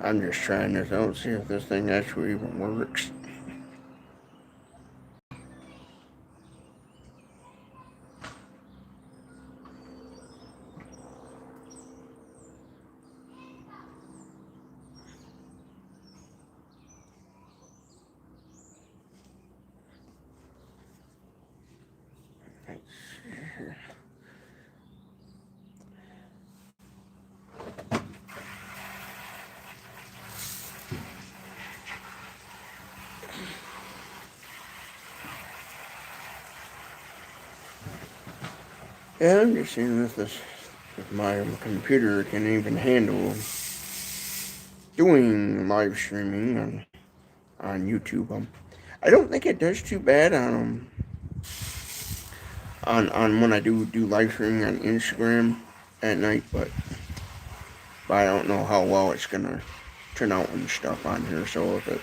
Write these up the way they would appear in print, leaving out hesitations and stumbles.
I'm just trying this out, see if this thing actually even works. Yeah, I'm just seeing if my computer can even handle doing live streaming on YouTube. I don't think it does too bad on when I do live streaming on Instagram at night, but I don't know how well it's gonna turn out and stuff on here. So if it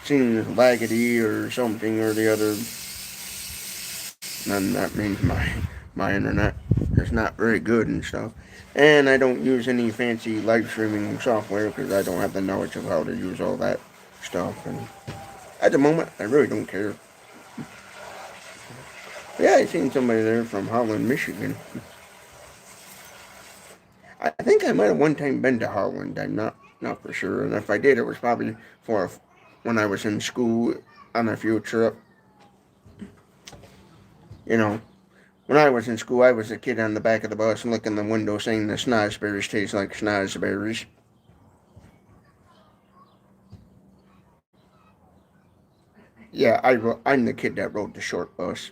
seems laggedy or something or the other, then that means my internet is not very good and stuff. And I don't use any fancy live streaming software because I don't have the knowledge of how to use all that stuff. And at the moment, I really don't care. But yeah, I seen somebody there from Holland, Michigan. I think I might have one time been to Holland. I'm not for sure. And if I did, it was probably for when I was in school on a field trip. You know, when I was in school, I was a kid on the back of the bus and looking in the window saying the snozberries taste like snozberries. Yeah, I'm the kid that rode the short bus.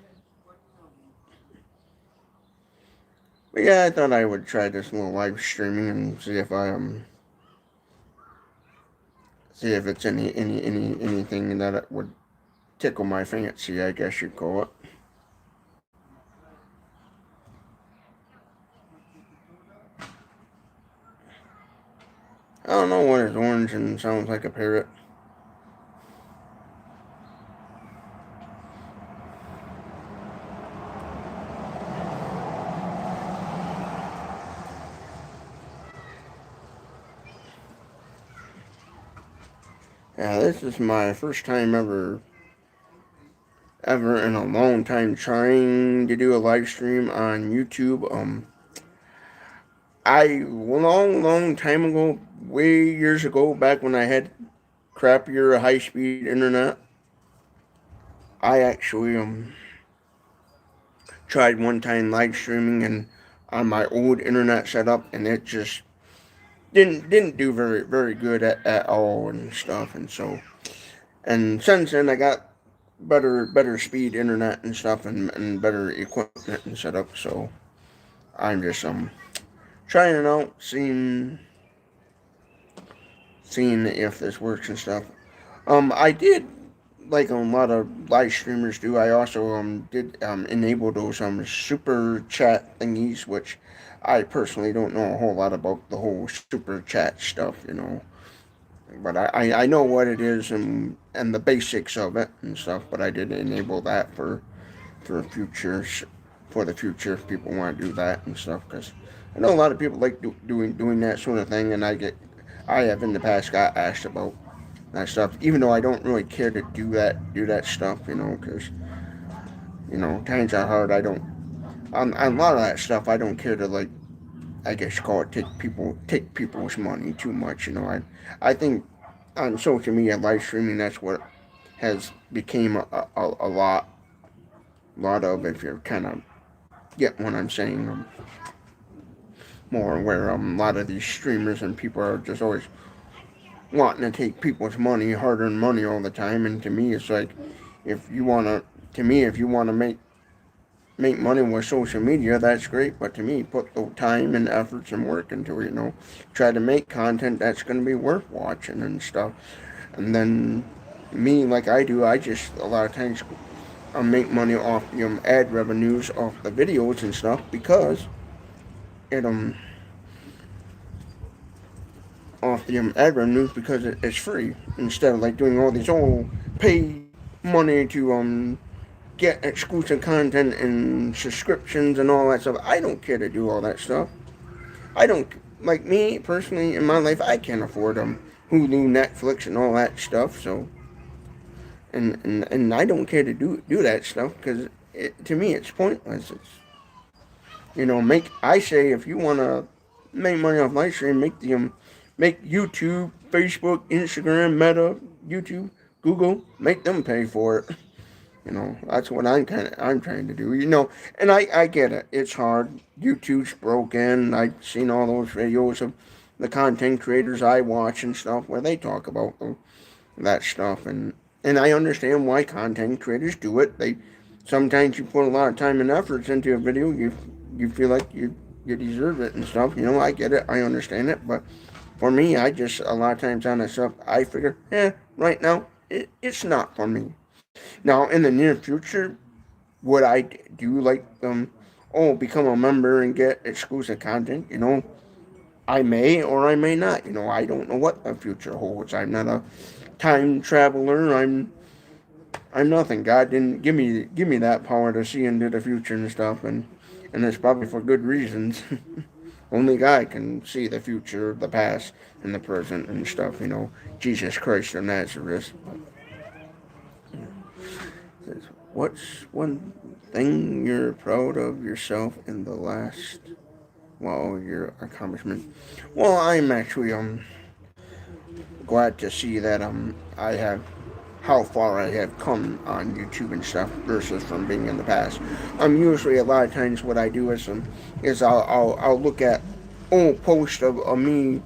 But yeah, I thought I would try this little live streaming and see if it's anything that it would tickle my fancy, I guess you'd call it. I don't know what is orange and sounds like a parrot. Yeah, this is my first time ever in a long time trying to do a live stream on YouTube. I long time ago, way years ago, back when I had crappier high speed internet, I actually tried one time live streaming and on my old internet setup, and it just didn't do very good at all and stuff. And since then I got better speed internet and stuff and better equipment and setup. So I'm just trying it out, seeing if this works and stuff. I did, like a lot of live streamers do. I also did enable those super chat thingies, which I personally don't know a whole lot about the whole super chat stuff, But I know what it is and the basics of it and stuff. But I did enable that for futures for the future if people want to do that and stuff. Because I know a lot of people like doing that sort of thing, and I have in the past got asked about that stuff, even though I don't really care to do that stuff, because times are hard. I don't on a lot of that stuff. I don't care to, like, I guess you call it, take people's money too much. I think on social media live streaming, that's what has became a lot of, if you're kind of get what I'm saying, more where a lot of these streamers and people are just always wanting to take people's money, hard-earned money, all the time. And to me, it's like, if you want to make money with social media, that's great. But to me, put the time and efforts and work into it. Try to make content that's going to be worth watching and stuff. And then me, like I do, I just a lot of times make money off the ad revenues off the videos and stuff, because it off the ad revenues, because it's free, instead of like doing all these pay money to get exclusive content and subscriptions and all that stuff. I don't care to do all that stuff. I don't, like, me personally in my life, I can't afford Hulu, Netflix, and all that stuff. So, and I don't care to do that stuff because to me it's pointless. It's make. I say if you want to make money off live stream, make YouTube, Facebook, Instagram, Meta, YouTube, Google, make them pay for it. That's what I'm trying to do. And I get it. It's hard. YouTube's broken. I've seen all those videos of the content creators I watch and stuff where they talk about that stuff, and I understand why content creators do it. They sometimes you put a lot of time and efforts into a video, you feel like you deserve it and stuff. I get it. I understand it, but for me, I just a lot of times on that stuff, I figure, right now it's not for me. Now, in the near future, would I do like become a member and get exclusive content? I may or I may not. I don't know what the future holds. I'm not a time traveler. I'm nothing. God didn't give me that power to see into the future and stuff, and it's probably for good reasons. Only God can see the future, the past, and the present and stuff. Jesus Christ of Nazareth. What's one thing you're proud of yourself in the last, your accomplishment? Well, I'm actually glad to see that I have how far I have come on YouTube and stuff versus from being in the past. Usually a lot of times what I do is I'll look at old post of me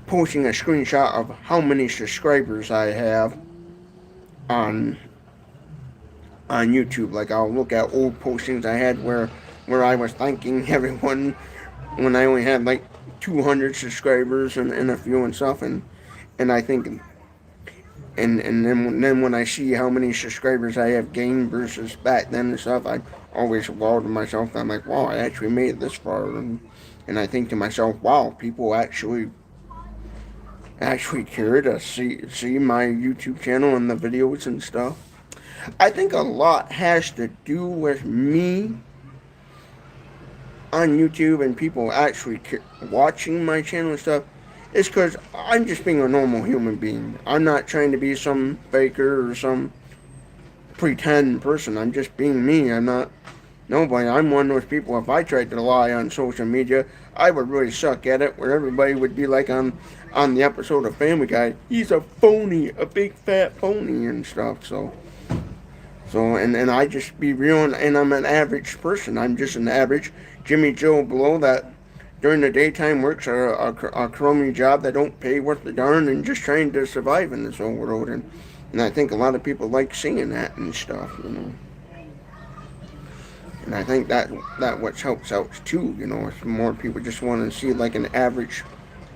posting a screenshot of how many subscribers I have on YouTube. Like I'll look at old postings I had where I was thanking everyone when I only had like 200 subscribers and a few and stuff, and I think and then when I see how many subscribers I have gained versus back then and stuff, I always wow to myself. I'm like, wow, I actually made it this far, and I think to myself, wow, people actually care to see my YouTube channel and the videos and stuff. I think a lot has to do with me on YouTube and people actually watching my channel and stuff. It's because I'm just being a normal human being. I'm not trying to be some faker or some pretend person. I'm just being me. I'm not nobody. I'm one of those people. If I tried to lie on social media, I would really suck at it. Where everybody would be like on the episode of Family Guy, he's a phony, a big fat phony and stuff. And I just be real, and I'm an average person. I'm just an average Jimmy Joe Blow that during the daytime works a crummy job that don't pay worth the darn and just trying to survive in this old world. And I think a lot of people like seeing that and stuff. And I think that what helps out too. If more people just want to see like an average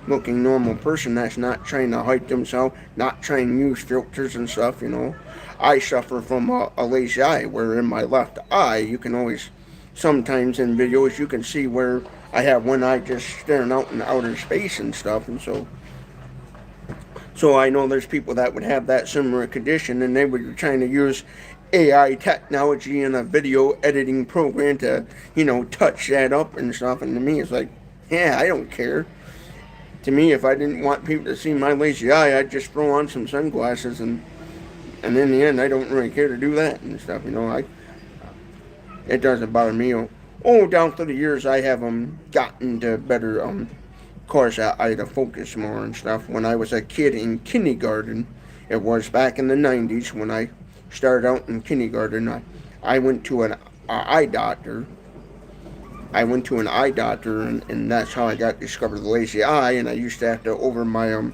looking normal person that's not trying to hide themselves, not trying to use filters and stuff. I suffer from a lazy eye, where in my left eye you can always, sometimes in videos you can see where I have one eye just staring out in outer space and stuff, and so I know there's people that would have that similar condition, and they would be trying to use AI technology in a video editing program to, touch that up and stuff. And to me, it's like, yeah, I don't care. To me, if I didn't want people to see my lazy eye, I'd just throw on some sunglasses, and in the end, I don't really care to do that and stuff. It doesn't bother me. Down through the years, I have gotten to better course. I had to focus more and stuff. When I was a kid in kindergarten, it was back in the 90s when I started out in kindergarten. I went to an eye doctor. And that's how I got discovered the lazy eye. And I used to have to, over my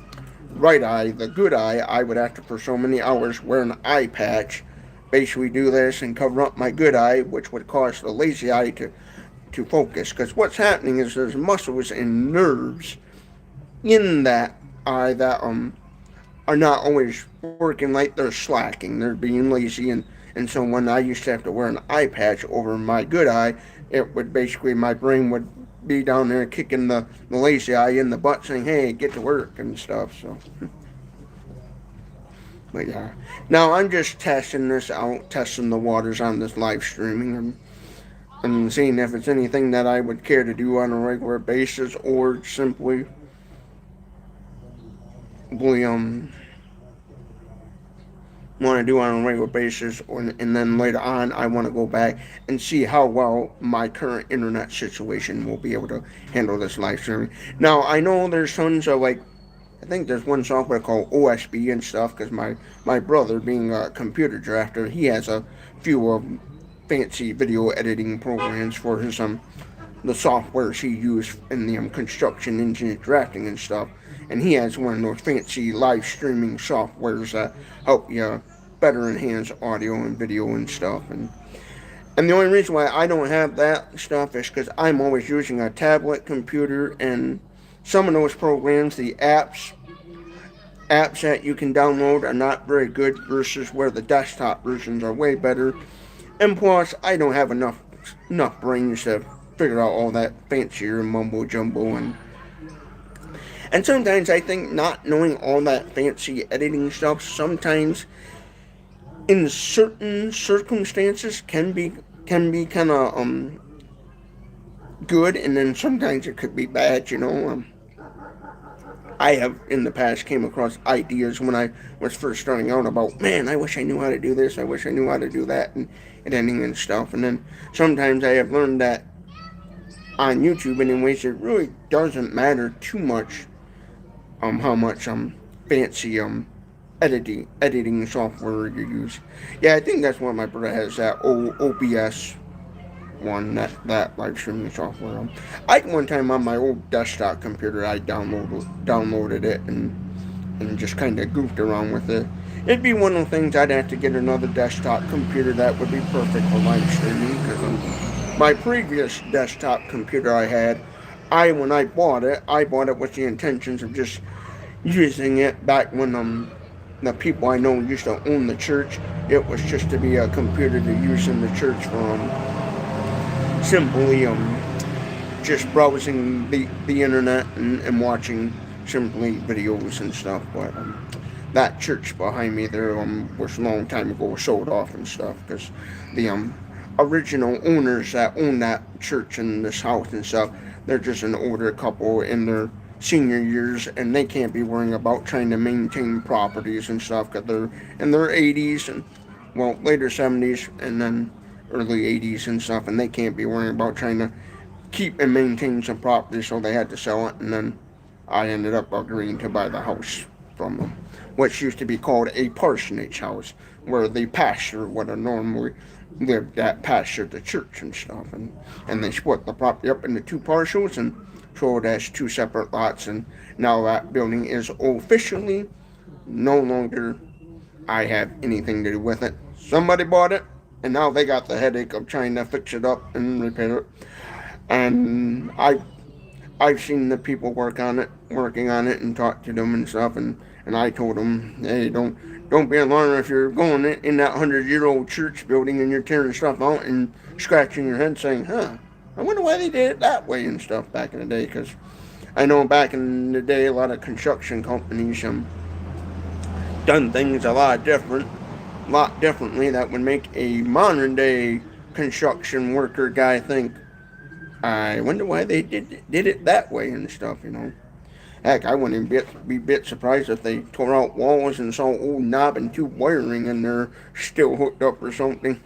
right eye, the good eye, I would have to, for so many hours, wear an eye patch, basically do this and cover up my good eye, which would cause the lazy eye to focus. Because what's happening is there's muscles and nerves in that eye that are not always working, like they're slacking, they're being lazy, and so when I used to have to wear an eye patch over my good eye, it would basically, my brain would be down there kicking the lazy eye in the butt, saying, hey, get to work and stuff. So but yeah, now I'm just testing this out, testing the waters on this live streaming, and seeing if it's anything that I would care to do on a regular basis, or simply probably want to do on a regular basis, and then later on I want to go back and see how well my current internet situation will be able to handle this live streaming. Now I know there's tons of like, I think there's one software called OSB and stuff, because my brother, being a computer drafter, he has a few fancy video editing programs for his the softwares he used in the construction engineer drafting and stuff. And he has one of those fancy live streaming softwares that help you better enhance audio and video and stuff. And the only reason why I don't have that stuff is because I'm always using a tablet computer, and some of those programs, the apps that you can download are not very good, versus where the desktop versions are way better. And plus, I don't have enough brains to figure out all that fancier mumbo jumbo, and sometimes I think not knowing all that fancy editing stuff sometimes in certain circumstances can be kind of good, and then sometimes it could be bad. I have in the past came across ideas when I was first starting out about, man, I wish I knew how to do this, I wish I knew how to do that, and editing and stuff. And then sometimes I have learned that on YouTube, anyways, it really doesn't matter too much how much fancy editing software you use. Yeah, I think that's what my brother has, that OBS one, that live streaming software. I one time on my old desktop computer, I downloaded it and just kind of goofed around with it. It'd be one of the things I'd have to get another desktop computer that would be perfect for live streaming, because my previous desktop computer I had, when I bought it with the intentions of just using it back when the people I know used to own the church. It was just to be a computer to use in the church for simply just browsing the internet and watching simply videos and stuff. But that church behind me there was a long time ago sold off and stuff, because the original owners that own that church and this house and stuff, they're just an older couple in their senior years, and they can't be worrying about trying to maintain properties and stuff, because they're in their 80s and, well, later 70s and then early 80s and stuff, and they can't be worrying about trying to keep and maintain some property, so they had to sell it. And then I ended up agreeing to buy the house from them, which used to be called a parsonage house, where the pastor would have normally lived at, pastored the church and stuff, and they split the property up into two parcels and sold as two separate lots. And now that building is officially no longer I have anything to do with it. Somebody bought it, and now they got the headache of trying to fix it up and repair it. And I've seen the people working on it, and talked to them and stuff, and I told them, hey, don't be alarmed if you're going in that 100-year-old church building and you're tearing stuff out and scratching your head saying, I wonder why they did it that way and stuff back in the day. Because I know back in the day, a lot of construction companies done things a lot differently that would make a modern day construction worker guy think, I wonder why they did it that way and stuff. Heck, I wouldn't be a bit surprised if they tore out walls and saw old knob and tube wiring and they're still hooked up or something.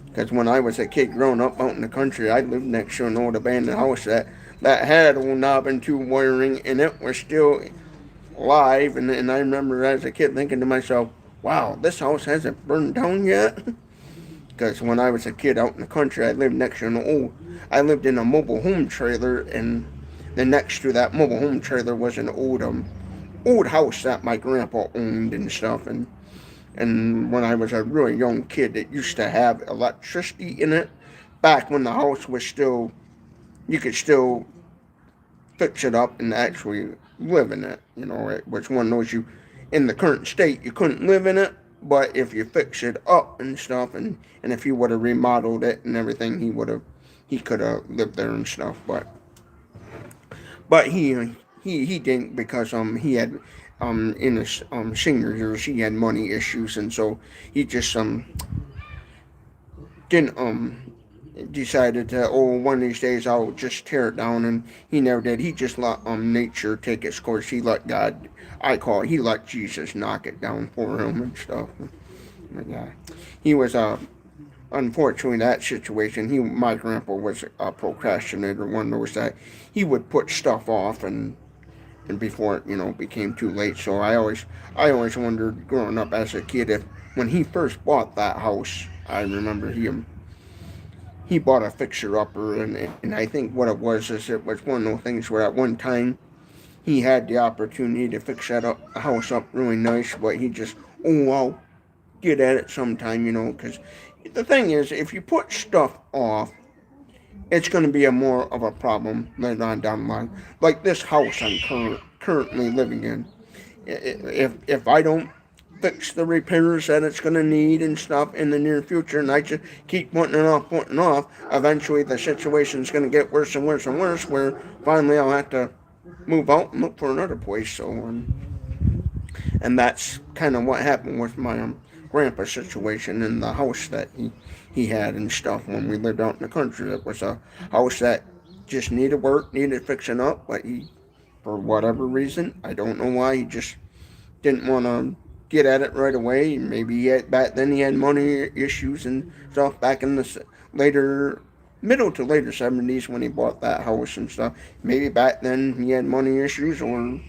Because when I was a kid growing up out in the country, I lived next to an old abandoned house that had old knob and tube wiring, and it was still live. And I remember as a kid thinking to myself, wow, this house hasn't burned down yet? Because when I was a kid out in the country, I lived in a mobile home trailer, and then next to that mobile home trailer was an old house that my grandpa owned and stuff. And when I was a really young kid, it used to have electricity in it. Back when the house was still, you could still fix it up and actually live in it. Which one knows you, in the current state, you couldn't live in it. But if you fix it up and stuff, and if he would have remodeled it and everything, he could have lived there and stuff. But he didn't, because he had in his senior years he had money issues, and so he just didn't decided to, oh, one of these days I'll just tear it down, and he never did. He just let nature take its course. He let God, I call it, he let Jesus knock it down for him and stuff. But yeah, he was unfortunately that situation. My grandpa was a procrastinator, one of those that he would put stuff off and before it became too late. So I always wondered growing up as a kid if when he first bought that house, I remember he bought a fixer upper, and I think what it was is it was one of those things where at one time he had the opportunity to fix that house up really nice, but he just, oh, I'll get at it sometime, because the thing is, if you put stuff off, it's going to be a more of a problem later on down the line. Like this house I'm currently living in. If I don't fix the repairs that it's going to need and stuff in the near future, and I just keep putting off, eventually the situation's going to get worse and worse and worse, where finally I'll have to move out and look for another place. So, and that's kind of what happened with my grandpa's situation in the house that he had and stuff when we lived out in the country. It was a house that just needed work, needed fixing up, but he, for whatever reason, I don't know why, he just didn't want to get at it right away. Maybe back then he had money issues and stuff back in the middle to later 70s when he bought that house and stuff. Maybe back then he had money issues, or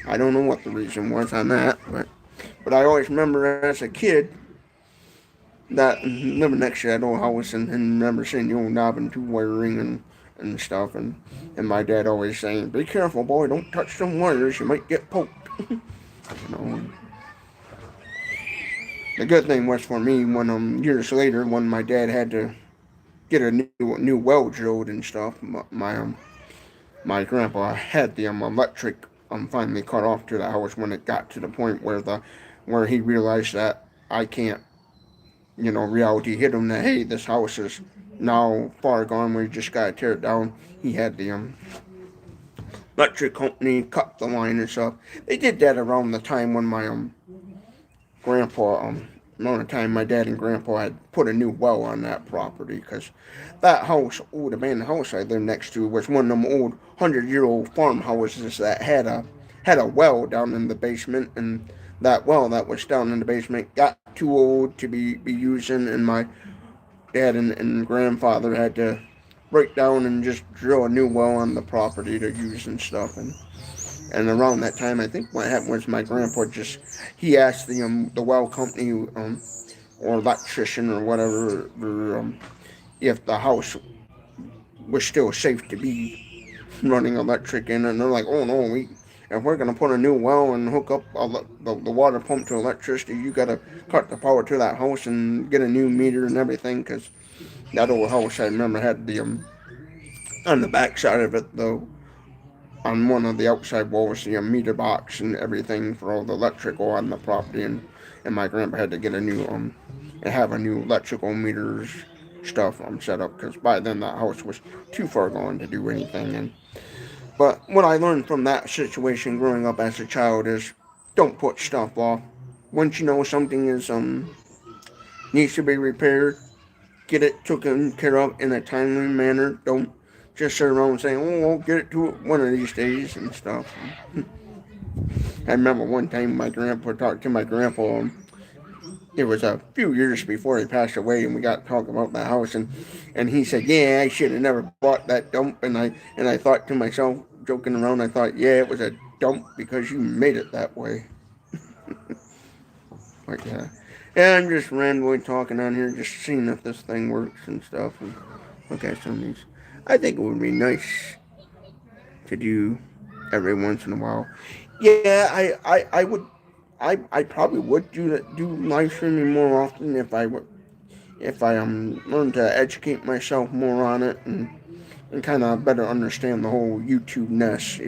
I don't know what the reason was on that, but I always remember as a kid that living next to that old house and remember seeing the old knob and two wiring and stuff, and my dad always saying, "Be careful, boy, don't touch them wires, you might get poked." you know. The good thing was for me when years later when my dad had to get a new well drilled and stuff, my grandpa had the electric finally cut off to the house when it got to the point where he realized that I can't, reality hit him that, hey, this house is now far gone, we just gotta tear it down. He had the electric company cut the line and stuff. They did that around the time when my grandpa around the time my dad and grandpa had put a new well on that property, because that house, the abandoned house I lived next to, was one of them old 100-year-old farmhouses that had a well down in the basement, and that well that was down in the basement got too old to be using, and my dad and grandfather had to break down and just drill a new well on the property to use and stuff. And around that time, I think what happened was my grandpa he asked the well company or electrician or whatever if the house was still safe to be running electric in it. And they're like, oh no, if we're gonna put a new well and hook up the water pump to electricity, you gotta cut the power to that house and get a new meter and everything, because that old house I remember had the on the back side of it though, on one of the outside walls, the meter box and everything for all the electrical on the property, and my grandpa had to get a new and have a new electrical meters stuff set up, because by then that house was too far gone to do anything. But what I learned from that situation growing up as a child is don't put stuff off. Once you know something is needs to be repaired, get it taken care of in a timely manner. Don't just sit around saying, "Oh, I'll get it to it one of these days" and stuff. I remember one time my grandpa talked to my grandpa. It was a few years before he passed away, and we got talking about the house, and he said, "Yeah, I should have never bought that dump." And I thought to myself, joking around, I thought, "Yeah, it was a dump because you made it that way." But yeah, I'm just randomly talking on here, just seeing if this thing works and stuff, and look at some of these. I think it would be nice to do every once in a while. Yeah, I would. I probably would do live streaming more often if I learn to educate myself more on it and kind of better understand the whole YouTube ness,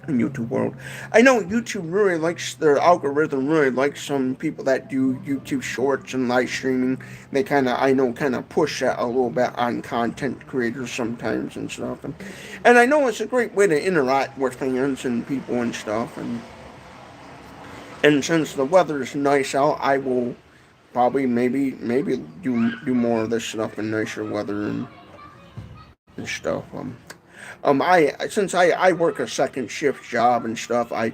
YouTube world. I know YouTube really likes their algorithm. Really likes some people that do YouTube Shorts and live streaming. They I know push that a little bit on content creators sometimes and stuff. And I know it's a great way to interact with fans and people and stuff. And since the weather is nice out, I will probably maybe do more of this stuff in nicer weather and stuff. I since I work a second shift job and stuff. I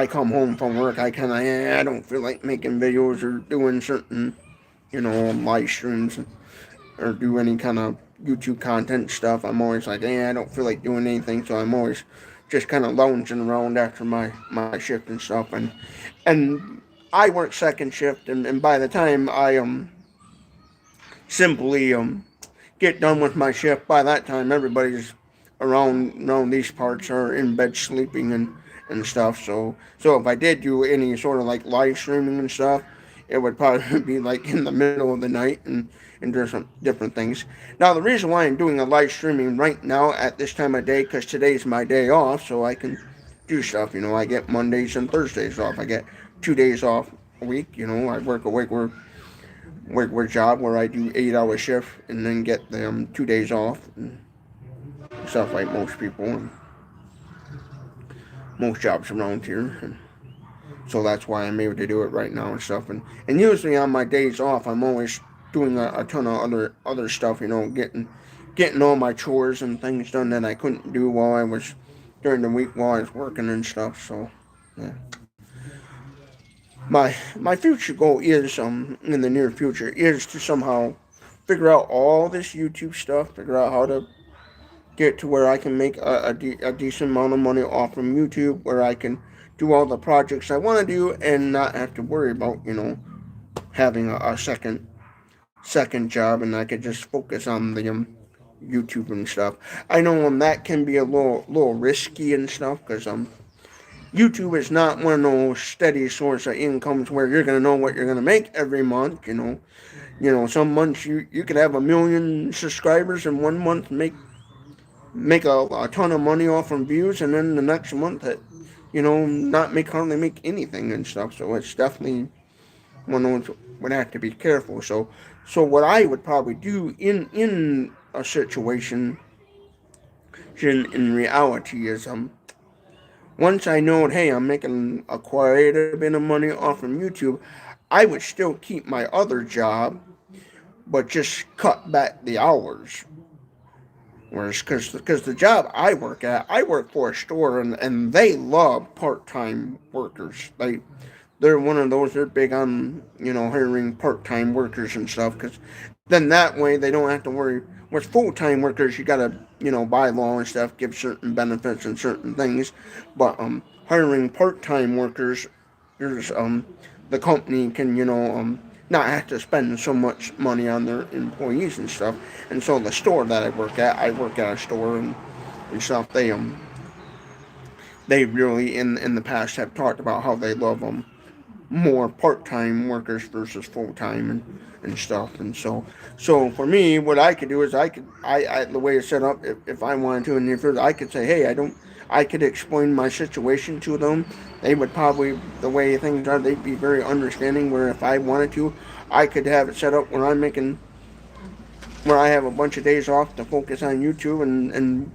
come home from work. I kind of I don't feel like making videos or doing certain live streams or do any kind of YouTube content stuff. I'm always like, I don't feel like doing anything, so I'm always just kind of lounging around after my shift and stuff. And I work second shift, and by the time I simply get done with my shift, by that time everybody's around these parts are in bed sleeping and stuff. So if I did do any sort of like live streaming and stuff, it would probably be like in the middle of the night and different things. Now the reason why I'm doing a live streaming right now at this time of day, because today's my day off, so I can do stuff. I get Mondays and Thursdays off. I get 2 days off a week. I work a regular job where I do 8 hour shift and then get them 2 days off and stuff like most people and most jobs around here. And so that's why I'm able to do it right now and stuff. And usually on my days off, I'm always doing a ton of other stuff. Getting all my chores and things done that I couldn't do while I was during the week while I was working and stuff. So yeah. My future goal is in the near future is to somehow figure out all this YouTube stuff, figure out how to get to where I can make a decent amount of money off from YouTube, where I can do all the projects I want to do and not have to worry about having a second job, and I could just focus on the YouTube and stuff. I know that can be a little risky and stuff because YouTube is not one of those steady source of incomes where you're gonna know what you're gonna make every month. Some months you could have 1 million subscribers and one month make a ton of money off from views, and then the next month not hardly make anything and stuff. So it's definitely one of those would have to be careful. So what I would probably do in a situation in reality is once I know, hey, I'm making quite a bit of money off from YouTube, I would still keep my other job, but just cut back the hours. Whereas, because the job I work for a store, and they love part-time workers. They're one of those. They're big on hiring part-time workers and stuff. Because then that way they don't have to worry. With full-time workers, you gotta by law and stuff give certain benefits and certain things. But hiring part-time workers, there's the company can not have to spend so much money on their employees and stuff. And so the store that I work at a store and stuff. They really in the past have talked about how they love more part-time workers versus full-time and stuff. And so for me, what I could do is I the way it's set up, if I wanted to in the future, I could say, hey, I could explain my situation to them. They would probably, the way things are, they'd be very understanding, where if I wanted to, I could have it set up where where I have a bunch of days off to focus on YouTube and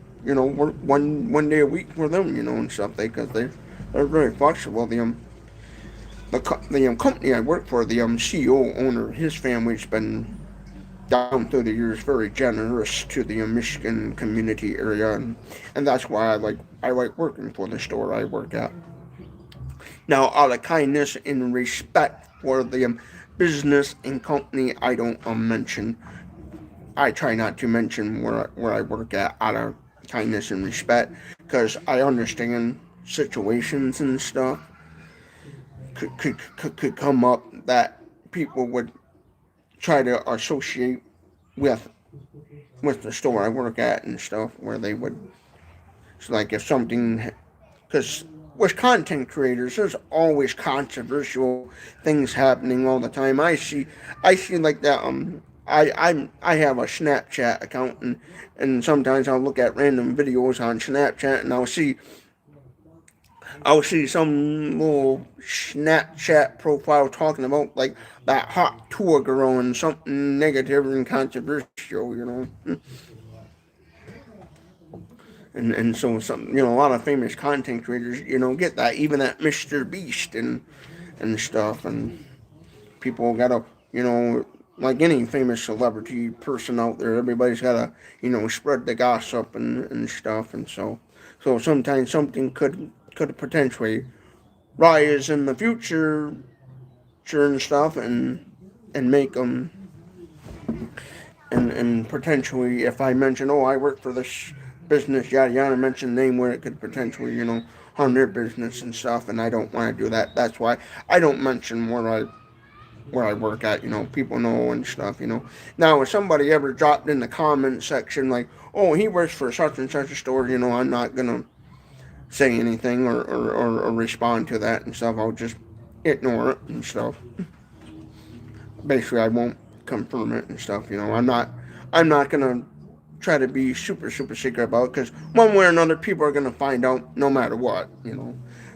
work one day a week for them, and stuff. Because they're very flexible. The company I work for, the CEO owner, his family's been down through the years very generous to the Michigan community area, and that's why I like working for the store I work at. Now, out of kindness and respect for the business and company, I don't mention. I try not to mention where I work at out of kindness and respect, because I understand situations and stuff could come up that people would try to associate with the store I work at and stuff, where they would, so like if something, because with content creators, there's always controversial things happening all the time. I see like that. I have a Snapchat account, and sometimes I'll look at random videos on Snapchat, and I'll see some little Snapchat profile talking about like that hot tour girl and something negative and controversial. And so some a lot of famous content creators get that, even that Mr. Beast and stuff, and people gotta you know, like any famous celebrity person out there, everybody's got to, spread the gossip and stuff. And so sometimes something could potentially rise in the future, sure, and stuff, and make them, and potentially, if I mention, oh, I work for this business, yada yada, mention the name where it could potentially, harm their business and stuff, and I don't want to do that. That's why I don't mention where I work at. People know and stuff. Now, if somebody ever dropped in the comment section like, oh, he works for such and such a store, I'm not gonna say anything or respond to that and stuff. I'll just ignore it and stuff. Basically, I won't confirm it and stuff. I'm not gonna try to be super super secret about it, because one way or another, people are gonna find out no matter what.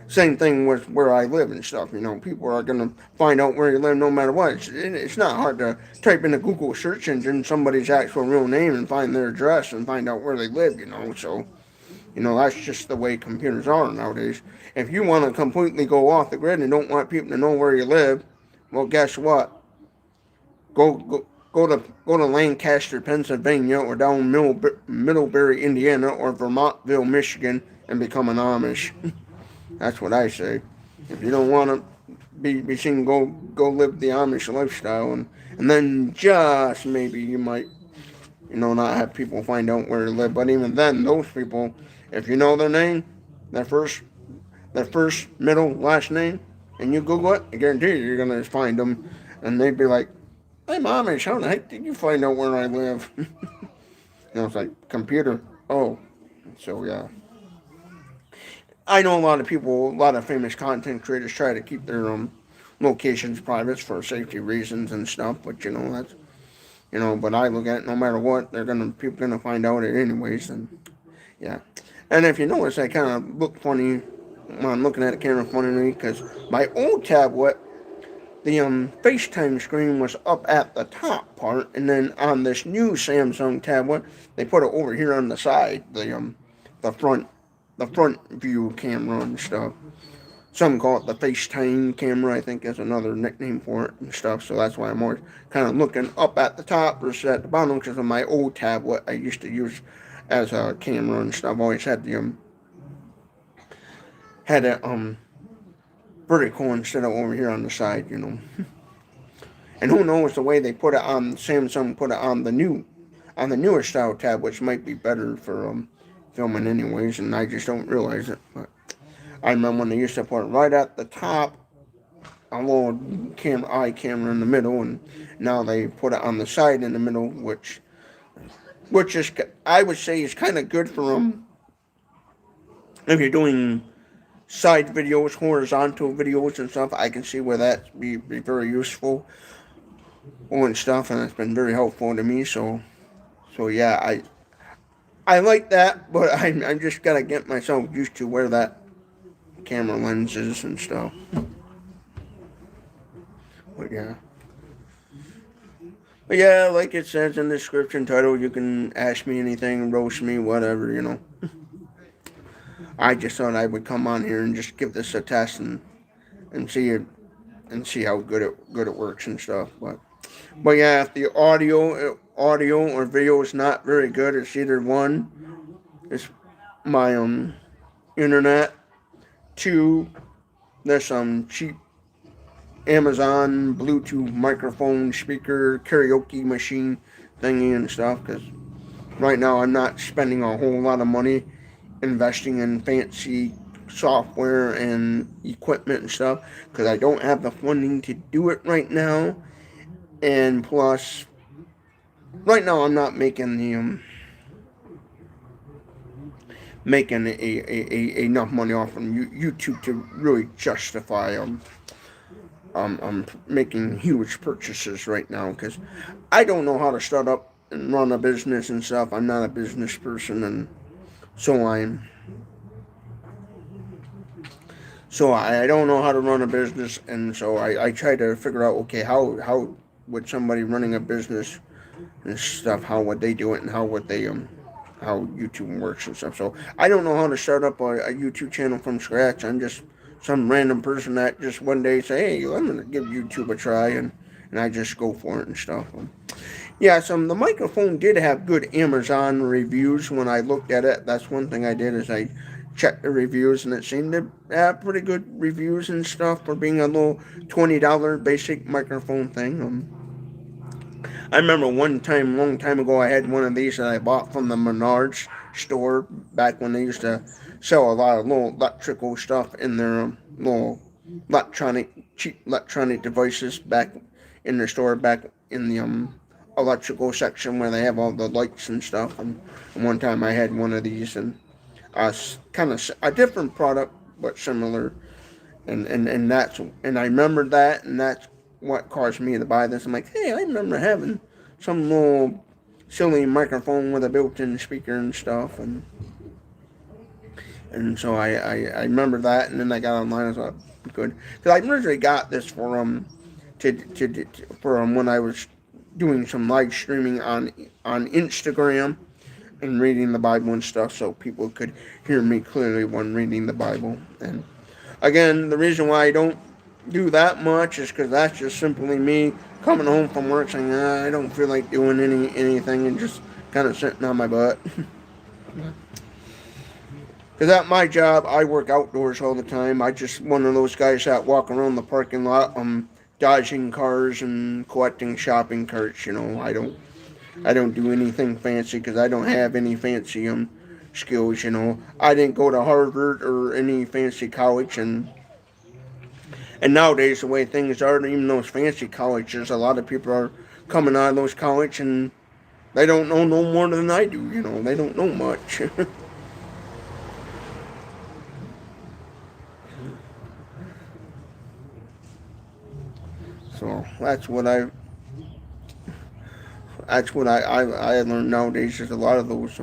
Same thing with where I live and stuff. People are gonna find out where you live no matter what. It's not hard to type in a Google search engine somebody's actual real name and find their address and find out where they live. So that's just the way computers are nowadays. If you want to completely go off the grid and don't want people to know where you live, well, guess what? Go to Lancaster, Pennsylvania, or down Middlebury, Indiana, or Vermontville, Michigan, and become an Amish. That's what I say. If you don't want to be seen, go live the Amish lifestyle, and then just maybe you might, not have people find out where you live. But even then, those people, if you know their name, their first, middle, last name, and you Google it, I guarantee you're gonna find them, and they'd be like, "I'm Amish. How the heck did you find out where I live?" It's like computer. Oh, so yeah. I know a lot of people, a lot of famous content creators try to keep their locations private for safety reasons and stuff. But that's But I look at it, no matter what, people gonna find out it anyways. And yeah. And if you notice, I kind of look funny when I'm looking at the camera funny because my old tablet, the FaceTime screen was up at the top part, and then on this new Samsung tablet, they put it over here on the side, the front view camera and stuff. Some call it the FaceTime camera, I think is another nickname for it and stuff. So that's why I'm always kind of looking up at the top versus at the bottom, because of my old tablet I used to use as a camera and stuff. I always had it vertical instead of over here on the side. And who knows, the way they put it on, Samsung put it on the newer style tab, which might be better for filming anyways, and I just don't realize it. But I remember when they used to put it right at the top, a little eye camera in the middle, and now they put it on the side in the middle, which is, I would say, is kind of good for if you're doing side videos, horizontal videos and stuff. I can see where that be very useful and stuff, and it's been very helpful to me. So yeah, I like that, but I just gotta get myself used to where that camera lens is and stuff. But yeah. But yeah, like it says in the description title, you can ask me anything, roast me, whatever. I just thought I would come on here and just give this a test and see it and see how good it works and stuff. But yeah, if the audio or video is not very good, it's either one, it's my internet, two, this cheap Amazon Bluetooth microphone speaker karaoke machine thingy and stuff, because right now I'm not spending a whole lot of money investing in fancy software and equipment and stuff, because I don't have the funding to do it right now. And plus, right now I'm not making enough money off of YouTube to really justify I'm making huge purchases right now, because I don't know how to start up and run a business and stuff. I'm not a business person, and so I don't know how to run a business, and so I try to figure out, okay, how would somebody running a business and stuff, how would they do it, and how would they how YouTube works and stuff. So I don't know how to start up a YouTube channel from scratch. I'm just some random person that just one day say, hey, I'm gonna give YouTube a try, and and I just go for it and stuff. Yeah, the microphone did have good Amazon reviews when I looked at it. That's one thing I did is I checked the reviews, and it seemed to have pretty good reviews and stuff for being a little $20 basic microphone thing. I remember one time, long time ago, I had one of these that I bought from the Menards store back when they used to sell a lot of little electrical stuff in their little cheap electronic devices back in the store, back in the electrical section where they have all the lights and stuff. And one time I had one of these, and kind of a different product but similar, and I remembered that, and that's what caused me to buy this. I'm like, hey, I remember having some little silly microphone with a built-in speaker and stuff, and so I remember that, and then I got online. I thought, good, because I originally got this for when I was doing some live streaming on Instagram and reading the Bible and stuff, so people could hear me clearly when reading the Bible. And again, the reason why I don't do that much is because that's just simply me coming home from work saying, I don't feel like doing anything, and just kind of sitting on my butt. Because at my job, I work outdoors all the time. I just one of those guys that walk around the parking lot, dodging cars and collecting shopping carts. I don't do anything fancy because I don't have any fancy skills. I didn't go to Harvard or any fancy college, and nowadays the way things are, even those fancy colleges, a lot of people are coming out of those colleges and they don't know no more than I do. They don't know much. So that's what I learned nowadays. Is a lot of those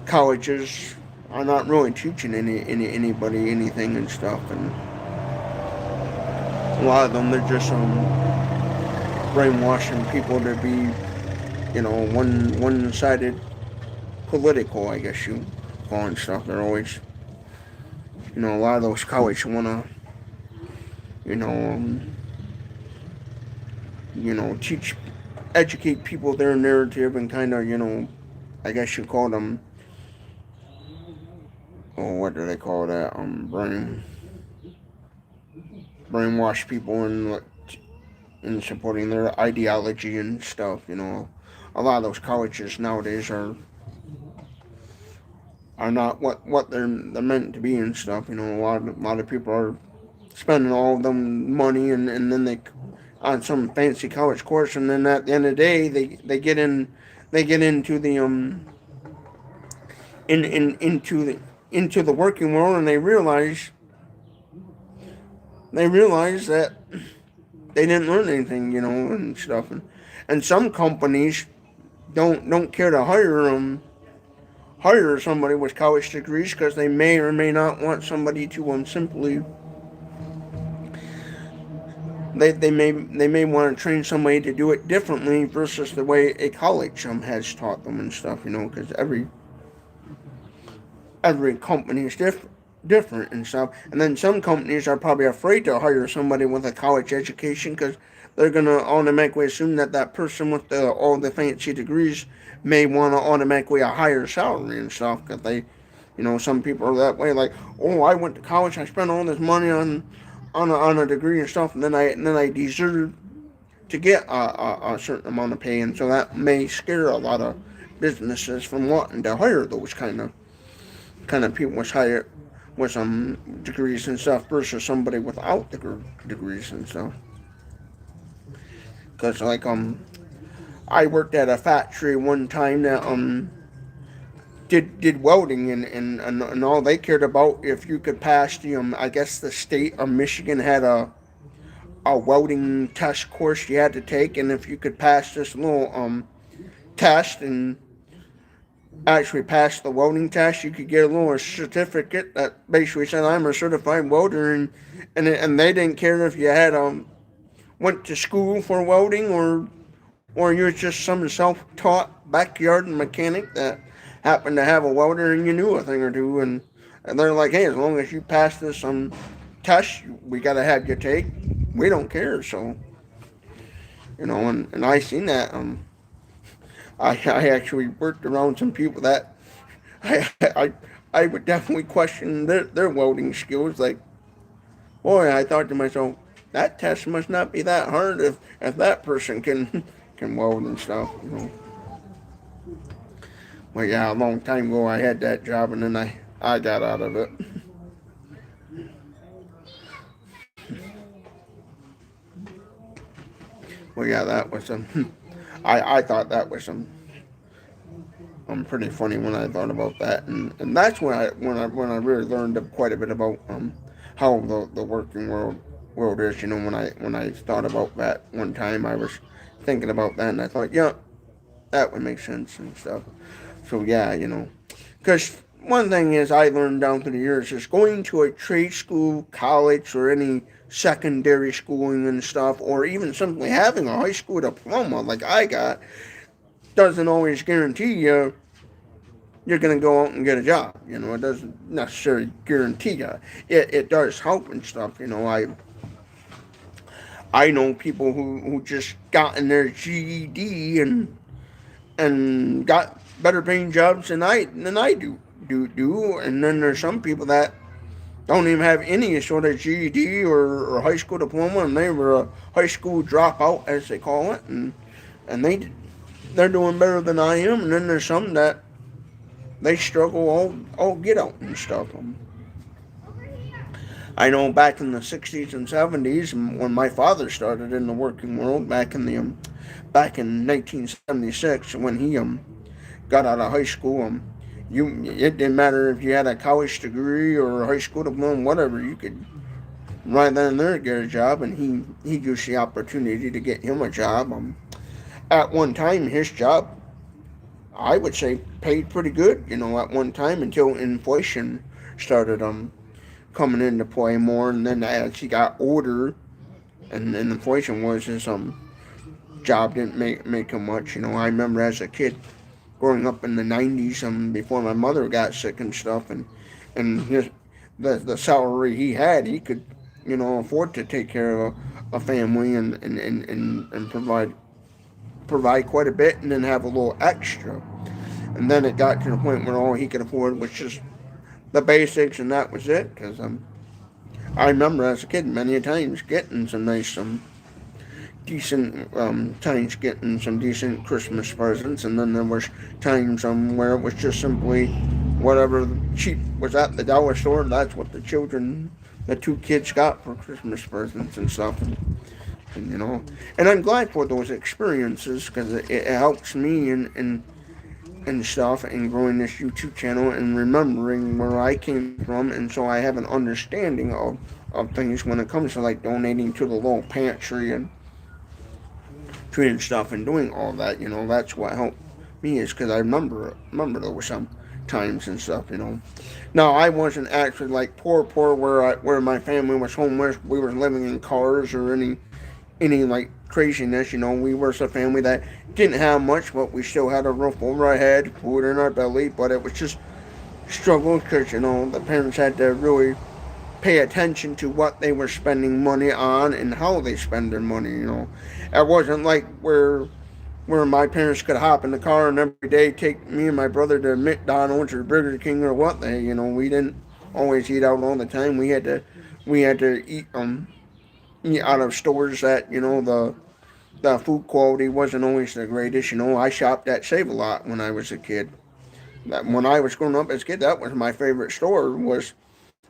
colleges are not really teaching anybody anything and stuff, and a lot of them they're just brainwashing people to be one-sided political, I guess you call and stuff. They're always a lot of those colleges want to educate people their narrative and kind of I guess you call them, what do they call that, brainwash people in supporting their ideology and stuff. A lot of those colleges nowadays are not what they're meant to be and stuff. A lot of people are spending all of them money, and then they on some fancy college course, and then at the end of the day they get into the into the working world, and they realize that they didn't learn anything, and stuff, and some companies don't care to hire somebody with college degrees because they may or may not want somebody to simply they may want to train somebody to do it differently versus the way a college has taught them and stuff, because every company is different and stuff. And then some companies are probably afraid to hire somebody with a college education because they're going to automatically assume that person with all the fancy degrees may want to automatically a higher salary and stuff, because they, some people are that way, like, oh, I went to college, I spent all this money on a degree and stuff, and then I deserve to get a certain amount of pay, and so that may scare a lot of businesses from wanting to hire those kind of people with some degrees and stuff versus somebody without degrees and stuff. Because I worked at a factory one time that did welding, and all they cared about if you could pass the I guess the state of Michigan had a welding test course you had to take, and if you could pass this little test and actually pass the welding test, you could get a little certificate that basically said I'm a certified welder, and they didn't care if you had went to school for welding or you're just some self-taught backyard mechanic that happened to have a welder and you knew a thing or two, and they're like, hey, as long as you pass this test we got to have you take, we don't care. So, and I seen that. I actually worked around some people that I I, I would definitely question their welding skills. Like, boy, I thought to myself, that test must not be that hard if that person can can weld and stuff. Well, yeah, a long time ago I had that job, and then I got out of it. Well, yeah, that was I thought that was pretty funny when I thought about that, and that's when I really learned quite a bit about how the working world is. When I thought about that one time, I was thinking about that, and I thought, yeah, that would make sense and stuff. So yeah, because one thing is I learned down through the years is going to a trade school, college, or any secondary schooling and stuff, or even simply having a high school diploma like I got, doesn't always guarantee you're going to go out and get a job. It doesn't necessarily guarantee you. It does help and stuff. I know people who just gotten their GED and got better paying jobs than I do. And then there's some people that don't even have any sort of GED or high school diploma, and they were a high school dropout, as they call it, and they're doing better than I am. And then there's some that they struggle all get out and stuff. I know back in the 60s and 70s, when my father started in the working world, back in 1976, when he got out of high school, it didn't matter if you had a college degree or a high school diploma, whatever, you could right then and there get a job, and he used the opportunity to get him a job. At one time, his job, I would say, paid pretty good, at one time, until inflation started coming into play more, and then as he got older, and inflation was his job didn't make him much. I remember as a kid growing up in the 90s, before my mother got sick and stuff, and the salary he had, he could afford to take care of a family and provide quite a bit, and then have a little extra. And then it got to the point where all he could afford was just the basics, and that was it. Because I remember as a kid many a times getting some nice, decent times getting some decent Christmas presents, and then there was times where it was just simply whatever cheap was at the dollar store. That's what the two kids got for Christmas presents and stuff. And I'm glad for those experiences, because it helps me and stuff, and growing this YouTube channel and remembering where I came from, and so I have an understanding of things when it comes to like donating to the local pantry and doing stuff and doing all that. That's what helped me, is because I remember there were some times and stuff. Now I wasn't actually like poor where my family was homeless. We were living in cars or any like craziness. We were a family that didn't have much, but we still had a roof over our head, food in our belly. But it was just struggle, because the parents had to really pay attention to what they were spending money on and how they spend their money. It wasn't like where my parents could hop in the car and every day take me and my brother to McDonald's or Burger King or what they. We didn't always eat out all the time. We had to eat out of stores that the food quality wasn't always the greatest. I shopped at Save a Lot when I was a kid. When I was growing up as a kid, that was my favorite store, was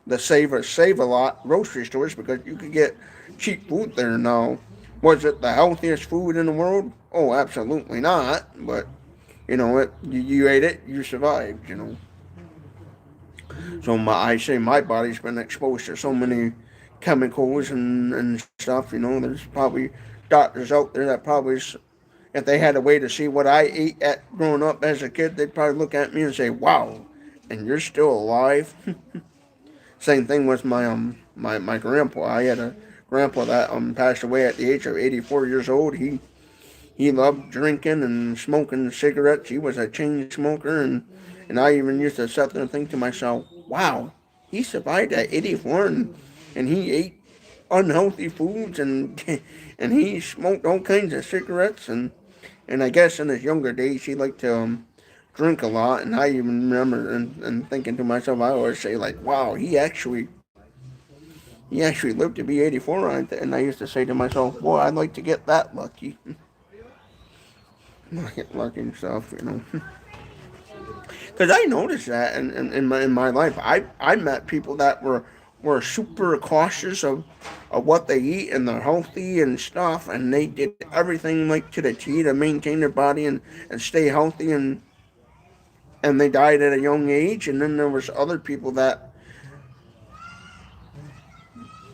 the Save a Lot grocery stores, because you could get cheap food there. Now, was it the healthiest food in the world? Oh, absolutely not. But you ate it, you survived. So I say my body's been exposed to so many chemicals and stuff. There's probably doctors out there that probably, if they had a way to see what I ate at growing up as a kid, they'd probably look at me and say, "Wow, and you're still alive." Same thing with my grandpa. I had a grandpa that passed away at the age of 84 years old. He loved drinking and smoking cigarettes. He was a chain smoker, and I even used to sit there and think to myself, "Wow, he survived at 84, and and he ate unhealthy foods, and and he smoked all kinds of cigarettes, and I guess in his younger days he liked to drink a lot. And I even remember and thinking to myself, I always say like, wow, he actually lived to be 84, and I used to say to myself, boy, I'd like to get that lucky. Get lucky and stuff, you know. Because I noticed that in my life. I met people that were super cautious of what they eat, and they're healthy and stuff, and they did everything like to the T to maintain their body and stay healthy, and they died at a young age. And then there was other people that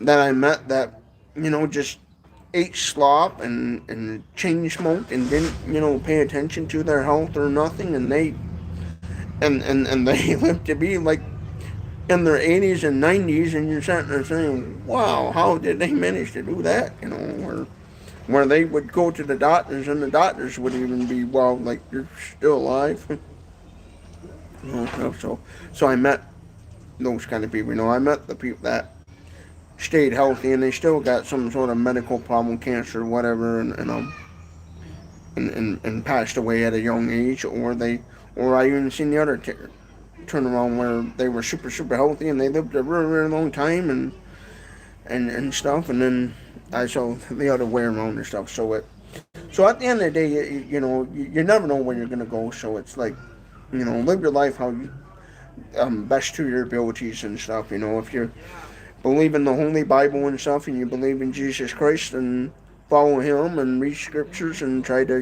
I met that, just ate slop and chain smoked and didn't, pay attention to their health or nothing, and they lived to be like in their 80s and 90s, and you're sitting there saying, wow, how did they manage to do that? Where they would go to the doctors, and the doctors would even be, well, like, you're still alive. So I met those kind of people. I met the people that stayed healthy, and they still got some sort of medical problem, cancer or whatever, and passed away at a young age, or I even seen the other turn around where they were super super healthy and they lived a really really long time, and stuff, and then I saw the other way around and stuff. So at the end of the day, you never know where you're gonna go. So it's like, live your life how you best to your abilities and stuff. If you believe in the Holy Bible and stuff, and you believe in Jesus Christ, and follow Him and read scriptures and try to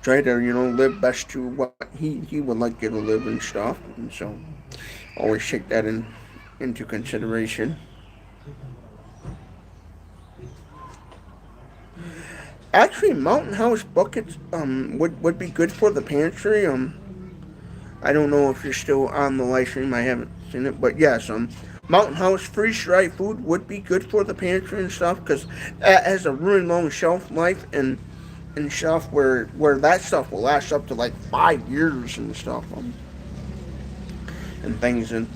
live best to what he would like you to live and stuff. And so always take that into consideration. Actually, Mountain House buckets would be good for the pantry. I don't know if you're still on the live stream. I haven't seen it, but yes, Mountain House freeze dried food would be good for the pantry and stuff, because it has a really long shelf life, and stuff where that stuff will last up to like 5 years and stuff, and things, and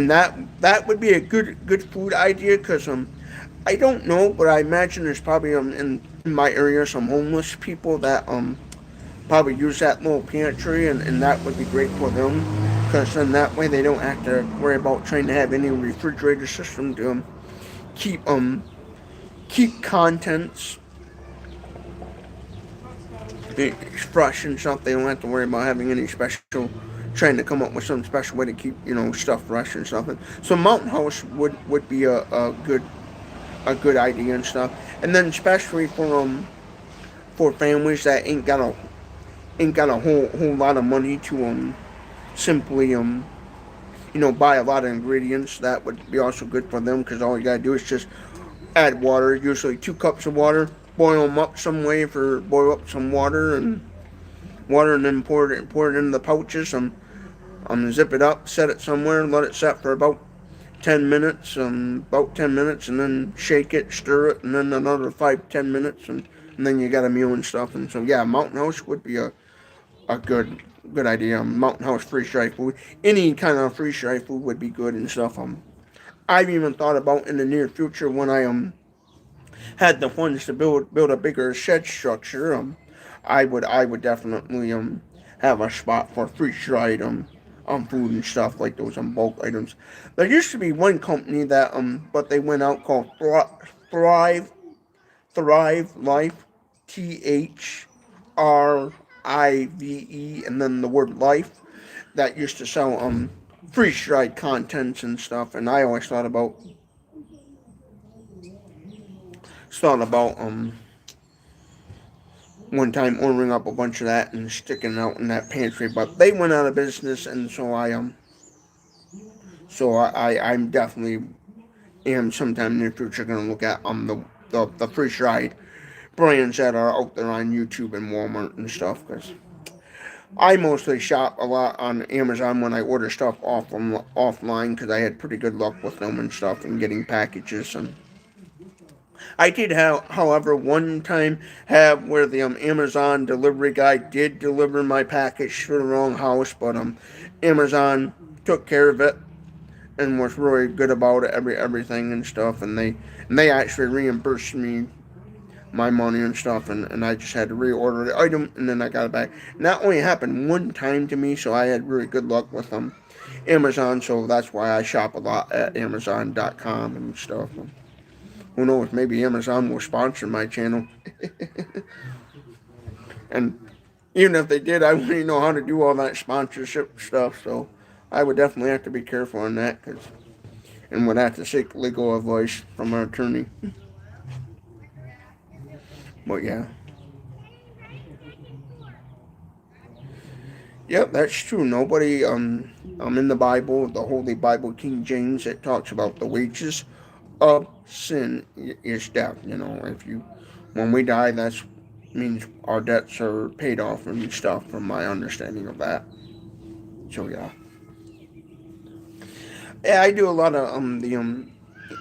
that would be a good food idea, because I don't know, but I imagine there's probably in my area some homeless people that probably use that little pantry, and that would be great for them, because then that way they don't have to worry about trying to have any refrigerator system to keep keep contents fresh and stuff. They don't have to worry about having any special, trying to come up with some special way to keep stuff fresh and stuff. And so Mountain House would be a good idea and stuff. And then especially for families that ain't got a whole lot of money to simply buy a lot of ingredients. That would be also good for them, because all you gotta do is just add water, usually 2 cups of water, boil them up some way, boil up some water, and then pour it into the pouches, zip it up, set it somewhere, let it set for about 10 minutes, and then shake it, stir it, and then another 5-10 minutes, and then you got a meal and stuff. And so yeah, Mountain House would be a good idea. Mountain House freeze dried food, any kind of freeze dried food would be good and stuff. I've even thought about in the near future, when I had the funds to build a bigger shed structure, I would definitely have a spot for freeze dried food and stuff, like those bulk items. There used to be one company that but they went out, called Thrive Life, THRIVE, and then the word life, that used to sell freeze dried contents and stuff. And I always thought about one time ordering up a bunch of that and sticking it out in that pantry, but they went out of business, and I'm definitely am sometime in the future going to look at the freeze dried brands that are out there on YouTube and Walmart and stuff, because I mostly shop a lot on Amazon when I order stuff offline, because I had pretty good luck with them and stuff, and getting packages. And I did have, however, one time have where the Amazon delivery guy did deliver my package to the wrong house, but Amazon took care of it, and was really good about it, everything and stuff, and they actually reimbursed me my money and stuff, and I just had to reorder the item, and then I got it back. And that only happened one time to me, so I had really good luck with Amazon, so that's why I shop a lot at Amazon.com and stuff. Who knows, maybe Amazon will sponsor my channel. And even if they did, I wouldn't know how to do all that sponsorship stuff, so I would definitely have to be careful on that, and would have to seek legal advice from an attorney. But yeah. Yep, that's true. Nobody, in the Bible, the Holy Bible, King James, it talks about the wages of sin is death. When we die, that means our debts are paid off and stuff, from my understanding of that. So yeah. Yeah, I do a lot of, on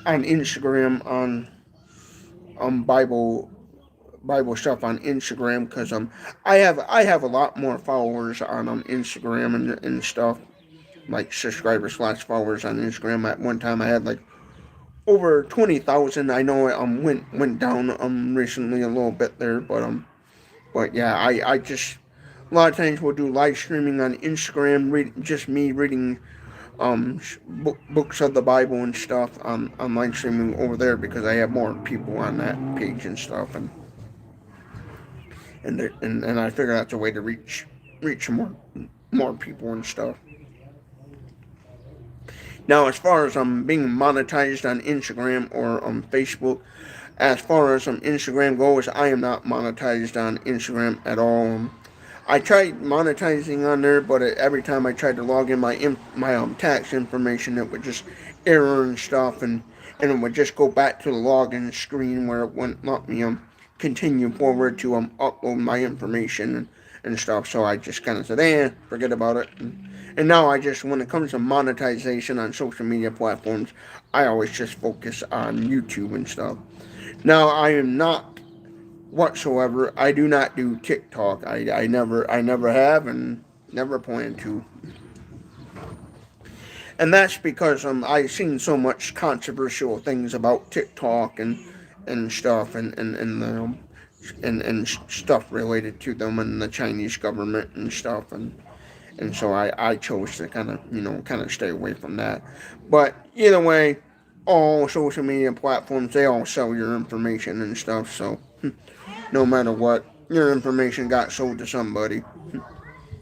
Instagram, on, Bible stuff on Instagram, because I have a lot more followers on Instagram and stuff, like subscribers slash followers on Instagram. At one time I had like over 20,000. I know it went down recently a little bit there, but yeah, I just a lot of times we'll do live streaming on Instagram, just me reading books of the Bible and stuff on live streaming over there, because I have more people on that page and stuff, and I figure that's a way to reach more people and stuff. Now, as far as being monetized on Instagram or on Facebook, as far as Instagram goes, I am not monetized on Instagram at all. I tried monetizing on there, but every time I tried to log in my tax information, it would just error and stuff, and it would just go back to the login screen where it wouldn't let me continue forward to upload my information and stuff. So I just kind of said, forget about it. And now I just, when it comes to monetization on social media platforms, I always just focus on YouTube and stuff. Now I am not whatsoever. I do not do TikTok. I never have and never plan to. And that's because I've seen so much controversial things about TikTok and stuff, and stuff related to them and the Chinese government and stuff, and so I chose to kind of stay away from that. But either way, all social media platforms, they all sell your information and stuff, so no matter what, your information got sold to somebody,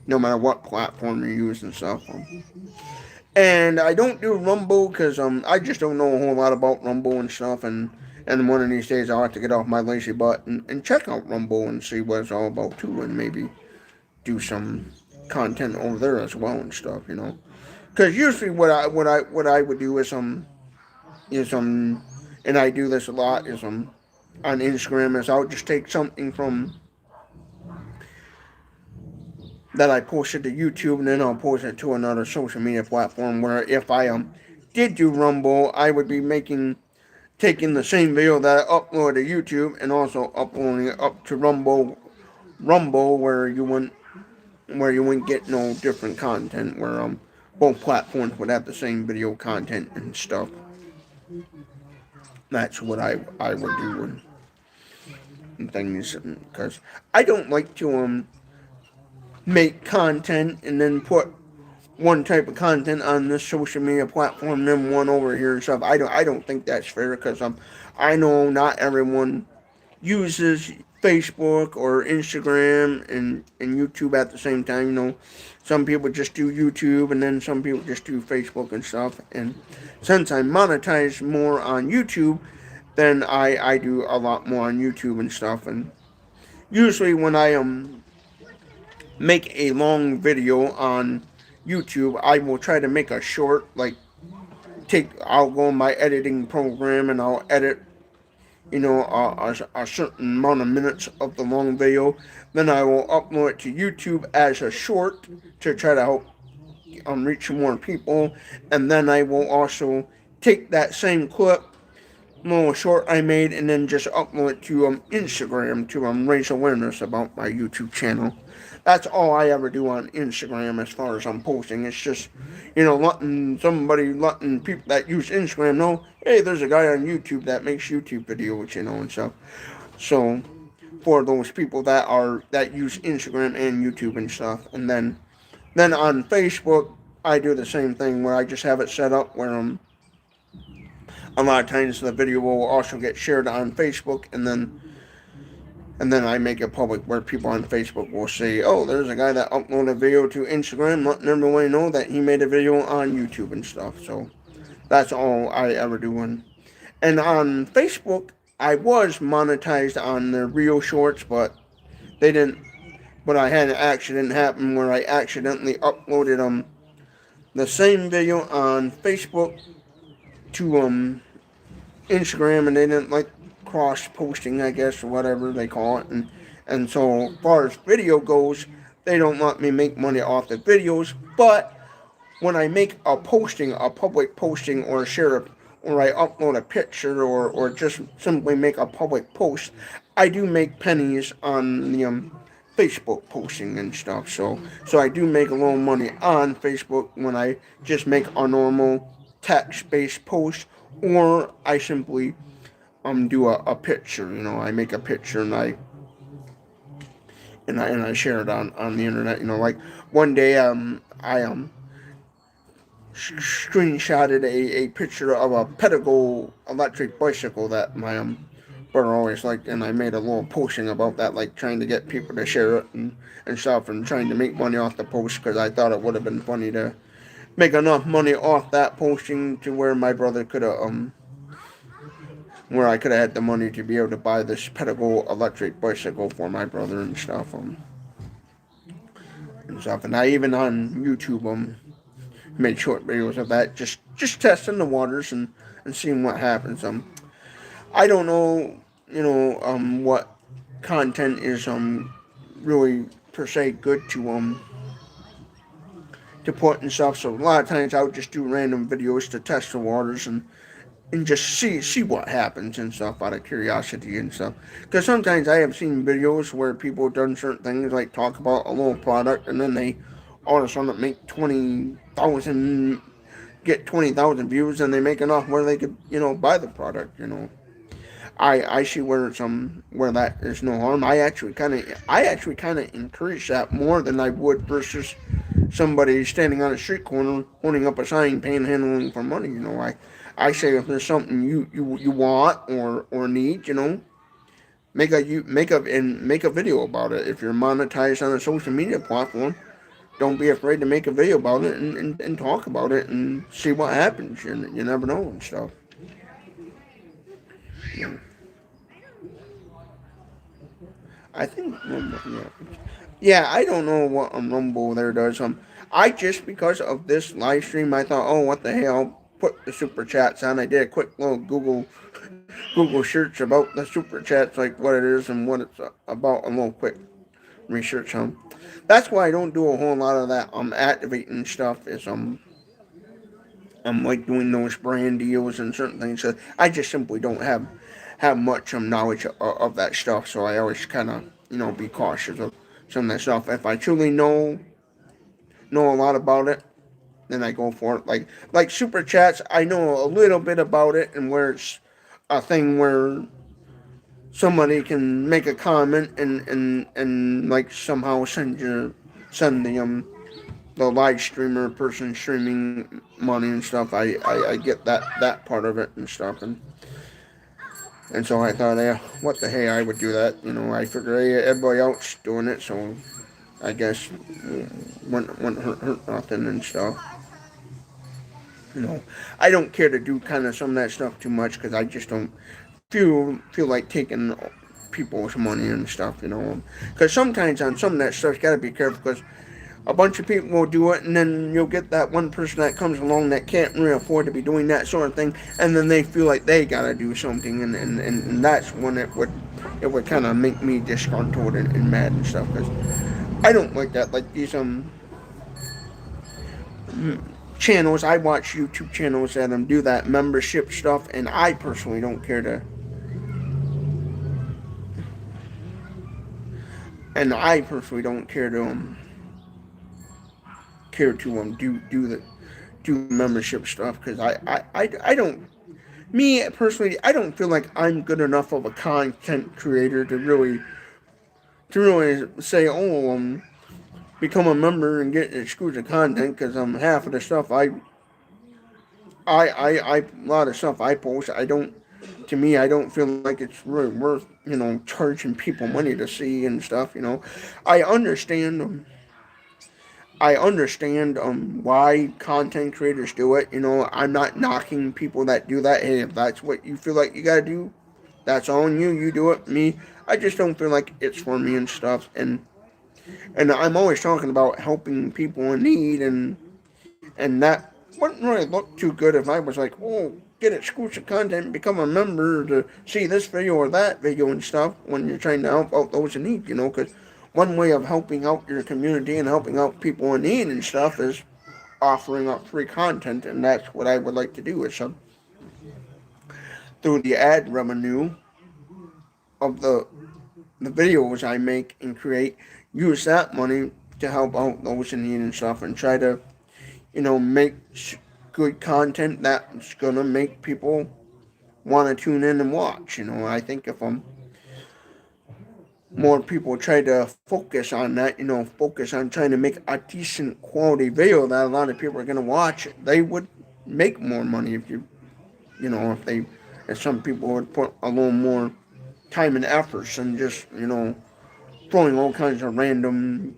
no matter what platform you use and stuff. And I don't do Rumble because I just don't know a whole lot about Rumble and stuff, and one of these days I'll have to get off my lazy butt and check out Rumble and see what it's all about too, and maybe do some content over there as well and stuff, Because usually what I would do is and I do this a lot, is on Instagram, is I'll just take something from that I posted to YouTube, and then I'll post it to another social media platform. Where if I did do Rumble, I would be taking the same video that I uploaded to YouTube and also uploading it up to Rumble, where you wouldn't get no different content, where both platforms would have the same video content and stuff. That's what I would do and things, because I don't like to make content and then put one type of content on this social media platform, then one over here and stuff. I don't think that's fair, because I know not everyone uses Facebook or Instagram and YouTube at the same time. Some people just do YouTube, and then some people just do Facebook and stuff. And since I monetize more on YouTube, then I do a lot more on YouTube and stuff. And usually when I make a long video on YouTube, I will try to make a short, like I'll go in my editing program and I'll edit, a certain amount of minutes of the long video. Then I will upload it to YouTube as a short to try to help reach more people. And then I will also take that same clip little short I made, and then just upload it to Instagram to raise awareness about my YouTube channel. That's all I ever do on Instagram as far as I'm posting. It's just, letting people that use Instagram know, hey, there's a guy on YouTube that makes YouTube videos, and stuff. So for those people that use Instagram and YouTube and stuff, and then on Facebook, I do the same thing where I just have it set up where a lot of times the video will also get shared on Facebook, and then I make it public where people on Facebook will say, "Oh, there's a guy that uploaded a video to Instagram, letting everybody know that he made a video on YouTube and stuff." So that's all I ever do. And on Facebook, I was monetized on the Reel Shorts, but they didn't. But I had an accident happen where I accidentally uploaded the same video on Facebook to Instagram, and they didn't like cross posting, I guess, or whatever they call it. And so, as far as video goes, they don't let me make money off the videos. But when I make a posting, a public posting, or or I upload a picture, or just simply make a public post, I do make pennies on the Facebook posting and stuff. So I do make a little money on Facebook when I just make a normal text-based post, or I simply do a picture. I make a picture, and I share it on the internet. Like one day I screenshotted a picture of a pedal electric bicycle that my brother always liked, and I made a little posting about that, like trying to get people to share it and stuff, and trying to make money off the post, because I thought it would have been funny to make enough money off that posting to where my brother could have where I could have had the money to be able to buy this pedal electric bicycle for my brother and stuff. And I even on YouTube made short videos of that, just testing the waters and seeing what happens. I don't know, what content is really per se good to put and stuff. So a lot of times I would just do random videos to test the waters and just see what happens and stuff out of curiosity and stuff. Because sometimes I have seen videos where people have done certain things, like talk about a little product, and then they all of a sudden make 20,000 get 20,000 views, and they make enough where they could buy the product. I see where where that is no harm. I actually kind of encourage that more than I would versus somebody standing on a street corner holding up a sign panhandling for money. I say if there's something you want or need, make a video about it. If you're monetized on a social media platform, don't be afraid to make a video about it and talk about it and see what happens. You never know and stuff. Yeah. I think yeah, I don't know what Rumble there does. I just because of this live stream, I thought, oh, what the hell? I'll put the super chats on. I did a quick little Google search about the super chats, like what it is and what it's about. A little quick research. That's why I don't do a whole lot of that. Activating stuff is I'm like doing those brand deals and certain things. So I just simply don't have much knowledge of that stuff. So I always kind of be cautious of some of that stuff. If I truly know a lot about it, then I go for it. Like super chats, I know a little bit about it, and where it's a thing where somebody can make a comment and like somehow send the live streamer person streaming money and stuff. I get that part of it and stuff, and so I thought, yeah, what the hey, I would do that. I figured, hey, everybody else doing it, so I guess wouldn't hurt nothing and stuff. I don't care to do kind of some of that stuff too much, because I just don't feel like taking people's money and stuff. Because sometimes on some of that stuff, you gotta be careful, because a bunch of people will do it, and then you'll get that one person that comes along that can't really afford to be doing that sort of thing, and then they feel like they gotta do something, and that's when it would kind of make me disgruntled and mad and stuff, because I don't like that. Like these channels. I watch YouTube channels that do that membership stuff, and I personally don't care to. And I personally don't care to do membership stuff because I don't, me personally, I don't feel like I'm good enough of a content creator to really say, oh, become a member and get exclusive content, because half of the stuff a lot of stuff I post, I don't, to me, I don't feel like it's really worth, charging people money to see and stuff. I understand, I understand why content creators do it. I'm not knocking people that do that. Hey, if that's what you feel like you gotta do, that's on you. You do it. Me, I just don't feel like it's for me and stuff. And I'm always talking about helping people in need, and that wouldn't really look too good if I was like, oh, get exclusive content, become a member to see this video or that video and stuff when you're trying to help out those in need. Because one way of helping out your community and helping out people in need and stuff is offering up free content, and that's what I would like to do. Is through the ad revenue of the videos I make and create, use that money to help out those in need and stuff, and try to, make good content that's gonna make people want to tune in and watch. I think if more people try to focus on that, focus on trying to make a decent quality video that a lot of people are gonna watch, they would make more money if some people would put a little more time and efforts and just, throwing all kinds of random,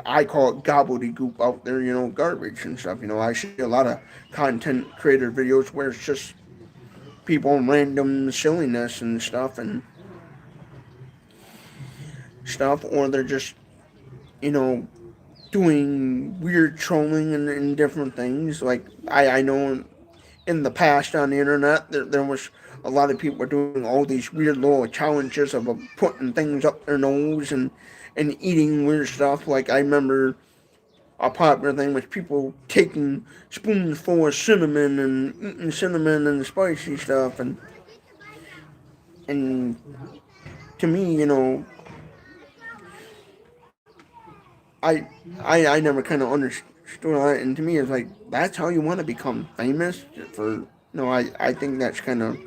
I call it gobbledygook out there, garbage and stuff. I see a lot of content creator videos where it's just people random silliness and stuff, or they're just, you know, doing weird trolling and different things. Like I know in the past on the internet there was a lot of people were doing all these weird little challenges of putting things up their nose and eating weird stuff. Like I remember a popular thing was people taking spoons full of cinnamon and eating cinnamon and spicy stuff, and to me, I I never kind of understood that, and to me it's like that's how you want to become famous for. I think that's kind of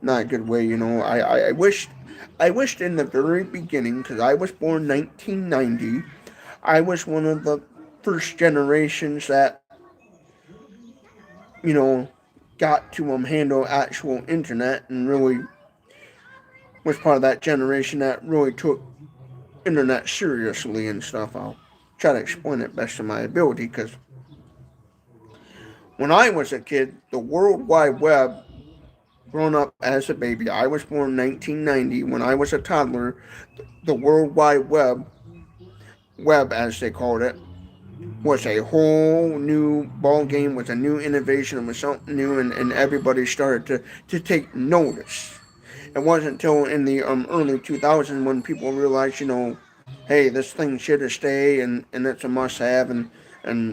not a good way. I wished in the very beginning, because I was born 1990. I was one of the first generations that you know got to handle actual internet, and really was part of that generation that really took internet seriously and stuff. I'll try to explain it best to my ability, because when I was a kid, the World Wide Web, growing up as a baby, I was born in 1990. When I was a toddler, the World Wide Web as they called it, was a whole new ball game, was a new innovation, was something new, and everybody started to take notice. It wasn't until in the early 2000s when people realized, hey, this thing should have stayed, and it's a must have, and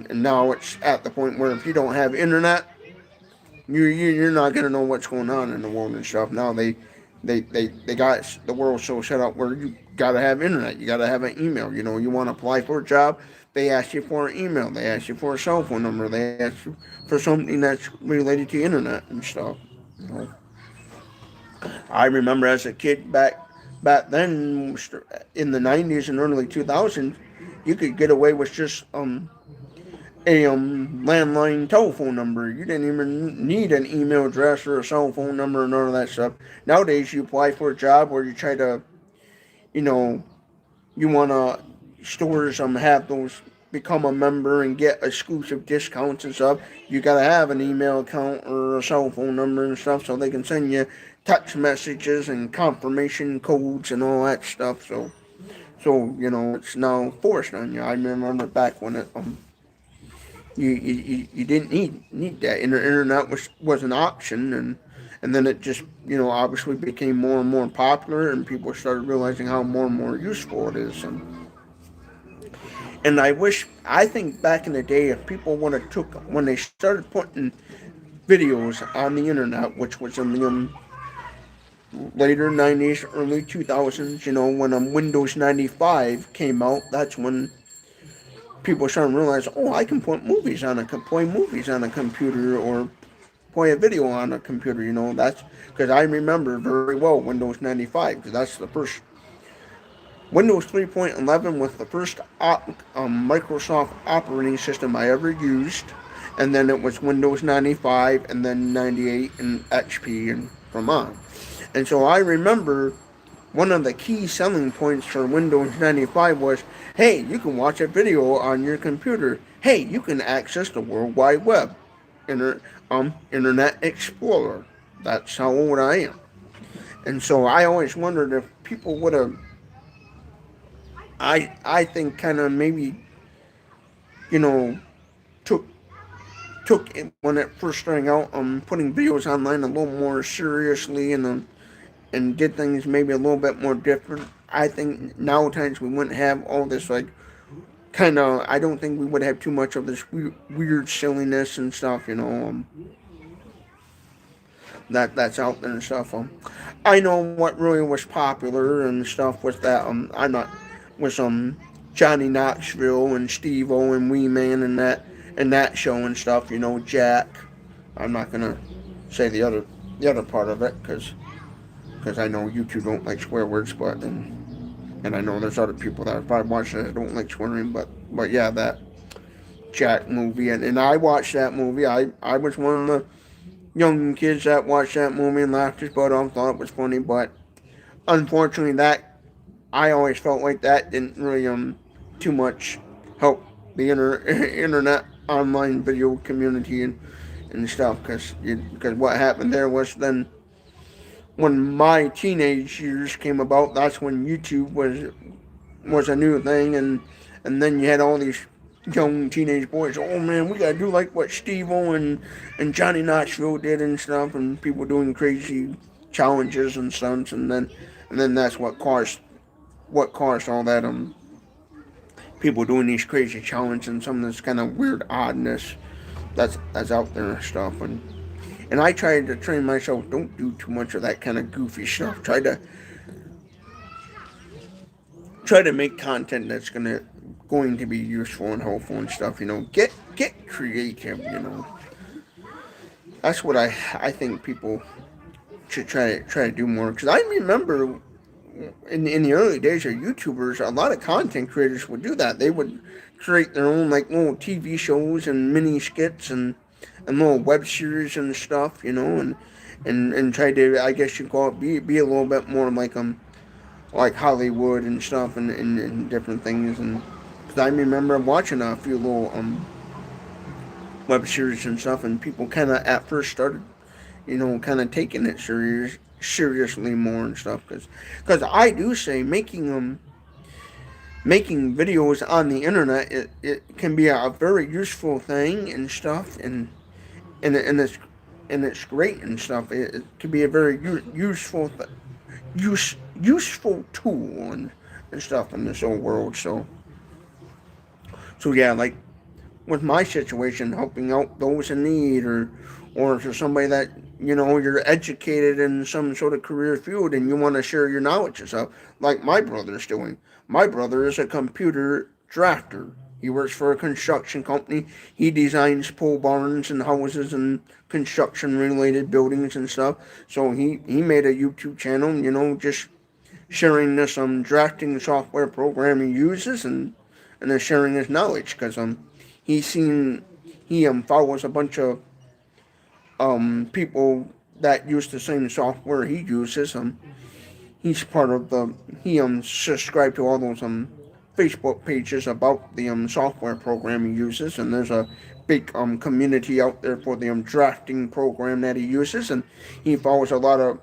now it's at the point where if you don't have internet, you're not gonna know what's going on in the world and stuff. Now they got the world so set up where you gotta have internet, you gotta have an email. You want to apply for a job, they ask you for an email, they ask you for a cell phone number, they ask you for something that's related to internet and stuff. I remember as a kid back then in the 90s and early 2000s, you could get away with just a landline telephone number. You didn't even need an email address or a cell phone number or none of that stuff. Nowadays, you apply for a job or you try to, you know, you want to stores have those become a member and get exclusive discounts and stuff. You gotta have an email account or a cell phone number and stuff so they can send you text messages and confirmation codes and all that stuff. So it's now forced on you. I remember back when it you didn't need that. Internet was an option, and then it just obviously became more and more popular, and people started realizing how more and more useful it is. And And I think back in the day, if people would have took, when they started putting videos on the internet, which was in the later 90s, early 2000s, when Windows 95 came out, that's when people started to realize, oh, I can play movies on a computer, or play a video on a computer. That's because I remember very well Windows 95, because that's the first. Windows 3.11 was the first Microsoft operating system I ever used, and then it was Windows 95, and then 98, and XP, and from on. And so I remember one of the key selling points for Windows 95 was, hey, you can watch a video on your computer. Hey, you can access the World Wide Web, Internet Explorer. That's how old I am. And so I always wondered if people would have, I think, kind of maybe, you know, took took it when it first starting out, putting videos online a little more seriously, and did things maybe a little bit more different. I think nowadays we wouldn't have all this, like, kind of. I don't think we would have too much of this weird silliness and stuff. That's out there and stuff. I know what really was popular and stuff was that I'm not was Johnny Knoxville and Steve O and Wee Man and that show and stuff. Jack. I'm not gonna say the other part of it, because I know you two don't like swear words, but and I know there's other people that probably watch it that don't like swearing, but yeah, that Jack movie, and I watched that movie. I was one of the young kids that watched that movie and laughed his butt off, thought it was funny, but unfortunately, that I always felt like that didn't really too much help the internet online video community and stuff, because what happened there was, then when my teenage years came about, that's when YouTube was a new thing, and then you had all these young teenage boys. Oh man, we gotta do like what Steve O and Johnny Knoxville did and stuff, and people doing crazy challenges and stunts, and then that's what caused all that people doing these crazy challenges and some of this kind of weird oddness that's out there and stuff. And I tried to train myself, don't do too much of that kind of goofy stuff. Try to make content that's going to be useful and helpful and stuff. Get creative. That's what I think people should try to do more. Because I remember in the early days of YouTubers, a lot of content creators would do that. They would create their own, like, little TV shows and mini skits and little web series and stuff. And try to, I guess you call it, be a little bit more like Hollywood and stuff, and different things. And cause I remember watching a few little web series and stuff, and people kind of at first started, kind of taking it seriously more and stuff. Because I do say making videos on the internet, it can be a very useful thing and stuff, and it's great and stuff. It can be a very useful tool and stuff in this old world. So yeah, like with my situation, helping out those in need, or for somebody that you're educated in some sort of career field and you want to share your knowledge and stuff, like my brother's doing. My brother is a computer drafter. He works for a construction company. He designs pole barns and houses and construction related buildings and stuff. So he made a YouTube channel, just sharing this drafting software program he uses, and then sharing his knowledge, because he follows a bunch of people that use the same software he uses. He's part of he subscribed to all those Facebook pages about the software program he uses, and there's a big community out there for the drafting program that he uses, and he follows a lot of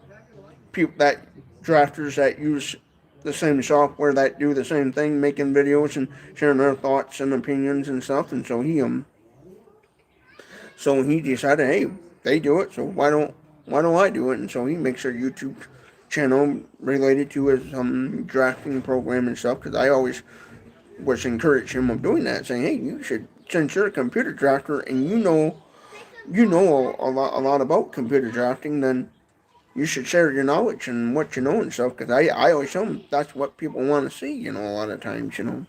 people, that drafters that use the same software, that do the same thing, making videos and sharing their thoughts and opinions and stuff. And so he decided, hey, they do it, so why don't I do it? And so he makes a YouTube channel related to his drafting program and stuff. Because I always was encourage him of doing that, saying, "Hey, you should, since you're a computer drafter and you know a lot about computer drafting, then you should share your knowledge and what you know and stuff." Because I always tell them that's what people want to see, a lot of times, And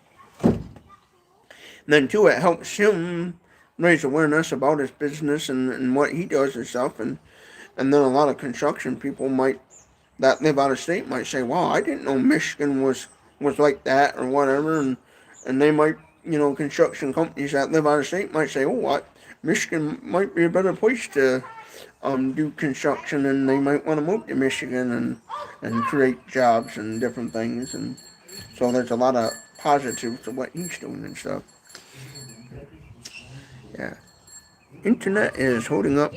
then too, it helps him raise awareness about his business and what he does and stuff, and then a lot of construction people that live out of state might say, "Wow, I didn't know Michigan was like that," or whatever, and they might, construction companies that live out of state might say, "Oh, what, Michigan might be a better place to do construction, and they might want to move to Michigan and create jobs and different things." And so there's a lot of positives to what he's doing and stuff. Yeah, internet is holding up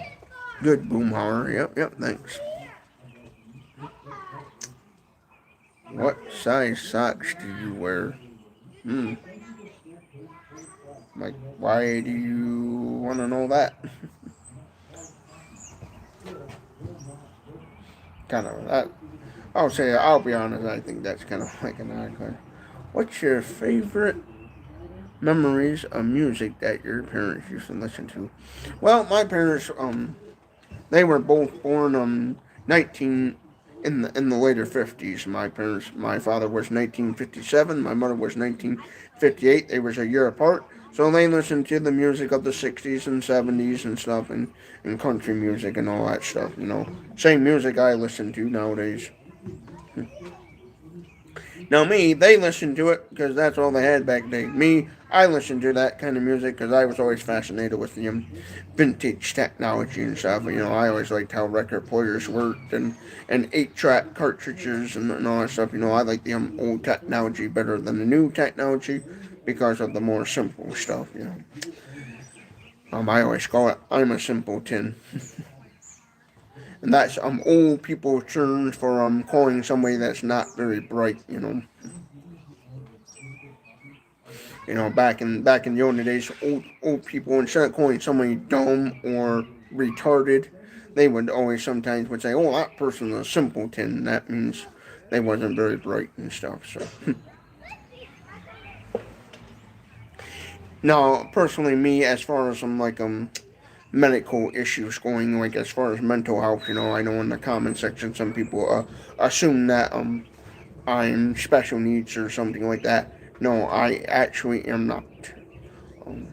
good, Boomhauer. Yep, thanks. What size socks do you wear? Like, why do you want to know that? Kind of that. I'll be honest. I think that's kind of like an odd question. What's your favorite memories of music that your parents used to listen to? Well, my parents, they were both born 19 in the later 50s. My father was 1957, my mother was 1958. They was a year apart. So they listened to the music of the 60s and 70s and stuff, and country music and all that stuff, Same music I listen to nowadays. Now, me, they listened to it because that's all they had back then. Me, I listened to that kind of music because I was always fascinated with the vintage technology and stuff. I always liked how record players worked and 8-track cartridges and all that stuff. I like the old technology better than the new technology because of the more simple stuff. I always call it, I'm a simpleton. And that's old people terms for calling somebody that's not very bright. Back in the olden days, old people, instead of calling somebody dumb or retarded, they would always sometimes would say, "Oh, that person's a simpleton." That means they wasn't very bright and stuff. So now, personally, me, as far as medical issues going, like as far as mental health, I know in the comment section some people assume that I'm special needs or something like that. No, I actually am not. Um,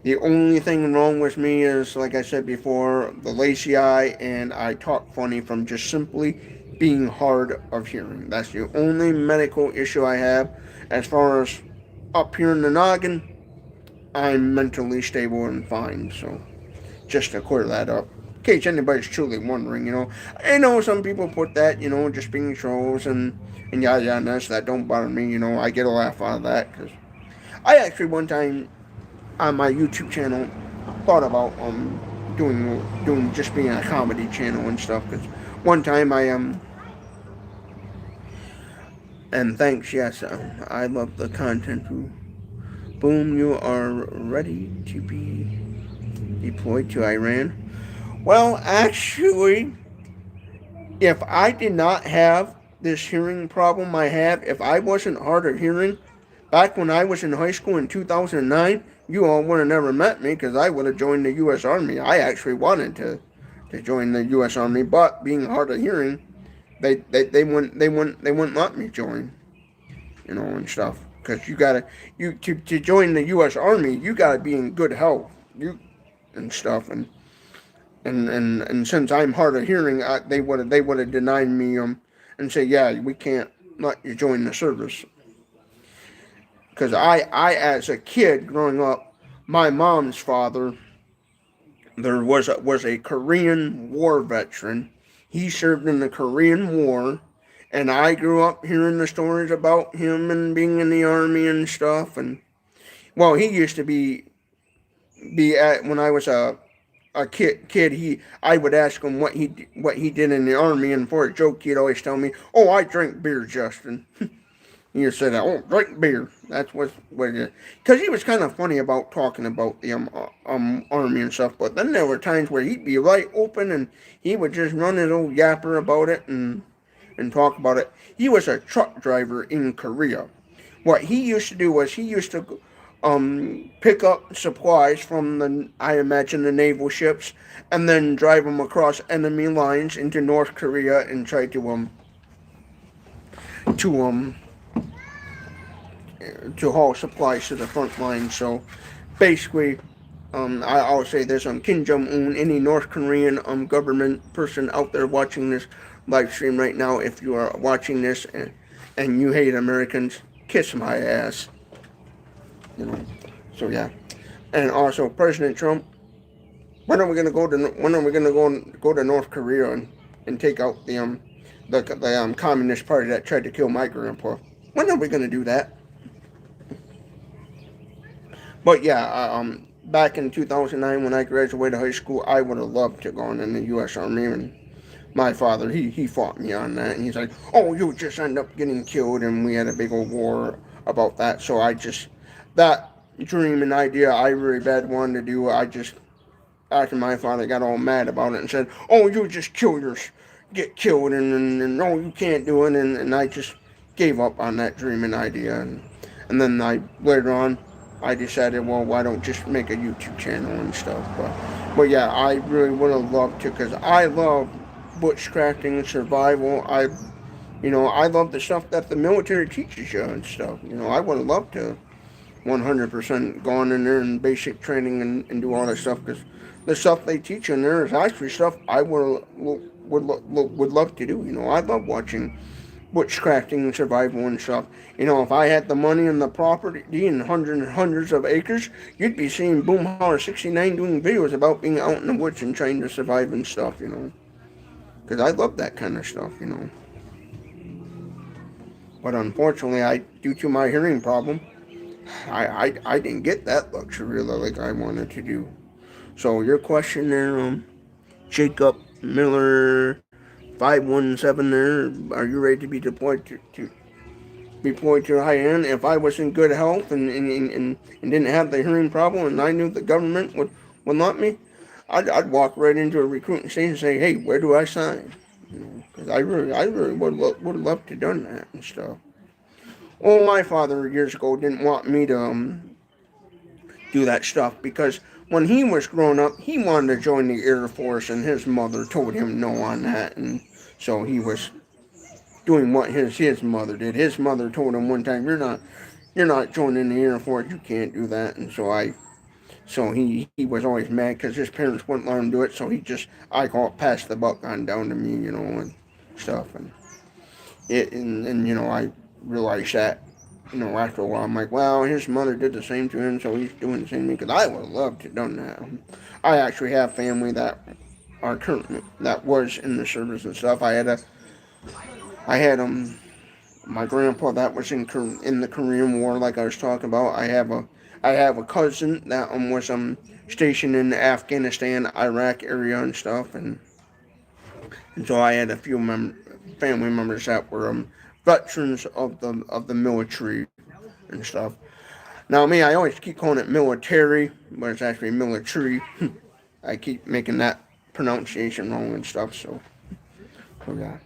the only thing wrong with me is, like I said before, the lazy eye, and I talk funny from just simply being hard of hearing. That's the only medical issue I have. As far as up here in the noggin, I'm mentally stable and fine. So just to clear that up. In case anybody's truly wondering, I know some people put that, just being trolls and yada that don't bother me, I get a laugh out of that because I actually one time on my YouTube channel thought about doing just being a comedy channel and stuff because one time I and thanks, yes, I love the content too. Boom, you are ready to be deployed to Iran. Well, actually, if I did not have this hearing problem I have, if I wasn't hard of hearing, back when I was in high school in 2009, you all would have never met me because I would have joined the U.S. Army. I actually wanted to join the U.S. Army, but being hard of hearing, they wouldn't let me join, and stuff. Because to join the U.S. Army, you gotta be in good health, and stuff, and since I'm hard of hearing, they would have denied me and say, yeah, we can't let you join the service. Because I as a kid growing up, my mom's father there was a Korean War veteran. He served in the Korean War, and I grew up hearing the stories about him and being in the army and stuff. And well, he used to be at when I was a kid, I would ask him what he did in the army, and for a joke, he'd always tell me, "Oh, I drink beer, Justin." He just said, "Oh, drink beer." That's what it is. Because he was kind of funny about talking about the army and stuff. But then there were times where he'd be right open, and he would just run his old yapper about it and talk about it. He was a truck driver in Korea. What he used to do was he used to pick up supplies from I imagine, the naval ships, and then drive them across enemy lines into North Korea and try to um to haul supplies to the front line. So basically, I'll say this: Kim Jong Un, any North Korean government person out there watching this live stream right now, if you are watching this and you hate Americans, kiss my ass. You know. So yeah, and also President Trump. When are we gonna go to North Korea and take out the communist party that tried to kill my grandpa? When are we gonna do that? But yeah, back in 2009 when I graduated high school, I would have loved to go in the U.S. Army. And my father, he fought me on that, and he's like, "Oh, you just end up getting killed," and we had a big old war about that. So I just that dream and idea I really bad wanted to do. I just after my father got all mad about it and said, "Oh, you just get killed, and no, you can't do it," and I just gave up on that dream and idea, and then I later on I decided, well, why don't just make a YouTube channel and stuff, but yeah, I really would have loved to because I love bushcrafting, survival. I love the stuff that the military teaches you and stuff. I would have loved to 100% gone in there and basic training and do all that stuff because the stuff they teach in there is actually stuff I would love to do. I love watching witchcrafting and survival and stuff. If I had the money and the property and hundreds of acres, you'd be seeing Boomhauer 69 doing videos about being out in the woods and trying to survive and stuff. Because I love that kind of stuff. But unfortunately, due to my hearing problem, I didn't get that luxury like I wanted to do. So your question there, Jacob Miller 517 there, are you ready to be deployed to high end? If I was in good health and didn't have the hearing problem and I knew the government would let me, I'd walk right into a recruiting station and say, hey, where do I sign? Because I really would have loved to have done that and stuff. Well, my father years ago didn't want me to do that stuff because when he was growing up, he wanted to join the Air Force, and his mother told him no on that, and so he was doing what his mother did. His mother told him one time, "You're not joining the Air Force. You can't do that." And so he was always mad because his parents wouldn't let him do it. So I call it pass the buck on down to me, and stuff, and I realized that after a while, I'm like, well, his mother did the same to him, so he's doing the same to me. Because I would have loved to have done that. I actually have family that was in the service and stuff. I had my grandpa that was in the Korean War, like I was talking about. I have a cousin that was stationed in the Afghanistan, Iraq area and stuff, and so I had a few family members that were veterans of the military and stuff. Now, me, I always keep calling it military, but it's actually military. I keep making that pronunciation wrong and stuff. So yeah.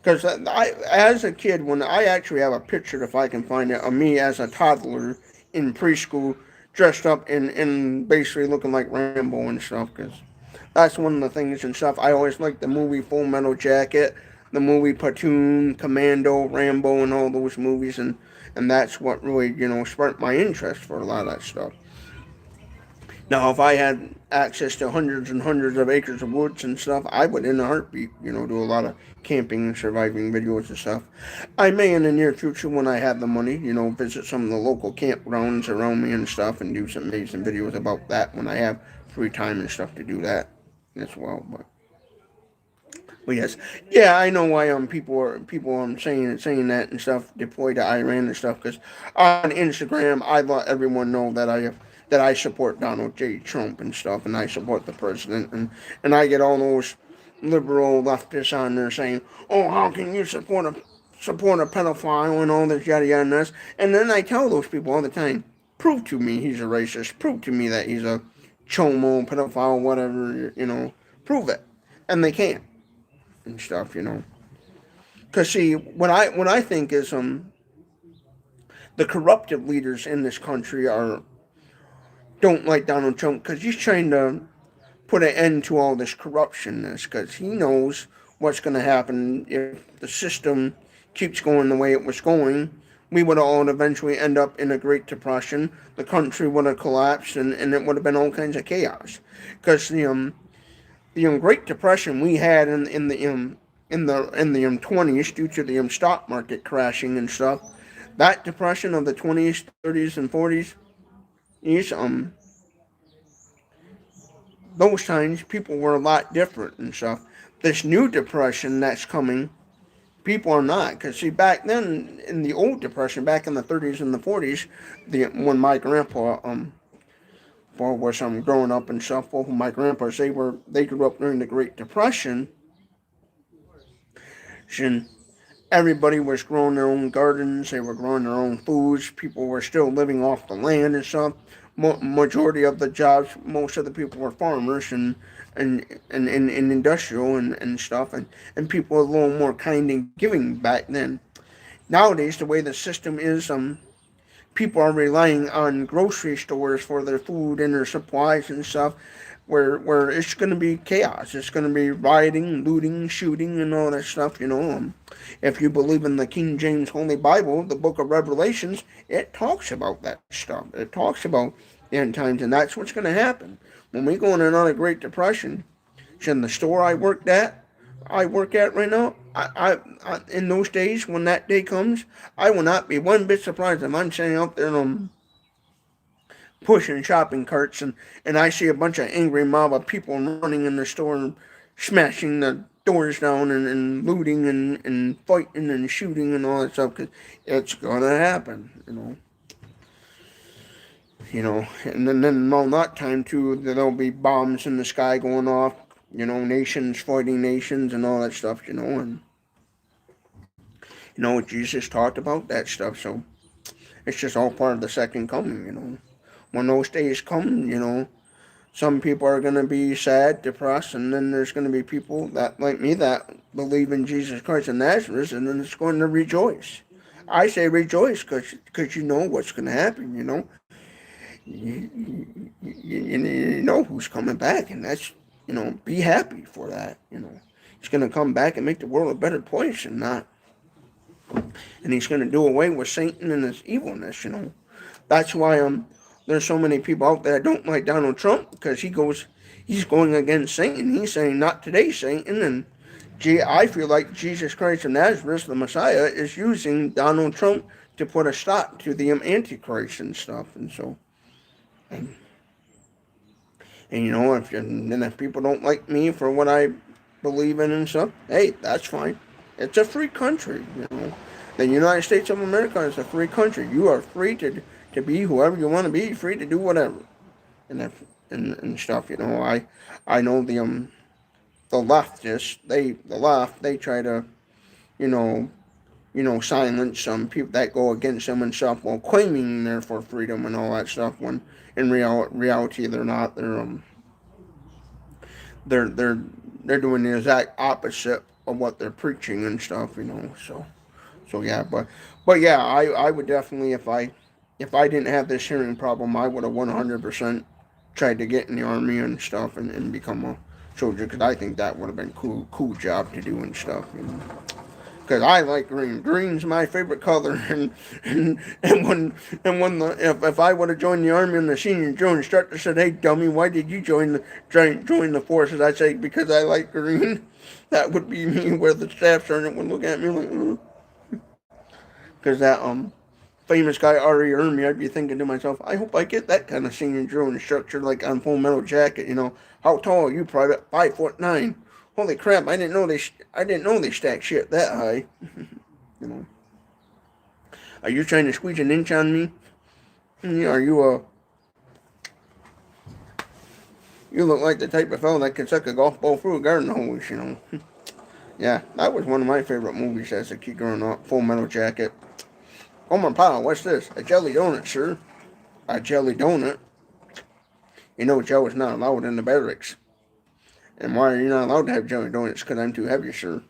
Because as a kid, when I actually have a picture, if I can find it, of me as a toddler in preschool, dressed up in basically looking like Rambo and stuff. Because that's one of the things and stuff. I always liked the movie Full Metal Jacket, the movie Platoon, Commando, Rambo, and all those movies, and that's what really sparked my interest for a lot of that stuff. Now, if I had access to hundreds and hundreds of acres of woods and stuff, I would, in a heartbeat, do a lot of camping and surviving videos and stuff. I may, in the near future, when I have the money, visit some of the local campgrounds around me and stuff, and do some amazing videos about that when I have free time and stuff to do that as well. But yes, yeah, I know why people saying that and stuff, deployed to Iran and stuff. Because on Instagram, I let everyone know that I support Donald J. Trump and stuff, and I support the president, and I get all those liberal leftists on there saying, "Oh, how can you support a pedophile and all this yada yada and this?" And then I tell those people all the time, "Prove to me he's a racist. Prove to me that he's a chomo, pedophile, whatever. Prove it." And they can't and stuff. Because see, what I think is the corrupted leaders in this country don't like Donald Trump because he's trying to put an end to all this corruptionness because he knows what's going to happen if the system keeps going the way it was going. We would all eventually end up in a Great Depression. The country would have collapsed, and it would have been all kinds of chaos. Because the Great Depression we had in the 20s due to the stock market crashing and stuff. That depression of the 20s, 30s, and 40s is those times people were a lot different and stuff. This new depression that's coming, people are not. Because, see, back then, in the old depression, back in the 30s and the 40s, when my grandpa was growing up and stuff, well, my grandpas, they grew up during the Great Depression, and everybody was growing their own gardens, they were growing their own foods, people were still living off the land and stuff. Majority of the jobs, most of the people were farmers and industrial and stuff, and people were a little more kind and giving back then. Nowadays, the way the system is, people are relying on grocery stores for their food and their supplies and stuff, where it's going to be chaos. It's going to be rioting, looting, shooting, and all that stuff. If you believe in the King James Holy Bible, the Book of Revelations, it talks about that stuff. It talks about the end times, and that's what's going to happen when we go in another Great Depression. In the store I work at right now, in those days when that day comes, I will not be one bit surprised if I'm sitting out there pushing shopping carts and I see a bunch of angry mob of people running in the store and smashing the doors down and looting and fighting and shooting and all that stuff, because it's gonna happen. And then all that time too, there'll be bombs in the sky going off, nations fighting nations and all that stuff, and Jesus talked about that stuff, so it's just all part of the second coming. When those days come, some people are going to be sad, depressed, and then there's going to be people that, like me, that believe in Jesus Christ of Nazareth, and then it's going to rejoice. I say rejoice because you know what's going to happen. You know who's coming back, and that's, be happy for that. He's going to come back and make the world a better place, and he's going to do away with Satan and his evilness. That's why there's so many people out there that don't like Donald Trump, because he's going against Satan. He's saying, not today, Satan. And I feel like Jesus Christ of Nazareth, the Messiah, is using Donald Trump to put a stop to the Antichrist and stuff. And so, and if people don't like me for what I believe in and stuff, hey, that's fine. It's a free country. The United States of America is a free country. You are free to be whoever you want to be, free to do whatever, and stuff. I know the leftists, the left, they try to, silence some people that go against them and stuff, while claiming they're for freedom and all that stuff. When in reality they're not. They're doing the exact opposite of what they're preaching and stuff. So yeah, but yeah, I would definitely, if I didn't have this hearing problem, I would have 100% tried to get in the army and stuff and become a soldier, because I think that would have been cool job to do and stuff. Because I like green. Green's my favorite color, and if I would have joined the army and the senior drill instructor said, "Hey, dummy, why did you join the forces?" I'd say, because I like green. That would be me, where the staff sergeant would look at me like, because that famous guy Ari Ermy, I'd be thinking to myself, I hope I get that kind of senior drill instructor, like on Full Metal Jacket. How tall are you, Private? 5'9". Holy crap! I didn't know they stack shit that high. Are you trying to squeeze an inch on me? Are you You look like the type of fellow that can suck a golf ball through a garden hose. Yeah, that was one of my favorite movies as a kid growing up. Full Metal Jacket. Oh my pal, what's this? A jelly donut, sir. A jelly donut. Joe is not allowed in the barracks. And why are you not allowed to have jelly donuts? Because I'm too heavy, sir.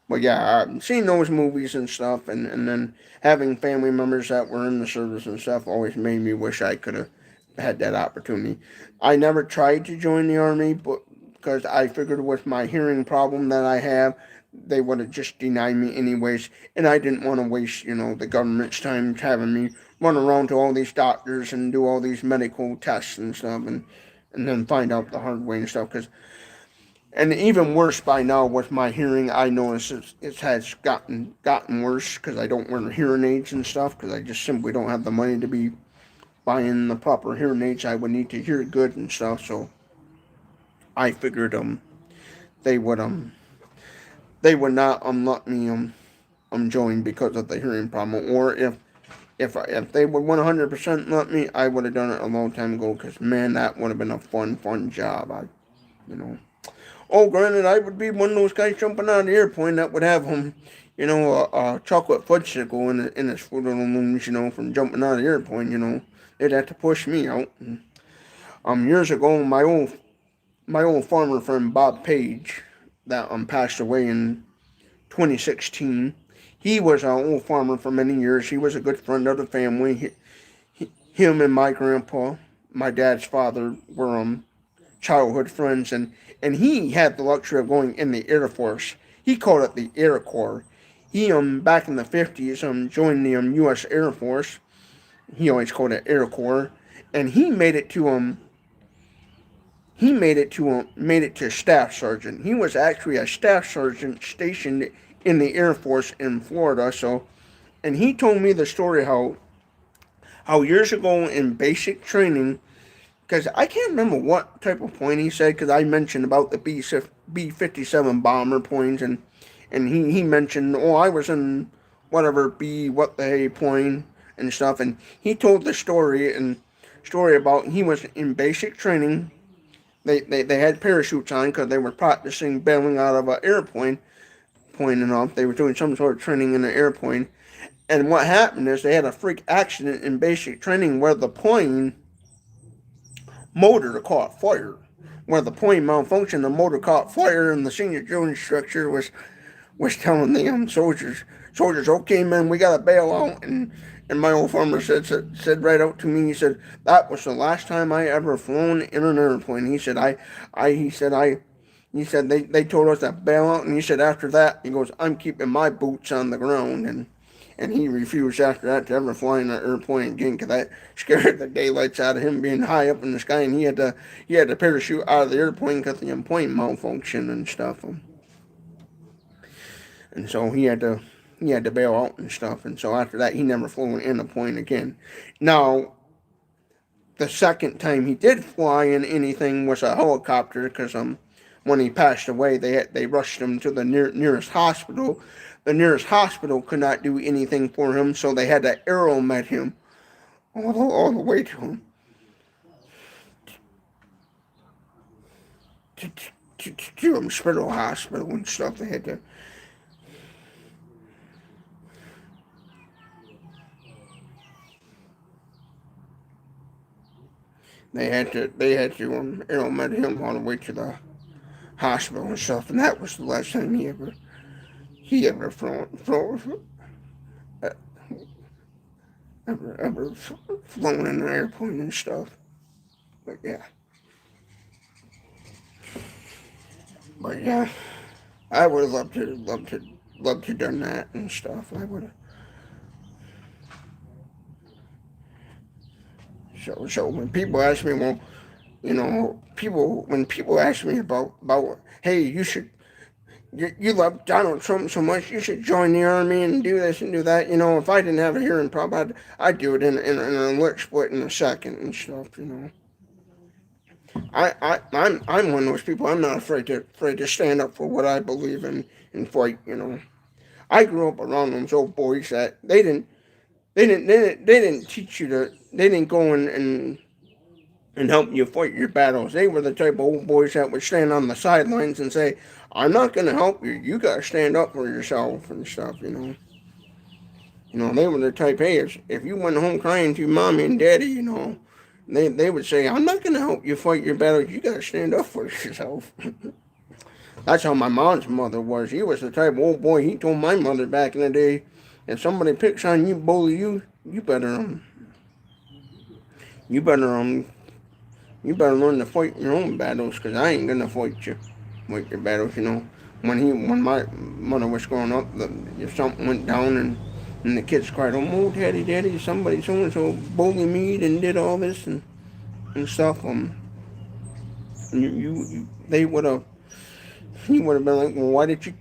But yeah, seeing those movies and stuff, and then having family members that were in the service and stuff always made me wish I could have had that opportunity. I never tried to join the army, but because I figured with my hearing problem that I have, they would have just denied me anyways, and I didn't want to waste, the government's time having me run around to all these doctors and do all these medical tests and stuff, and then find out the hard way and stuff. Because and even worse by now with my hearing, I notice it has gotten worse because I don't wear hearing aids and stuff because I just simply don't have the money to be buying the proper hearing aids I would need to hear good and stuff. So I figured they would they would not let me join because of the hearing problem, or if they would 100% let me, I would have done it a long time ago. Because man, that would have been a fun job. You know. Oh, granted, I would be one of those guys jumping out of the airplane that would have a chocolate fudgesicle in his Fruit of the Looms, from jumping out of the airplane. They'd have to push me out. And, years ago, my old farmer friend Bob Page, that passed away in 2016. He was an old farmer for many years. He was a good friend of the family. Him and my grandpa, my dad's father, were childhood friends, and he had the luxury of going in the Air Force. He called it the Air Corps. He back in the 50s joined the U.S. Air Force. He always called it Air Corps, and he made it to staff sergeant. He was actually a staff sergeant stationed in the Air Force in Florida. So, and he told me the story how years ago in basic training, because I can't remember what type of plane he said, because I mentioned about the B-57 bomber planes, and he mentioned, I was in whatever what the hey plane and stuff, and he told the story about he was in basic training. They had parachutes on because they were practicing bailing out of an airplane and off. They were doing some sort of training in an airplane, and what happened is they had a freak accident in basic training where the plane motor caught fire. Where the plane malfunctioned, the motor caught fire, and the senior drill instructor was telling the soldiers, okay, man, we gotta bail out. And my old farmer said right out to me, he said, that was the last time I ever flown in an airplane. He said, they told us to bail out, and he said after that, he goes, I'm keeping my boots on the ground, and he refused after that to ever fly in an airplane again, because that scared the daylights out of him being high up in the sky, and he had to parachute out of the airplane because the plane malfunctioned and stuff. And so he had to bail out and stuff, and so after that he never flew in a plane again. Now, the second time he did fly in anything was a helicopter, because when he passed away, they rushed him to the nearest hospital. The nearest hospital could not do anything for him, so they had to aeromet him all the way to him. To Hospital and stuff. They had to. They had to aeromet him all the way to the hospital and stuff, and that was the last time he ever flown in an airplane and stuff. But yeah, I would have loved to done that and stuff. I would have. So when people ask me, well, when people ask me about hey, you love Donald Trump so much, you should join the army and do this and do that. If I didn't have a hearing problem, I'd do it in a lick split in a second and stuff. I'm one of those people. I'm not afraid to stand up for what I believe in and fight. I grew up around those old boys that they didn't teach you to. They didn't go and help you fight your battles. They were the type of old boys that would stand on the sidelines and say, I'm not going to help you. You got to stand up for yourself and stuff, They were the type, hey, if you went home crying to your mommy and daddy, they would say, I'm not going to help you fight your battles. You got to stand up for yourself. That's how my mom's mother was. He was the type of old boy. He told my mother back in the day, if somebody picks on you, bully you, you better you better learn to fight your own battles, because I ain't gonna fight your battles. When my mother was growing up, if something went down and the kids cried, "Oh, daddy, somebody so and so bullied me and did all this and stuff," they would have. He would have been like, "Well,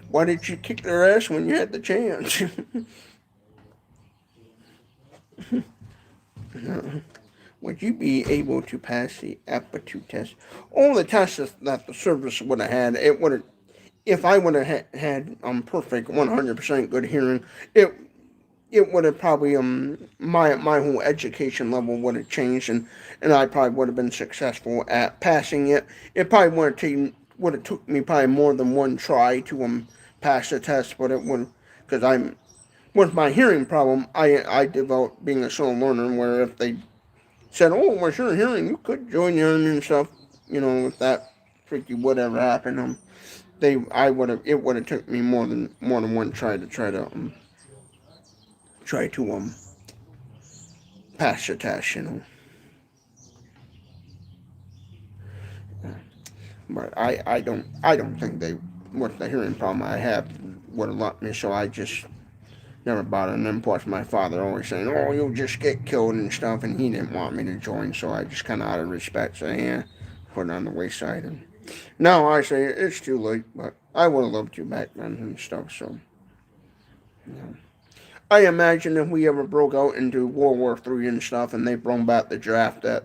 why did you kick their ass when you had the chance?" Would you be able to pass the aptitude test? All the tests that the service would have had, it would have. If I would have had perfect 100% good hearing, it would have probably my whole education level would have changed, and I probably would have been successful at passing it. It probably would have took me probably more than one try to pass the test, but it would, because I'm with my hearing problem, I developed being a slow learner, where if they said, "Oh, what's your hearing? You could join your and stuff," if that freaky whatever happened, I would have it would have took me more than one try to pass the test. But I don't think they, with the hearing problem I have, would have let me. So I just never bothered. And then plus my father always saying, "Oh, you'll just get killed and stuff," and he didn't want me to join. So I just kind of out of respect say, "Yeah, put it on the wayside." And now I say it's too late, but I would have loved to back then and stuff. So yeah. I imagine if we ever broke out into World War III and stuff, and they brought back the draft that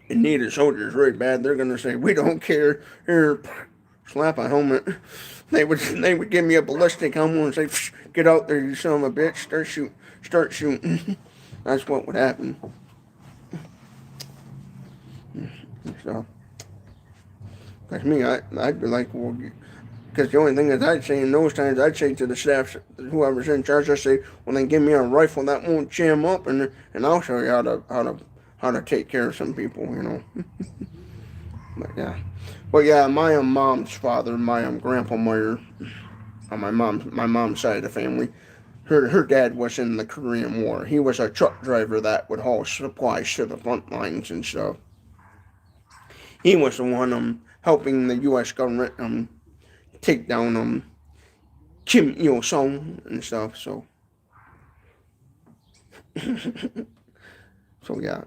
it needed soldiers very bad, they're gonna say, "We don't care. Here, slap a helmet." They would give me a ballistic helmet and say, "Get out there, you son of a bitch! Start shooting." That's what would happen. So, cause me, I'd be like, "Well," because the only thing is I'd say in those times, I'd say to the staff, whoever's in charge, I'd say, "Well, then give me a rifle that won't jam up, and I'll show you how to take care of some people." But yeah, my mom's father, my grandpa Meyer, on my mom's side of the family, her dad was in the Korean War. He was a truck driver that would haul supplies to the front lines and stuff. He was the one helping the U.S. government take down Kim Il Sung and stuff. So so yeah.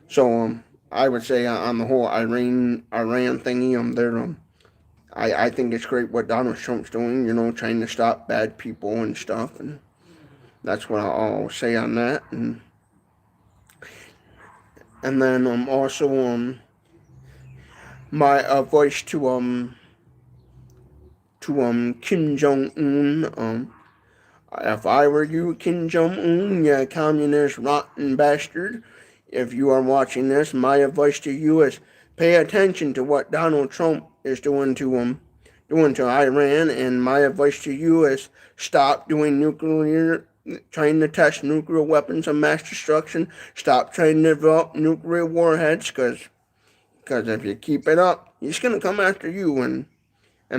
So I would say on the whole Iran thingy, I think it's great what Donald Trump's doing, trying to stop bad people and stuff, and that's what I'll say on that. And then also my advice to Kim Jong Un, if I were you, Kim Jong Un, you communist rotten bastard, if you are watching this, my advice to you is pay attention to what Donald Trump is doing to Iran, and my advice to you is stop trying to test nuclear weapons of mass destruction. Stop trying to develop nuclear warheads, because if you keep it up, he's gonna come after you. And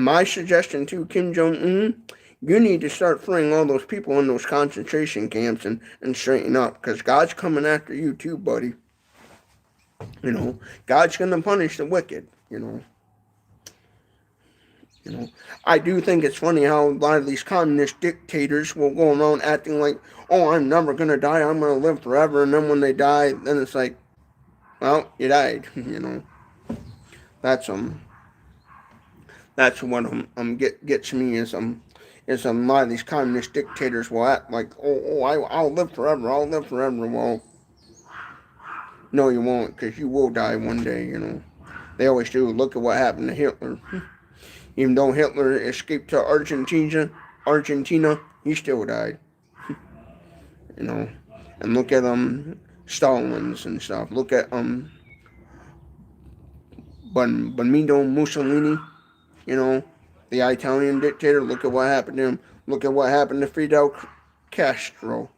my suggestion to Kim Jong Un, you need to start freeing all those people in those concentration camps and straighten up, because God's coming after you too, buddy. God's gonna punish the wicked. I do think it's funny how a lot of these communist dictators will go around acting like, "Oh, I'm never gonna die. I'm gonna live forever." And then when they die, then it's like, "Well, you died." That's that's what gets me is a lot of these communist dictators will act like, I'll live forever. I'll live forever. Well, no, you won't, because you will die one day. They always do. Look at what happened to Hitler. Even though Hitler escaped to Argentina, he still died. And look at Stalin's and stuff. Look at Benito Mussolini, the Italian dictator. Look at what happened to him. Look at what happened to Fidel Castro.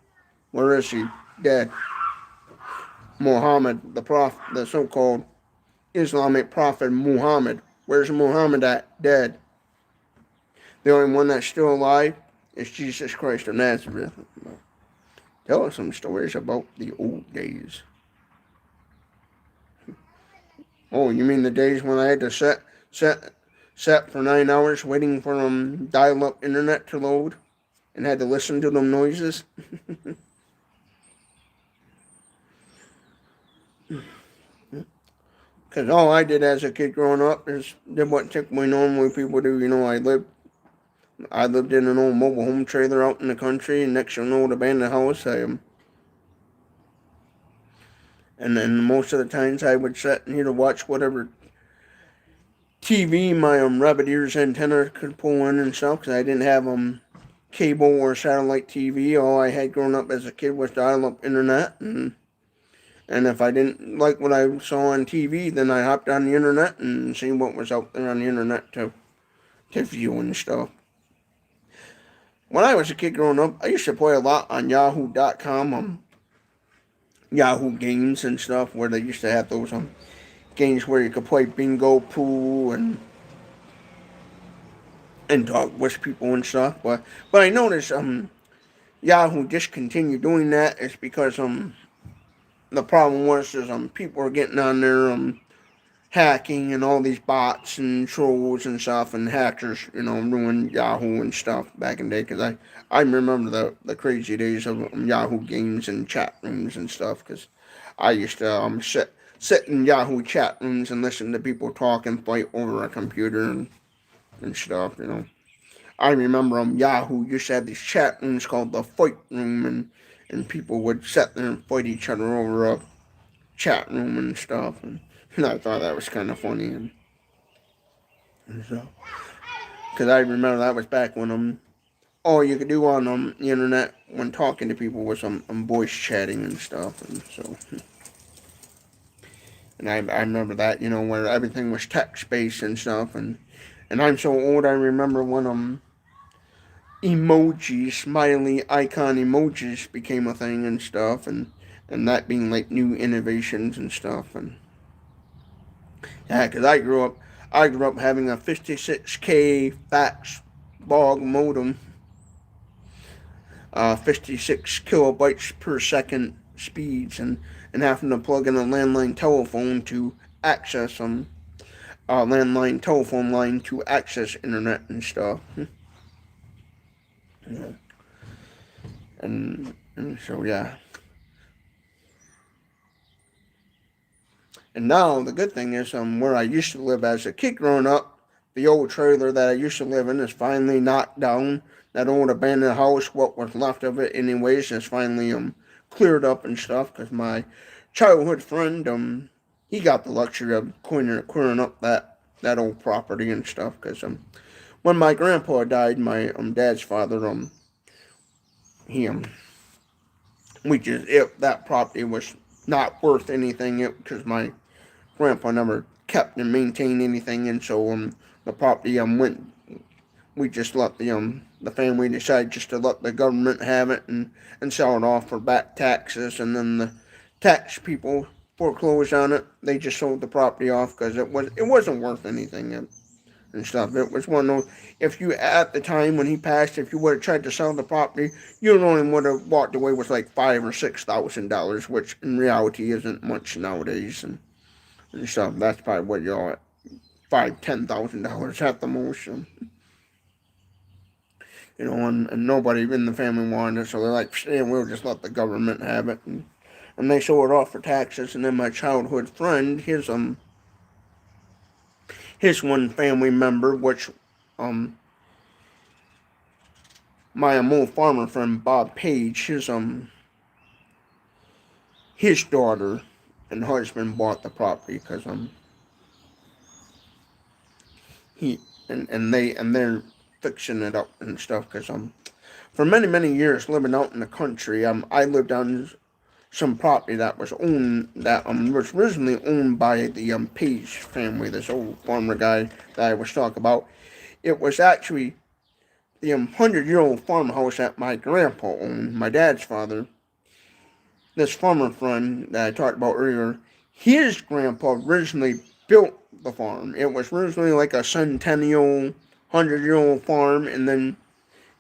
Where is he? Dead. Muhammad, the so-called Islamic prophet Muhammad, Where's Muhammad at? Dead. The only one that's still alive is Jesus Christ of Nazareth. Tell us some stories about the old days. Oh, you mean the days when I had to set for 9 hours waiting for dial-up internet to load and had to listen to them noises? Because all I did as a kid growing up is did what typically normally people do. I lived in an old mobile home trailer out in the country, and next to an old abandoned house. And then most of the times I would sit and watch whatever TV my rabbit ears antenna could pull in and stuff, because I didn't have cable or satellite TV. All I had growing up as a kid was dial-up internet, and if I didn't like what I saw on TV, then I hopped on the internet and see what was out there on the internet to view and stuff. When I was a kid growing up, I used to play a lot on Yahoo.com, Yahoo games and stuff, where they used to have those games where you could play bingo, pool, and talk with people and stuff. But I noticed Yahoo discontinued doing that. It's because the problem was is people were getting on there hacking, and all these bots and trolls and stuff, and hackers ruined Yahoo and stuff back in the day. Because I remember the crazy days of Yahoo games and chat rooms and stuff, because I used to sit in Yahoo chat rooms and listen to people talk and fight over a computer and stuff. I remember Yahoo used to have these chat rooms called the Fight Room, and people would sit there and fight each other over a chat room and stuff, and I thought that was kind of funny, and so, because I remember that was back when all you could do on the internet when talking to people was voice chatting and stuff, and so, and I remember that, where everything was text based and stuff, and I'm so old, I remember when emojis, smiley icon emojis became a thing and stuff, and that being like new innovations and stuff, and yeah, because I grew up having a 56K fax bog modem, 56 kilobytes per second speeds, and having to plug in a landline telephone to access landline telephone line to access internet and stuff. Yeah. And so yeah. And now the good thing is, where I used to live as a kid growing up, the old trailer that I used to live in is finally knocked down. That old abandoned house, what was left of it anyways, is finally cleared up and stuff, because my childhood friend, he got the luxury of clearing up that old property and stuff, because when my grandpa died, my dad's father, that property was not worth anything, because my grandpa never kept and maintained anything, and so the property we just let the family decide just to let the government have it and sell it off for back taxes, and then the tax people foreclosed on it. They just sold the property off because it wasn't worth anything and stuff. It was one of those, if you, at the time when he passed, if you would have tried to sell the property, you only would have walked away with like $5,000 or $6,000, which in reality isn't much nowadays, and stuff. That's probably what you're at, $5,000-$10,000 at the most. And nobody in the family wanted it, so they're like, yeah, we'll just let the government have it, and they sold it off for taxes. And then my childhood friend, his one family member, which my old farmer friend Bob Page, his daughter and husband bought the property, because they're fixing it up and stuff, because for many years living out in the country, I lived on some property that was originally owned by the Page family, this old farmer guy that I was talking about. It was actually the 100-year-old farmhouse that my grandpa owned, my dad's father. This farmer friend that I talked about earlier, his grandpa originally built the farm. It was originally like a centennial, 100-year-old farm, and then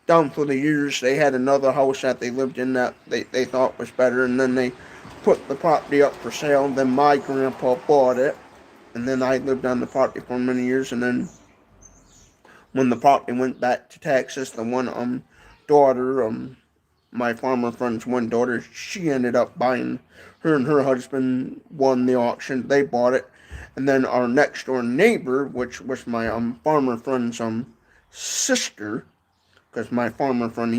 down through the years they had another house that they lived in that they thought was better, and then they put the property up for sale. Then my grandpa bought it, and then I lived on the property for many years. And then when the property went back to Texas, the one daughter, my farmer friend's one daughter, she ended up buying. Her and her husband won the auction. They bought it, and then our next door neighbor, which was my farmer friend's sister, because my farmer friend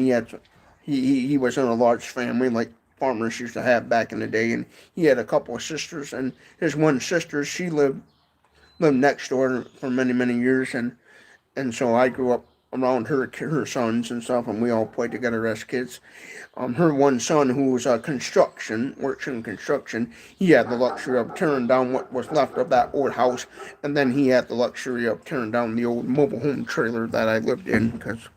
he was in a large family like farmers used to have back in the day, and he had a couple of sisters, and his one sister, she lived next door for many years, and so I grew up around her sons and stuff, and we all played together as kids. Her one son, who was works in construction, he had the luxury of tearing down what was left of that old house, and then he had the luxury of tearing down the old mobile home trailer that I lived in, because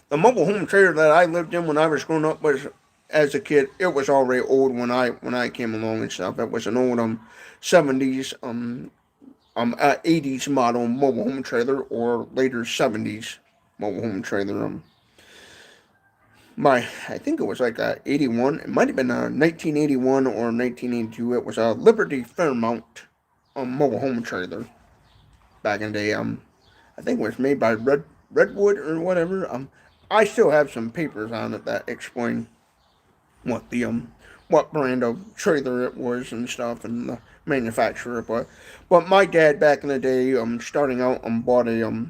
the mobile home trailer that I lived in when I was growing up was, as a kid, it was already old when I came along and stuff. It was an old 70s 80s model mobile home trailer, or later 70s mobile home trailer. I think it was like a 81. It might have been a 1981 or 1982. It was a Liberty Fairmount mobile home trailer back in the day. I think it was made by Redwood or whatever. I still have some papers on it that explain what the what brand of trailer it was and stuff, and the manufacturer. But my dad back in the day, starting out, bought a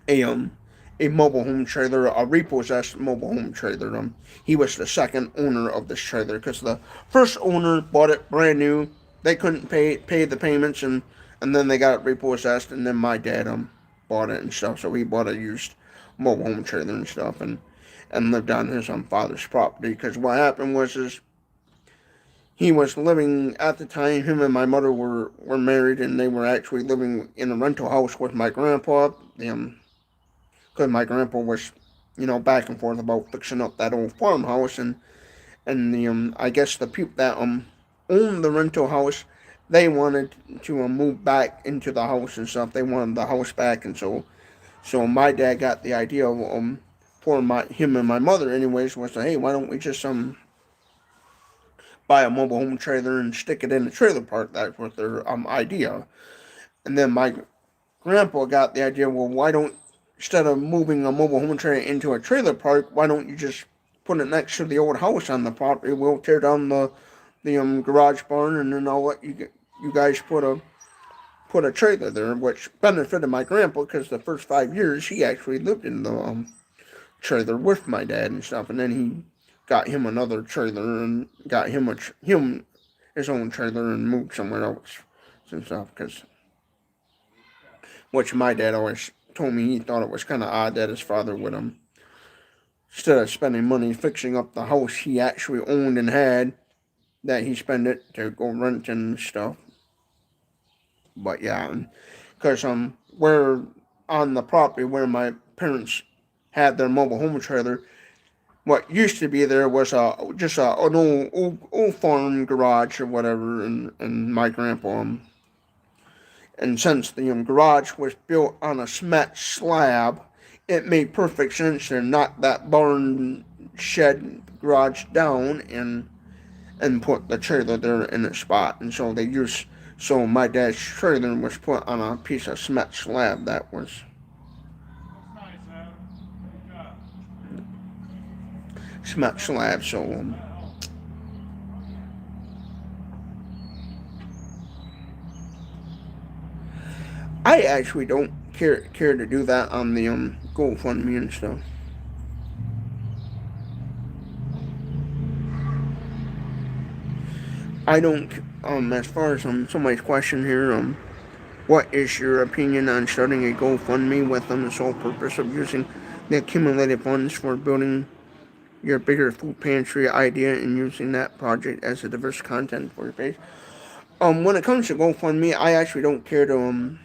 a mobile home trailer, a repossessed mobile home trailer. He was the second owner of this trailer, because the first owner bought it brand new. They couldn't pay the payments, and then they got it repossessed, and then my dad bought it and stuff. So he bought a used mobile home trailer and stuff, and lived on his father's property. Because what happened was, he was living at the time. Him and my mother were married, and they were actually living in a rental house with my grandpa. Because my grandpa was, back and forth about fixing up that old farmhouse, and the I guess the people that owned the rental house, they wanted to move back into the house and stuff. They wanted the house back, and so my dad got the idea of for him and my mother, anyways, was to, hey, why don't we just buy a mobile home trailer and stick it in the trailer park? That was their idea. And then my grandpa got the idea, well, why don't, instead of moving a mobile home trailer into a trailer park, why don't you just put it next to the old house on the property? We'll tear down the garage barn, and then I'll let you guys put a trailer there, which benefited my grandpa, because the first 5 years he actually lived in the trailer with my dad and stuff, and then he got him another trailer and got him his own trailer and moved somewhere else and stuff. Because which my dad always told me, he thought it was kind of odd that his father would instead of spending money fixing up the house he actually owned and had, that he spent it to go rent and stuff. But yeah, because where on the property where my parents had their mobile home trailer, what used to be there was just an old farm garage or whatever, and my grandpa. And since the garage was built on a cement slab, it made perfect sense to knock that barn shed garage down and put the trailer there in its spot. And so my dad's trailer was put on a piece of cement slab that was cement slab. So I actually don't care to do that on the GoFundMe and stuff. I don't. As far as somebody's question here, what is your opinion on starting a GoFundMe with the sole purpose of using the accumulated funds for building your bigger food pantry idea and using that project as a diverse content for your page? When it comes to GoFundMe, I actually don't care to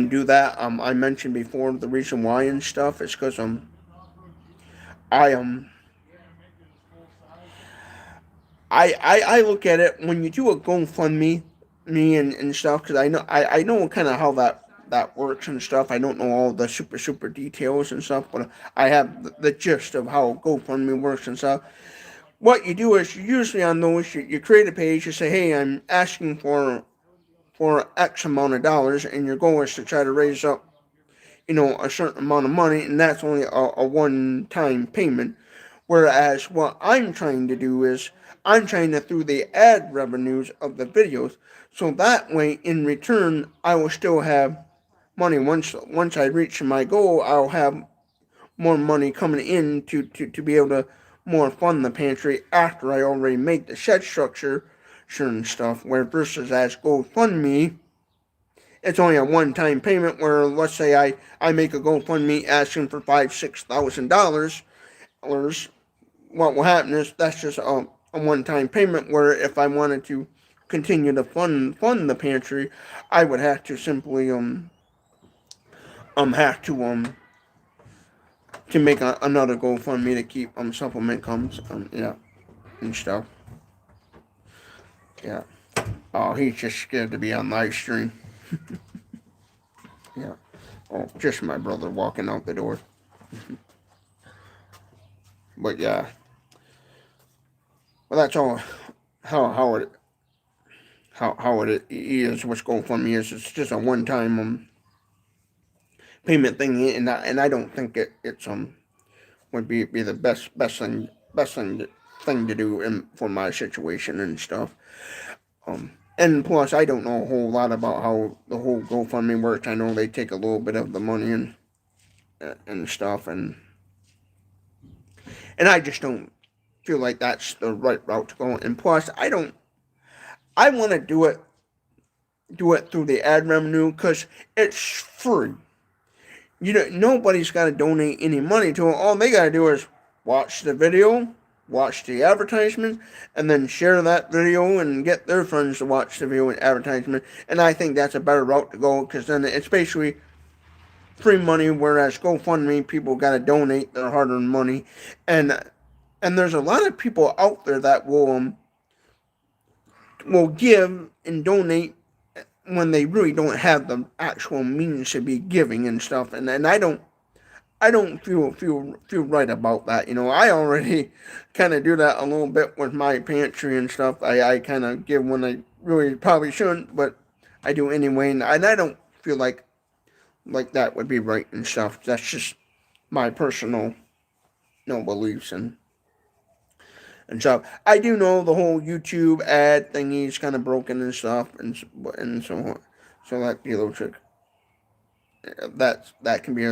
do that. I mentioned before the reason why and stuff is because I I look at it when you do a GoFundMe, and stuff, because I know kind of how that works and stuff. I don't know all the super details and stuff, but I have the gist of how GoFundMe works and stuff. What you do is, usually on those, you create a page. You say, hey, I'm asking for X amount of dollars, and your goal is to try to raise up, a certain amount of money, and that's only a one-time payment. Whereas what I'm trying to do is, I'm trying to through the ad revenues of the videos, so that way in return I will still have money. Once I reach my goal, I'll have more money coming in to be able to more fund the pantry after I already make the shed structure, certain stuff. Where versus as GoFundMe, it's only a one-time payment. Where let's say I make a GoFundMe asking for $5,000-$6,000, what will happen is that's just a one-time payment. Where if I wanted to continue to fund the pantry, I would have to simply have to make another GoFundMe to keep supplement comes yeah, and stuff. Yeah. Oh, he's just scared to be on live stream. Yeah. Oh, just my brother walking out the door. But yeah. Well, that's all. How it how it is. What's GoFundMe is. It's just a one time payment thing, and I don't think it's would be the best thing to do for my situation and stuff. And plus, I don't know a whole lot about how the whole GoFundMe works. I know they take a little bit of the money and stuff, and I just don't feel like that's the right route to go. And plus, I want to do it through the ad revenue because it's free. Nobody's got to donate any money to it. All they got to do is watch the video, watch the advertisement, and then share that video and get their friends to watch the video and advertisement. And I think that's a better route to go because then it's basically free money. Whereas GoFundMe, people got to donate their hard-earned money, and there's a lot of people out there that will give and donate when they really don't have the actual means to be giving and stuff. And I don't feel right about that. I already kind of do that a little bit with my pantry and stuff. I kind of give when I really probably shouldn't, but I do anyway. And I don't feel like that would be right and stuff. That's just my personal beliefs and stuff. I do know the whole YouTube ad thingy is kind of broken and stuff, and so on. So that be a little trick. That can be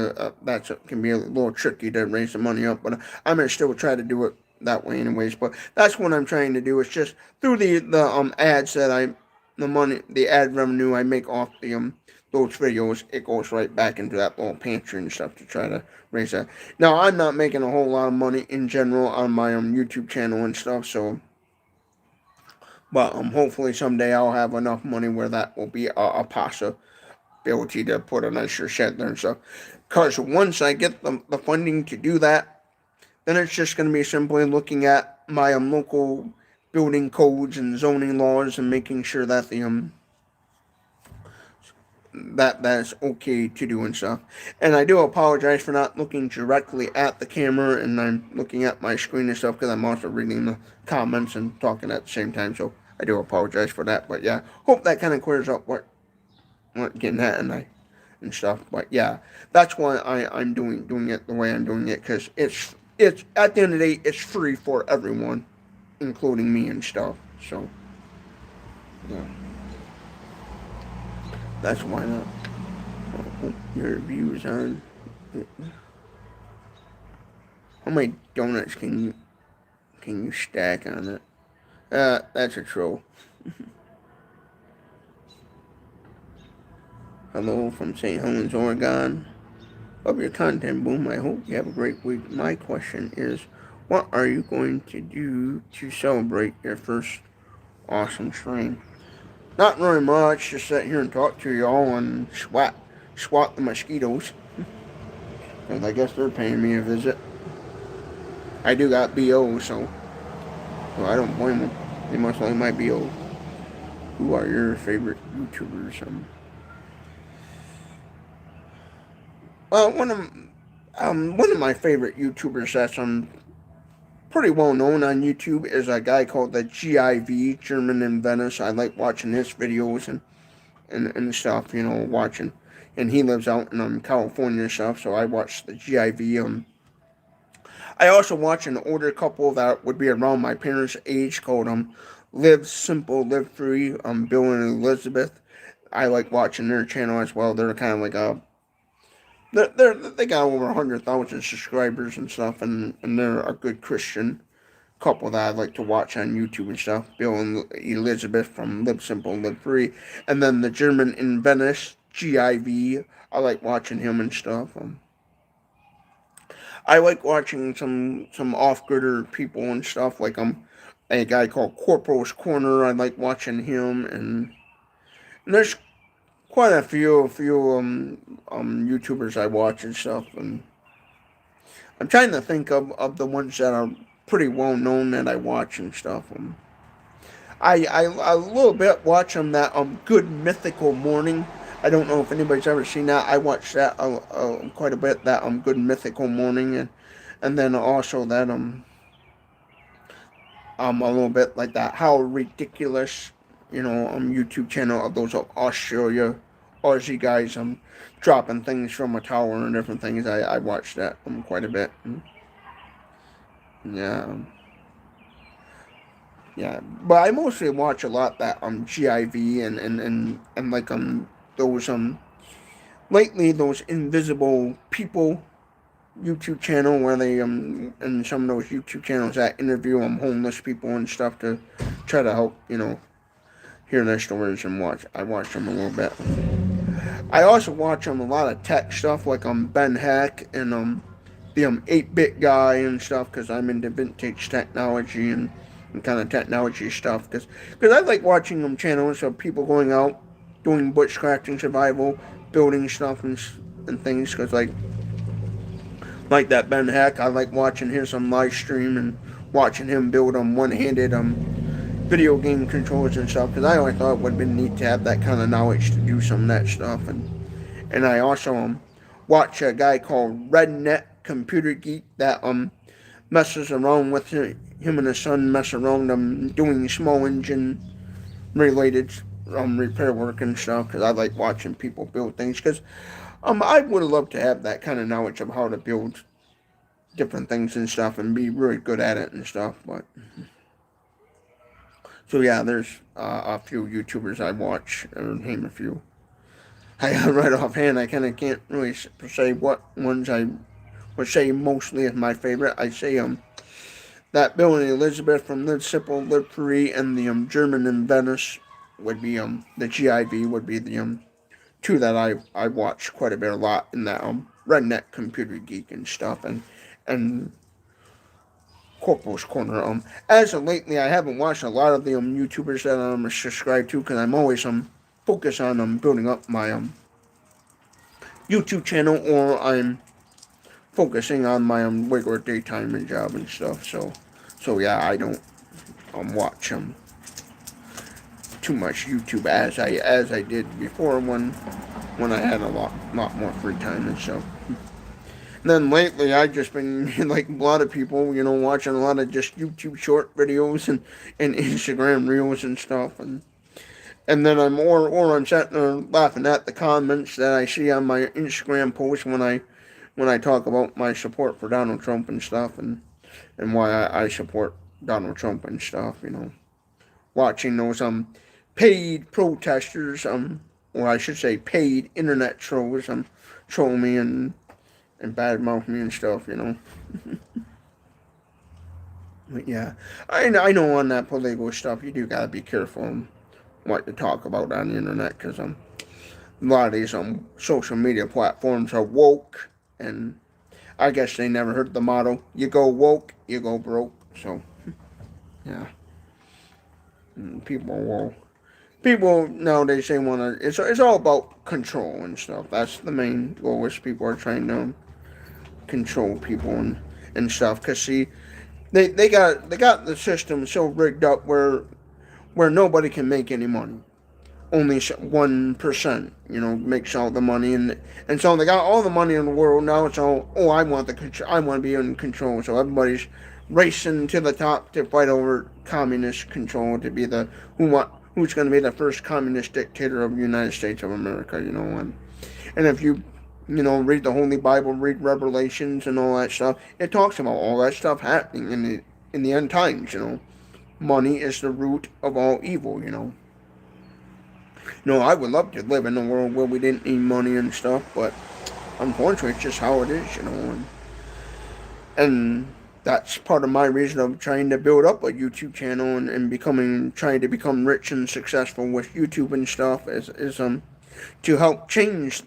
can be a little tricky to raise the money up, but I'm gonna still try to do it that way anyways. But that's what I'm trying to do. It's just through the ads that the ad revenue I make off the those videos, it goes right back into that little pantry and stuff to try to raise that. Now I'm not making a whole lot of money in general on my YouTube channel and stuff, so. But hopefully someday I'll have enough money where that will be a possibility to put a nicer shed there and stuff. Because once I get the funding to do that, then it's just going to be simply looking at my local building codes and zoning laws and making sure that that's okay to do and stuff. And I do apologize for not looking directly at the camera, and I'm looking at my screen and stuff because I'm also reading the comments and talking at the same time. So I do apologize for that. But yeah, hope that kind of clears up what getting at and stuff. But yeah, that's why I'm doing it the way I'm doing it, because it's at the end of the day, it's free for everyone, including me and stuff. So yeah. That's why not. Your views on it. How many donuts can you stack on it? That's a troll. Hello from St. Helens, Oregon. Love your content, Boom. I hope you have a great week. My question is, what are you going to do to celebrate your first awesome stream? Not very much. Just sit here and talk to y'all and swat the mosquitoes. Because I guess they're paying me a visit. I do got BO, so I don't blame them. They most likely might be old. Who are your favorite YouTubers? Uh, one of one of my favorite YouTubers that's pretty well known on YouTube is a guy called the GIV, German in Venice. I like watching his videos and stuff, watching. And he lives out in California and stuff, so I watch the GIV. I also watch an older couple that would be around my parents' age called Live Simple, Live Free, Bill and Elizabeth. I like watching their channel as well. They're kind of like they got over 100,000 subscribers and stuff, and they're a good Christian couple that I like to watch on YouTube and stuff. Bill and Elizabeth from Live Simple, Live Free, and then the German in Venice, GIV. I like watching him and stuff. I like watching some off-gritter people and stuff, like a guy called Corporal's Corner. I like watching him, and there's quite a few YouTubers I watch and stuff, and I'm trying to think of the ones that are pretty well known that I watch and stuff. I a little bit watch that Good Mythical Morning. I don't know if anybody's ever seen that. I watch that quite a bit. That Good Mythical Morning, and then also that a little bit like that How Ridiculous, YouTube channel of those Australia Aussie guys dropping things from a tower and different things. I watch that quite a bit. Yeah. Yeah, but I mostly watch a lot that GIV and like those lately those Invisible People YouTube channel where they and some of those YouTube channels that interview homeless people and stuff to try to help hear their stories and watch. I watch them a little bit. I also watch a lot of tech stuff like Ben Heck and the 8-bit guy and stuff because I'm into vintage technology and kind of technology stuff because I like watching channels of people going out doing bushcrafting survival, building stuff and things because like that Ben Heck, I like watching his live stream and watching him build one-handed video game controllers and stuff because I always thought it would have been neat to have that kind of knowledge to do some of that stuff and I also watch a guy called Redneck Computer Geek that messes around with him and his son mess around doing small engine related repair work and stuff because I like watching people build things because I would love to have that kind of knowledge of how to build different things and stuff and be really good at it and stuff. But so yeah, there's a few YouTubers I watch. Or name a few. Right offhand, I kind of can't really say what ones I would say mostly is my favorite. I say that Bill and Elizabeth from Live Simple, Live Free, and the German in Venice would be the GIV would be the two that I watch quite a bit a lot in that Redneck Computer Geek and stuff and Corporal's Corner. As of lately, I haven't watched a lot of the YouTubers that I'm subscribed to because I'm always focused on building up my YouTube channel or I'm focusing on my regular daytime and job and stuff. So yeah, I don't watch too much YouTube as I did before when I had a lot more free time and stuff. And then lately, I've just been like a lot of people, watching a lot of just YouTube short videos and Instagram reels and stuff, and then I'm sitting there laughing at the comments that I see on my Instagram posts when I talk about my support for Donald Trump and stuff, and why I support Donald Trump and stuff, watching those paid protesters, or I should say paid internet trolls, troll me and badmouth me and stuff, But yeah, I know on that political stuff, you do gotta be careful what to talk about on the internet, because a lot of these social media platforms are woke, and I guess they never heard the motto, you go woke, you go broke, so, yeah. And people nowadays, they want to, it's all about control and stuff. That's the main goal, is people are trying to control people and stuff. Because see, they got the system so rigged up where where nobody can make any money. Only 1%, makes all the money, and so they got all the money in the world. Now it's all, oh, I want the control, I want to be in control. So everybody's racing to the top to fight over communist control, to be the who's going to be the first communist dictator of the United States of America. And if read the Holy Bible, read Revelations and all that stuff, it talks about all that stuff happening in the end times. Money is the root of all evil. I would love to live in a world where we didn't need money and stuff, but unfortunately, it's just how it is. And that's part of my reason of trying to build up a YouTube channel and trying to become rich and successful with YouTube and stuff is to help change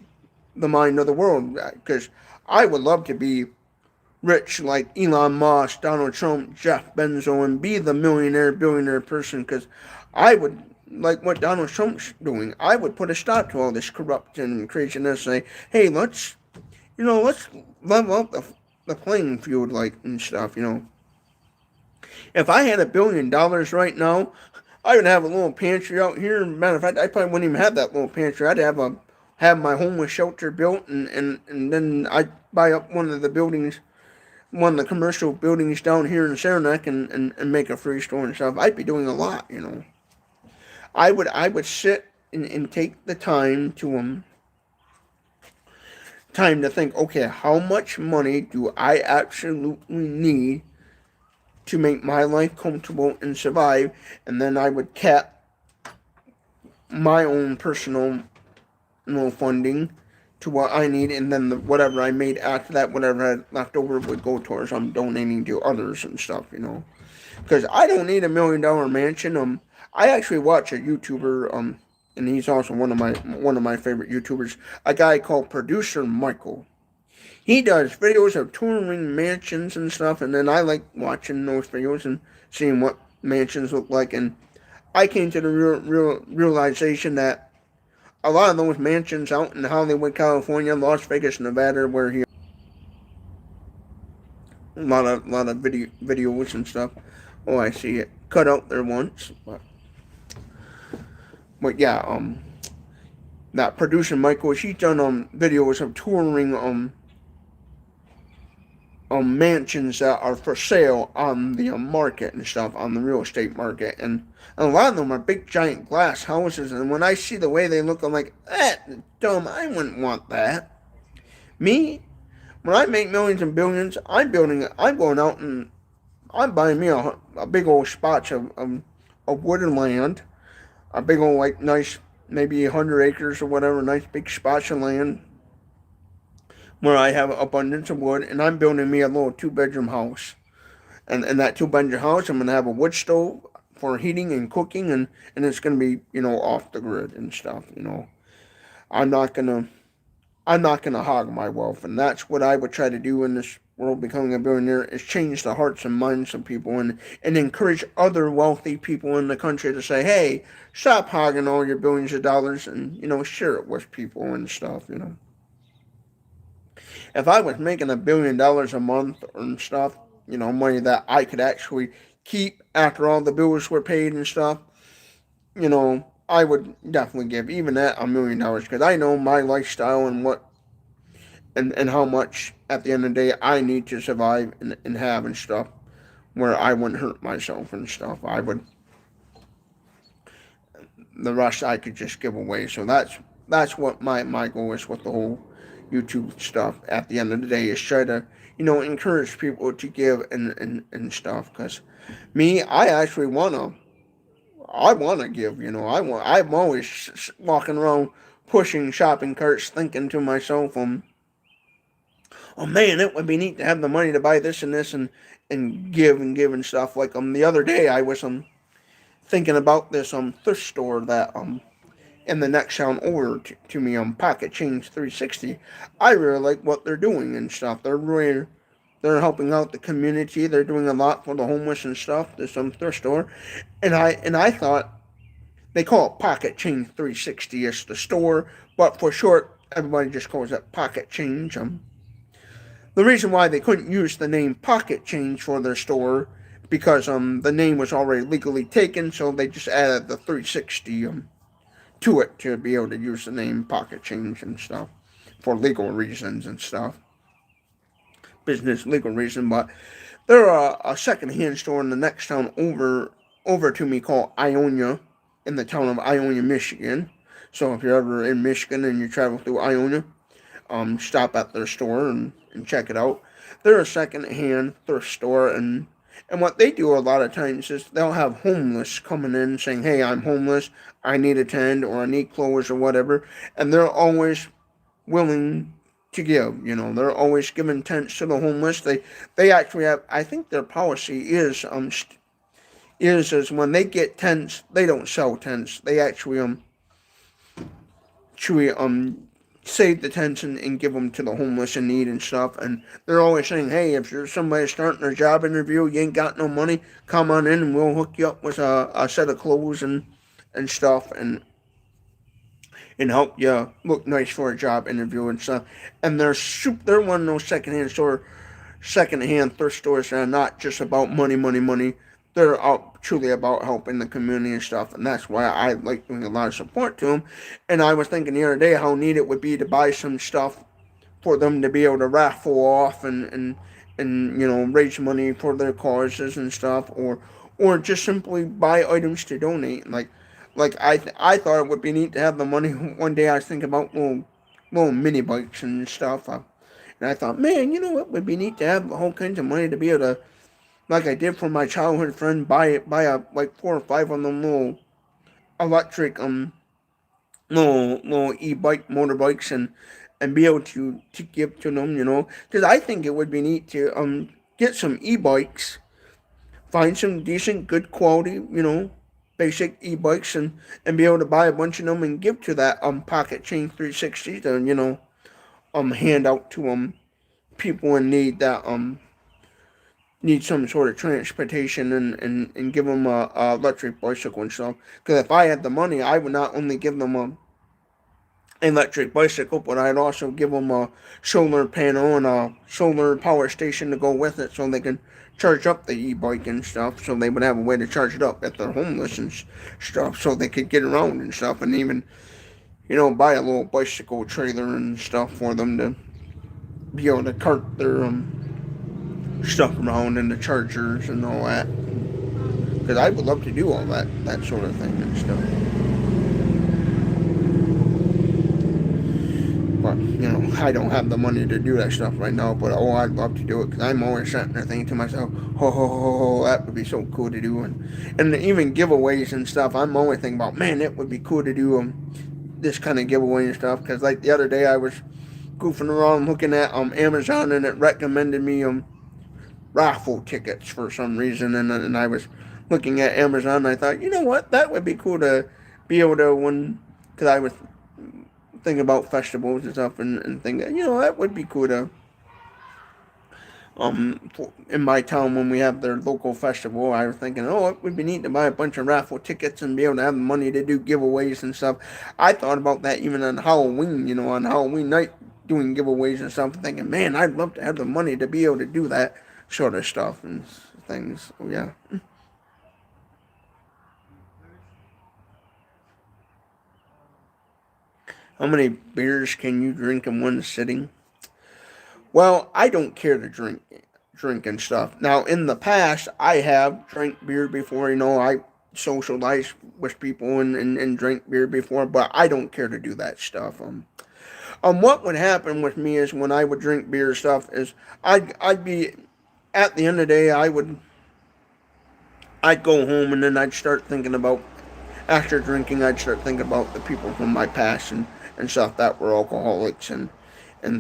the mind of the world. Because I would love to be rich like Elon Musk, Donald Trump, Jeff Bezos, and be the billionaire person. Because I would, like what Donald Trump's doing, I would put a stop to all this corruption and craziness. Say, hey, let's level up the playing field, and stuff. If I had $1 billion right now, I would have a little pantry out here. Matter of fact, I probably wouldn't even have that little pantry. I'd have my homeless shelter built, and then I'd buy up one of the commercial buildings down here in Saranac and make a free store and stuff. I'd be doing a lot. I would sit and take the time to think, okay, how much money do I absolutely need to make my life comfortable and survive? And then I would cap my own personal funding to what I need, and then whatever I made after that, whatever I had left over, would go towards donating to others and stuff. Because I don't need $1 million mansion. I actually watch a YouTuber, and he's also one of my favorite YouTubers, a guy called Producer Michael. He does videos of touring mansions and stuff, and then I like watching those videos and seeing what mansions look like. And I came to the realization that a lot of those mansions out in Hollywood, California, Las Vegas, Nevada, where he a lot of videos and stuff. Oh, I see it cut out there once, but yeah, that Producer Michael, she's done videos of touring mansions that are for sale on the market and stuff, on the real estate market, and a lot of them are big giant glass houses, and when I see the way they look, I'm like, that's dumb, I wouldn't want that. Me, when I make millions and billions, I'm going out and I'm buying me a big old spot of wood and land, a big old, nice, maybe 100 acres or whatever, nice big spots of land where I have abundance of wood, and I'm building me a little 2-bedroom house. And that 2-bedroom house, I'm going to have a wood stove for heating and cooking, and it's going to be, off the grid and stuff, I'm not going to hog my wealth, and that's what I would try to do in this world, becoming a billionaire, is change the hearts and minds of people and encourage other wealthy people in the country to say, hey, stop hogging all your billions of dollars and, share it with people and stuff, If I was making $1 billion a month and stuff, money that I could actually keep after all the bills were paid and stuff, I would definitely give even that $1 million, because I know my lifestyle and what and how much at the end of the day I need to survive and have and stuff, where I wouldn't hurt myself and stuff. The rest I could just give away. So that's what my goal is with the whole YouTube stuff. At the end of the day, is try to encourage people to give and stuff. Because me, I actually wanna give. I'm always walking around pushing shopping carts, thinking to myself, oh man, it would be neat to have the money to buy this and this and give and stuff. Like the other day, I was thinking about this thrift store that in the next town over to me, Pocket Change 360. I really like what they're doing and stuff. They're helping out the community. They're doing a lot for the homeless and stuff. There's some thrift store, and I thought they call it Pocket Change 360. It's the store, but for short, everybody just calls it Pocket Change. The reason why they couldn't use the name Pocket Change for their store, because the name was already legally taken, so they just added the 360 to it to be able to use the name Pocket Change and stuff for legal reasons and stuff, business legal reason. But there are a secondhand store in the next town over to me called Ionia, in the town of Ionia, Michigan. So if you're ever in Michigan and you travel through Ionia, stop at their store and check it out. They're a secondhand thrift store, and what they do a lot of times is they'll have homeless coming in saying, "Hey, I'm homeless. I need a tent or I need clothes or whatever," and they're always willing to give. They're always giving tents to the homeless. They actually have. I think their policy is when they get tents, they don't sell tents. They actually save the tents and give them to the homeless in need and stuff. And they're always saying, "Hey, if you're somebody starting a job interview, you ain't got no money, come on in and we'll hook you up with a set of clothes and stuff and help you look nice for a job interview and stuff." And they're one of those secondhand thrift stores that are not just about money, money, money. They're truly about helping the community and stuff, and that's why I like doing a lot of support to them. And I was thinking the other day how neat it would be to buy some stuff for them to be able to raffle off and raise money for their causes and stuff, or just simply buy items to donate. I thought it would be neat to have the money. One day I was thinking about little mini bikes and stuff. And I thought, man, it would be neat to have all kinds of money to be able to, like I did for my childhood friend, buy a like 4 or 5 of them little electric little e-bike motorbikes and be able to give to them, because I think it would be neat to get some e-bikes, find some decent, good quality, basic e-bikes and be able to buy a bunch of them and give to that Pocket Chain 360 to hand out to people in need that need some sort of transportation and give them a electric bicycle and stuff. Because if I had the money, I would not only give them a electric bicycle, but I'd also give them a solar panel and a solar power station to go with it, so they can charge up the e-bike and stuff. So they would have a way to charge it up if they're homeless and stuff, so they could get around and stuff, and even buy a little bicycle trailer and stuff for them to be able to cart their stuff around and the chargers and all that. Because I would love to do all that sort of thing and stuff. But, I don't have the money to do that stuff right now. But, I'd love to do it. Because I'm always sitting there thinking to myself, that would be so cool to do. And even giveaways and stuff, I'm always thinking about, man, it would be cool to do this kind of giveaway and stuff. Because, like, the other day I was goofing around looking at Amazon, and it recommended me raffle tickets for some reason. And I was looking at Amazon, and I thought, you know what, that would be cool to be able to win. Because I was thinking about festivals and stuff, and thinking, that would be cool to in my town when we have their local festival. I was thinking, it would be neat to buy a bunch of raffle tickets and be able to have the money to do giveaways and stuff. I thought about that even on Halloween, on Halloween night, doing giveaways and stuff, thinking, man, I'd love to have the money to be able to do that sort of stuff and things. Yeah. How many beers can you drink in one sitting? Well, I don't care to drink and stuff. Now, in the past, I have drank beer before. I socialized with people and drank beer before, but I don't care to do that stuff. What would happen with me is when I would drink beer stuff is I'd be at the end of the day I'd go home, and then I'd start thinking about, after drinking, I'd start thinking about the people from my past and stuff that were alcoholics, and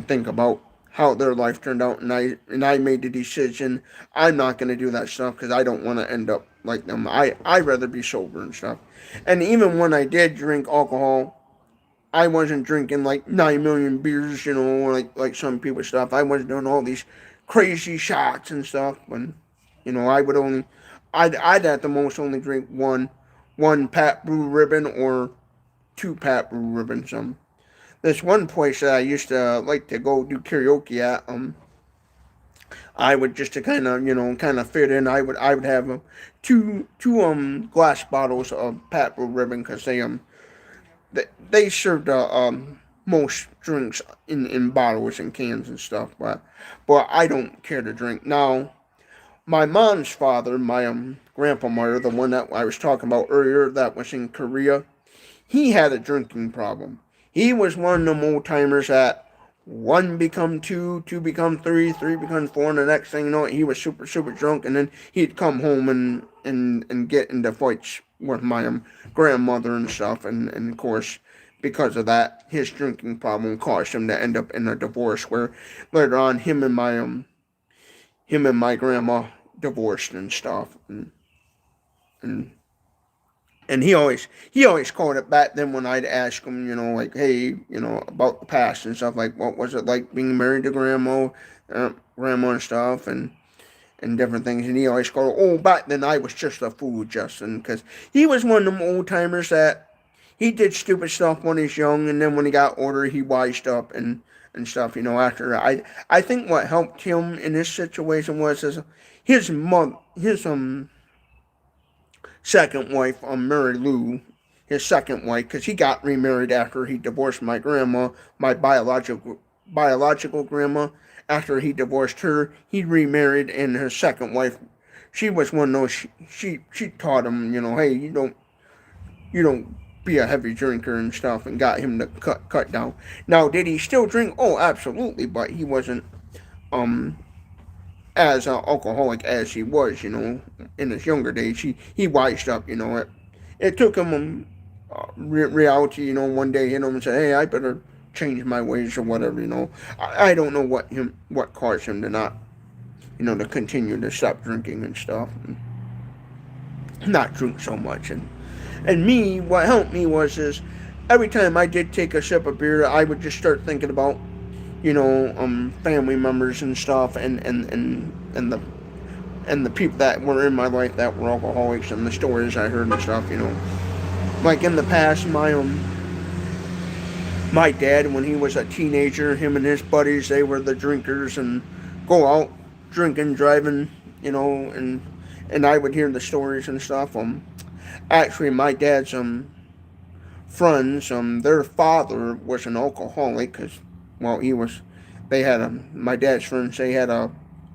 think about how their life turned out, and I made the decision I'm not going to do that stuff because I don't want to end up like them. I'd rather be sober and stuff. And even when I did drink alcohol, I wasn't drinking like 9 million beers, like some people stuff. I wasn't doing all these crazy shots and stuff. When, I would only, I'd at the most only drink one Pat Brew ribbon or 2 Pat Brew ribbons. This one place that I used to like to go do karaoke at, I would just to kind of kind of fit in. I would have two glass bottles of Pat Blue Ribbon because they served most drinks in bottles and cans and stuff, but I don't care to drink now. My mom's father, my grandpa Meyer, the one that I was talking about earlier, that was in Korea, he had a drinking problem. He was one of them old timers that one become two, two become three, three becomes four, and the next thing you know, he was super super drunk, and then he'd come home and get into fights with my grandmother and stuff, and of course. Because of that, his drinking problem caused him to end up in a divorce. Where later on, him and my grandma divorced and stuff, and and he always called it back then when I'd ask him, like, hey, about the past and stuff, like what was it like being married to grandma and stuff, and different things, and he always called, oh, back then I was just a fool, Justin, because he was one of them old timers that he did stupid stuff when he was young, and then when he got older, he wised up and stuff. After I think what helped him in this situation was his mother, his second wife, Mary Lou, his second wife, because he got remarried after he divorced my grandma, my biological grandma. After he divorced her, he remarried, and his second wife, she was one of those. She taught him, hey, you don't be a heavy drinker and stuff, and got him to cut down. Now, did he still drink? Oh, absolutely, but he wasn't um as alcoholic as he was, in his younger days. He wised up, it took him reality, one day hit him and said, hey, I better change my ways or whatever, I don't know what caused him to not, to continue to stop drinking and stuff, and not drink so much. And me, what helped me is every time I did take a sip of beer, I would just start thinking about, family members and stuff, and the people that were in my life that were alcoholics, and the stories I heard and stuff. Like in the past, my dad, when he was a teenager, him and his buddies, they were the drinkers and go out drinking, driving, and I would hear the stories and stuff. Actually, my dad's friends, their father was an alcoholic because, well, they had my dad's friends, they had a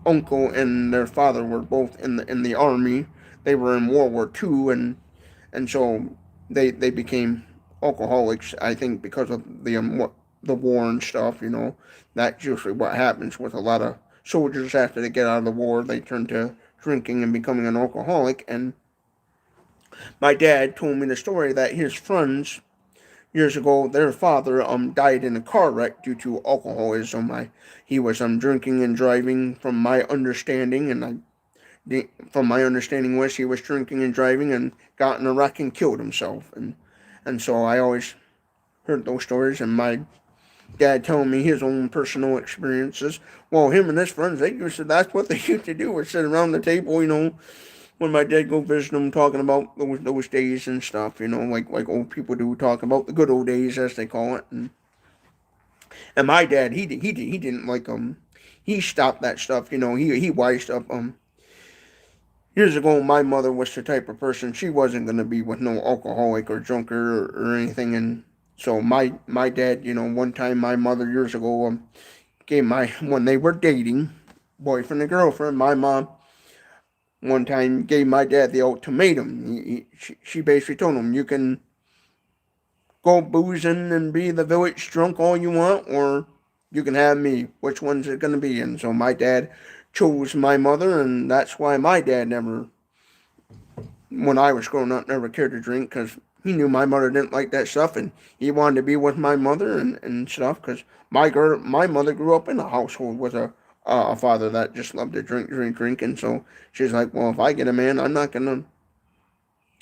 uncle and their father were both in the army. They were in World War II, and so they became alcoholics. I think because of the war and stuff. That's usually what happens with a lot of soldiers after they get out of the war. They turn to drinking and becoming an alcoholic. And my dad told me the story that his friends years ago, their father died in a car wreck due to alcoholism. He was drinking and driving, from my understanding, from my understanding was he was drinking and driving and got in a wreck and killed himself. And so I always heard those stories, and my dad telling me his own personal experiences. Well, him and his friends, that's what they used to do, was sit around the table, when my dad go visit them, talking about those days and stuff, like old people do, talking about the good old days, as they call it. And my dad, he didn't like he stopped that stuff, he wised up. Years ago, my mother was the type of person, she wasn't gonna be with no alcoholic or drunker or anything. And so my dad, one time my mother years ago gave when they were dating, boyfriend and girlfriend, my mom one time gave my dad the ultimatum. She basically told him, you can go boozing and be the village drunk all you want, or you can have me. Which one's it going to be? And so my dad chose my mother, and that's why my dad never, when I was growing up, never cared to drink, because he knew my mother didn't like that stuff, and he wanted to be with my mother and stuff, because my mother grew up in a household with a father that just loved to drink, and so she's like, well, if I get a man, I'm not gonna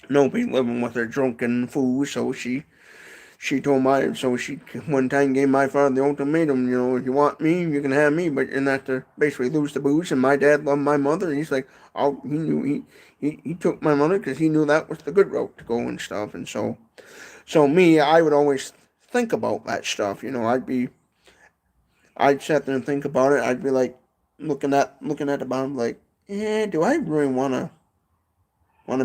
be living with a drunken fool. So she told she one time gave my father the ultimatum, if you want me, you can have me, but you're not to basically lose the booze. And my dad loved my mother, and he's like, he knew he took my mother because he knew that was the good route to go and stuff. And so me, I would always think about that stuff. I'd sit there and think about it. I'd be like, looking at the bottom like, do I really wanna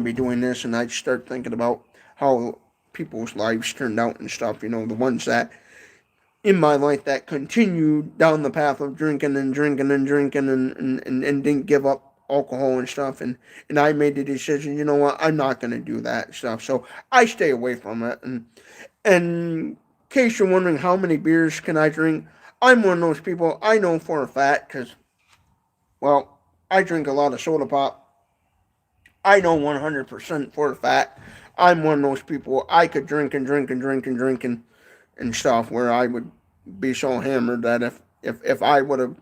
be doing this? And I start thinking about how people's lives turned out and stuff. The ones that in my life that continued down the path of drinking and drinking and drinking and didn't give up alcohol and stuff, and I made the decision, what, I'm not gonna do that stuff. So I stay away from it. And in case you're wondering how many beers can I drink, I'm one of those people. I know for a fact because, well, I drink a lot of soda pop. I know 100% for a fact I'm one of those people. I could drink and drink and drink and drink and stuff where I would be so hammered that if I would have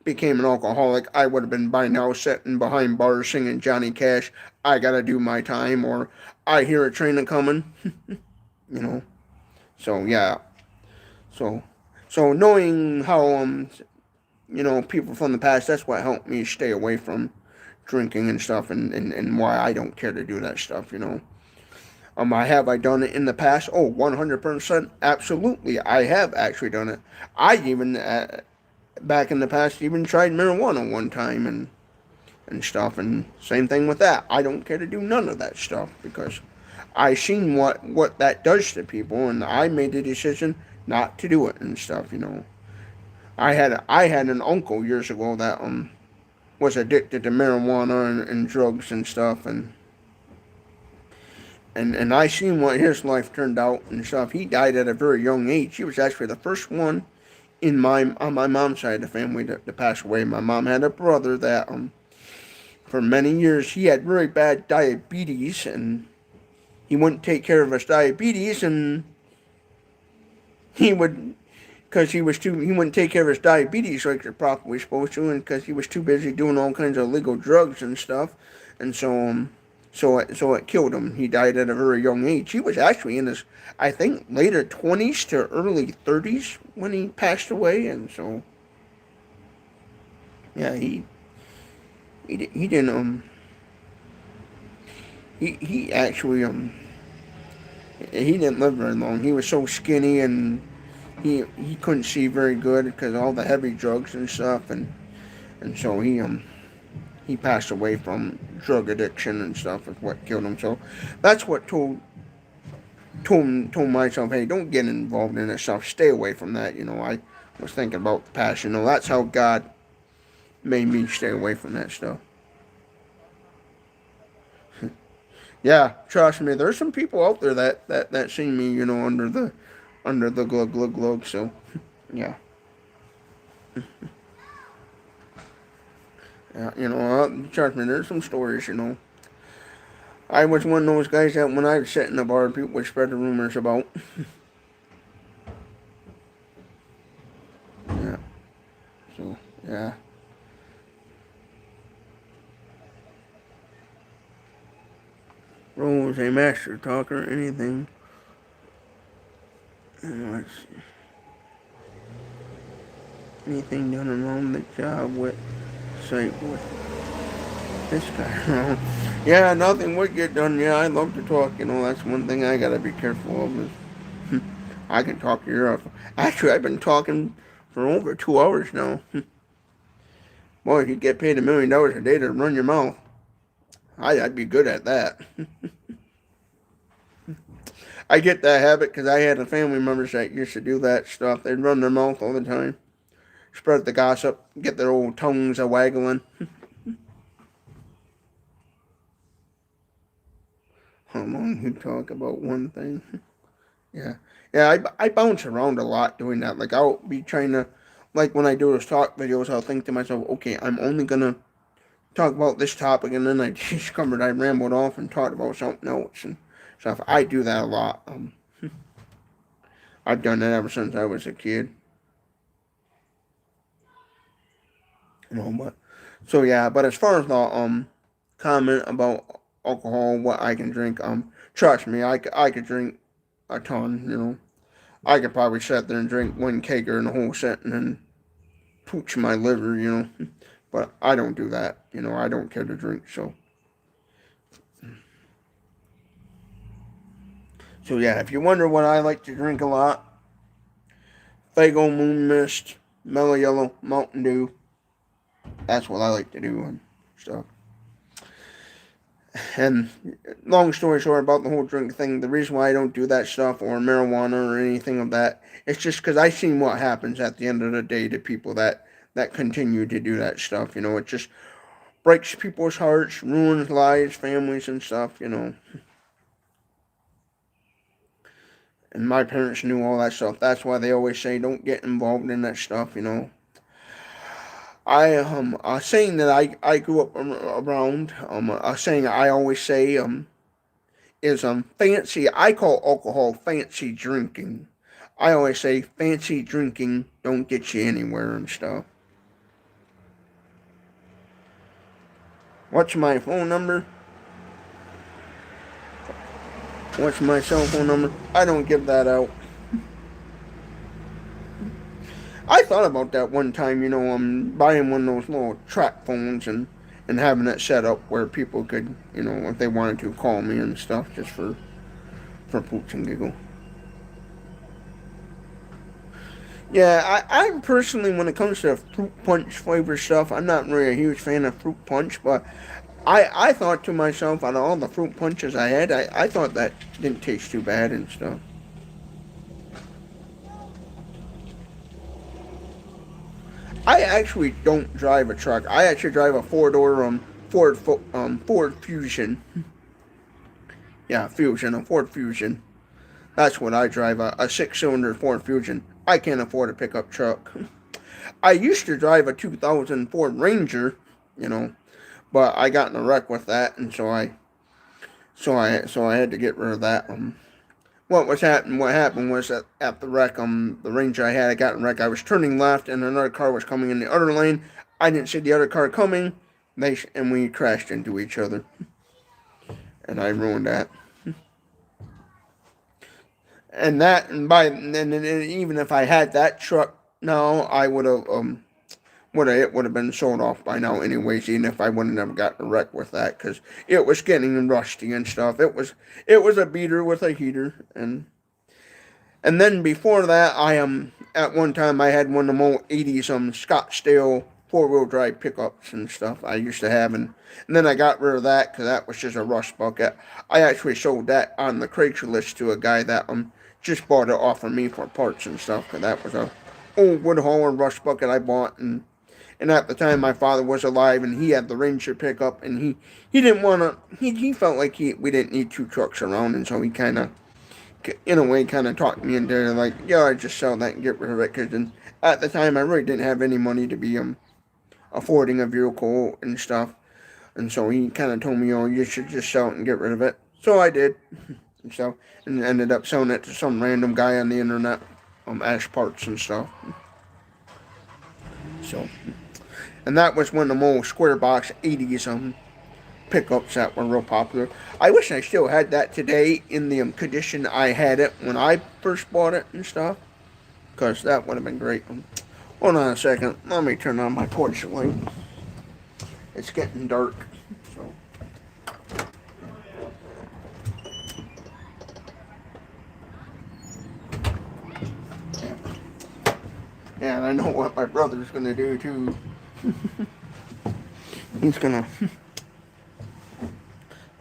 became an alcoholic, I would have been by now sitting behind bars singing Johnny Cash, I gotta do my time, or I hear a train a coming, you know. So yeah. So so knowing how people from the past, that's what helped me stay away from drinking and stuff, and why I don't care to do that stuff. I done it in the past? Oh, 100%, absolutely. I have actually done it. I even back in the past even tried marijuana one time and stuff, and same thing with that. I don't care to do none of that stuff because I seen what that does to people, and I made the decision not to do it and stuff. I had an uncle years ago that was addicted to marijuana and drugs and stuff, and I seen what his life turned out and stuff. He died at a very young age. He was actually the first one on my mom's side of the family to pass away. My mom had a brother that for many years he had very bad diabetes, and he wouldn't take care of his diabetes, and he would because he wouldn't take care of his diabetes like you're probably supposed to, and because he was too busy doing all kinds of illegal drugs and stuff, and so it killed him. He died at a very young age. He was actually in his, I think, later 20s to early 30s when he passed away, and so yeah, he didn't he actually he didn't live very long. He was so skinny, and he couldn't see very good because of all the heavy drugs and stuff, and so he passed away from drug addiction and stuff is what killed him. So that's what told myself, hey, don't get involved in that stuff. Stay away from that. I was thinking about the past. That's how God made me stay away from that stuff. Yeah, trust me, there's some people out there that see me, under the glug glug glug. So yeah. Yeah, trust me, there's some stories. I was one of those guys that when I would sit in the bar, people would spread the rumors about. Yeah, so, yeah. Rose, a master talker, anything. Let's see. Anything done wrong the job with, site with this guy. Yeah, nothing would get done. Yeah, I love to talk. That's one thing I gotta be careful of is I can talk your ear off. Actually, I've been talking for over 2 hours now. Boy, if you get paid $1 million a day to run your mouth, I'd be good at that. I get that habit because I had a family members that used to do that stuff. They'd run their mouth all the time, spread the gossip, get their old tongues a waggling. How long you talk about one thing? Yeah. Yeah, I bounce around a lot doing that. Like, I'll be trying to, like, when I do those talk videos, I'll think to myself, okay, I'm only going to talk about this topic, and then I discovered I rambled off and talked about something else and stuff. I do that a lot. I've done that ever since I was a kid. But, so yeah, but as far as the, comment about alcohol, what I can drink, trust me, I could drink a ton. I could probably sit there and drink one kegger in a whole set and then pooch my liver. But I don't do that. I don't care to drink. So yeah, if you wonder what I like to drink a lot, Fago Moon Mist, Mellow Yellow, Mountain Dew, that's what I like to do and stuff. And long story short about the whole drink thing, the reason why I don't do that stuff or marijuana or anything of that, it's just because I seen what happens at the end of the day to people that continue to do that stuff. It just breaks people's hearts, ruins lives, families, and stuff. And my parents knew all that stuff. That's why they always say don't get involved in that stuff. A saying that I grew up around, a saying I always say is fancy. I call alcohol fancy drinking. I always say fancy drinking don't get you anywhere and stuff. What's my phone number? What's my cell phone number? I don't give that out. I thought about that one time, buying one of those little track phones and having it set up where people could, if they wanted to, call me and stuff just for poops and giggle. Yeah, I personally, when it comes to fruit punch flavor stuff, I'm not really a huge fan of fruit punch, but I thought to myself, out of all the fruit punches I had, I thought that didn't taste too bad and stuff. I actually don't drive a truck. I actually drive a four-door Ford Fusion. Yeah, Fusion, a Ford Fusion. That's what I drive, a six-cylinder Ford Fusion. I can't afford a pickup truck. I used to drive a 2000 Ford Ranger, but I got in a wreck with that, and so I had to get rid of that. What happened was that at the wreck, the Ranger I got in a wreck. I was turning left, and another car was coming in the other lane. I didn't see the other car coming. And we crashed into each other, and I ruined that. And even if I had that truck now, I it would have been sold off by now anyways, even if I wouldn't have gotten a wreck with that, because it was getting rusty and stuff. It was a beater with a heater, and then before that, at one time I had one of the old '80s Scottsdale 4-wheel drive pickups and stuff I used to have, and then I got rid of that because that was just a rust bucket. I actually sold that on the Craigslist to a guy that just bought it off of me for parts and stuff, because that was a old wood hauler rust bucket I bought, and at the time my father was alive and he had the Ranger pickup, and he didn't want to, he felt like we didn't need two trucks around, and so he kind of, in a way, kind of talked me into like, yeah, I just sell that and get rid of it, because at the time I really didn't have any money to be affording a vehicle and stuff, and so he kind of told me, oh, you should just sell it and get rid of it. So I did, and ended up selling it to some random guy on the internet, as parts and stuff. So, and that was one of the old square box '80s pickups that were real popular. I wish I still had that today in the condition I had it when I first bought it and stuff, because that would have been great. Hold on a second. Let me turn on my porch light. It's getting dark. So. Yeah, and I know what my brother's going to do too. He's going to...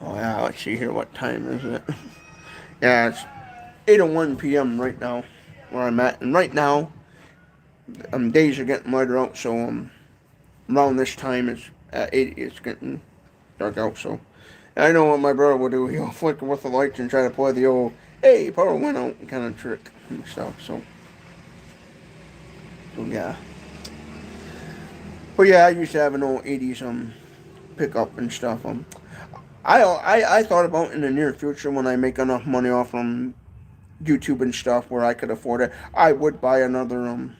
Oh yeah, let's see here. What time is it? Yeah, it's 8:01 p.m. right now where I'm at. And right now, days are getting lighter out, so around this time it's at 8, it's getting dark out, so I know what my brother will do. He'll flicker with the lights and try to play the old, hey, power went out kind of trick and stuff, so yeah. But yeah, I used to have an old '80s pickup and stuff. I thought about in the near future, when I make enough money off YouTube and stuff where I could afford it, I would buy another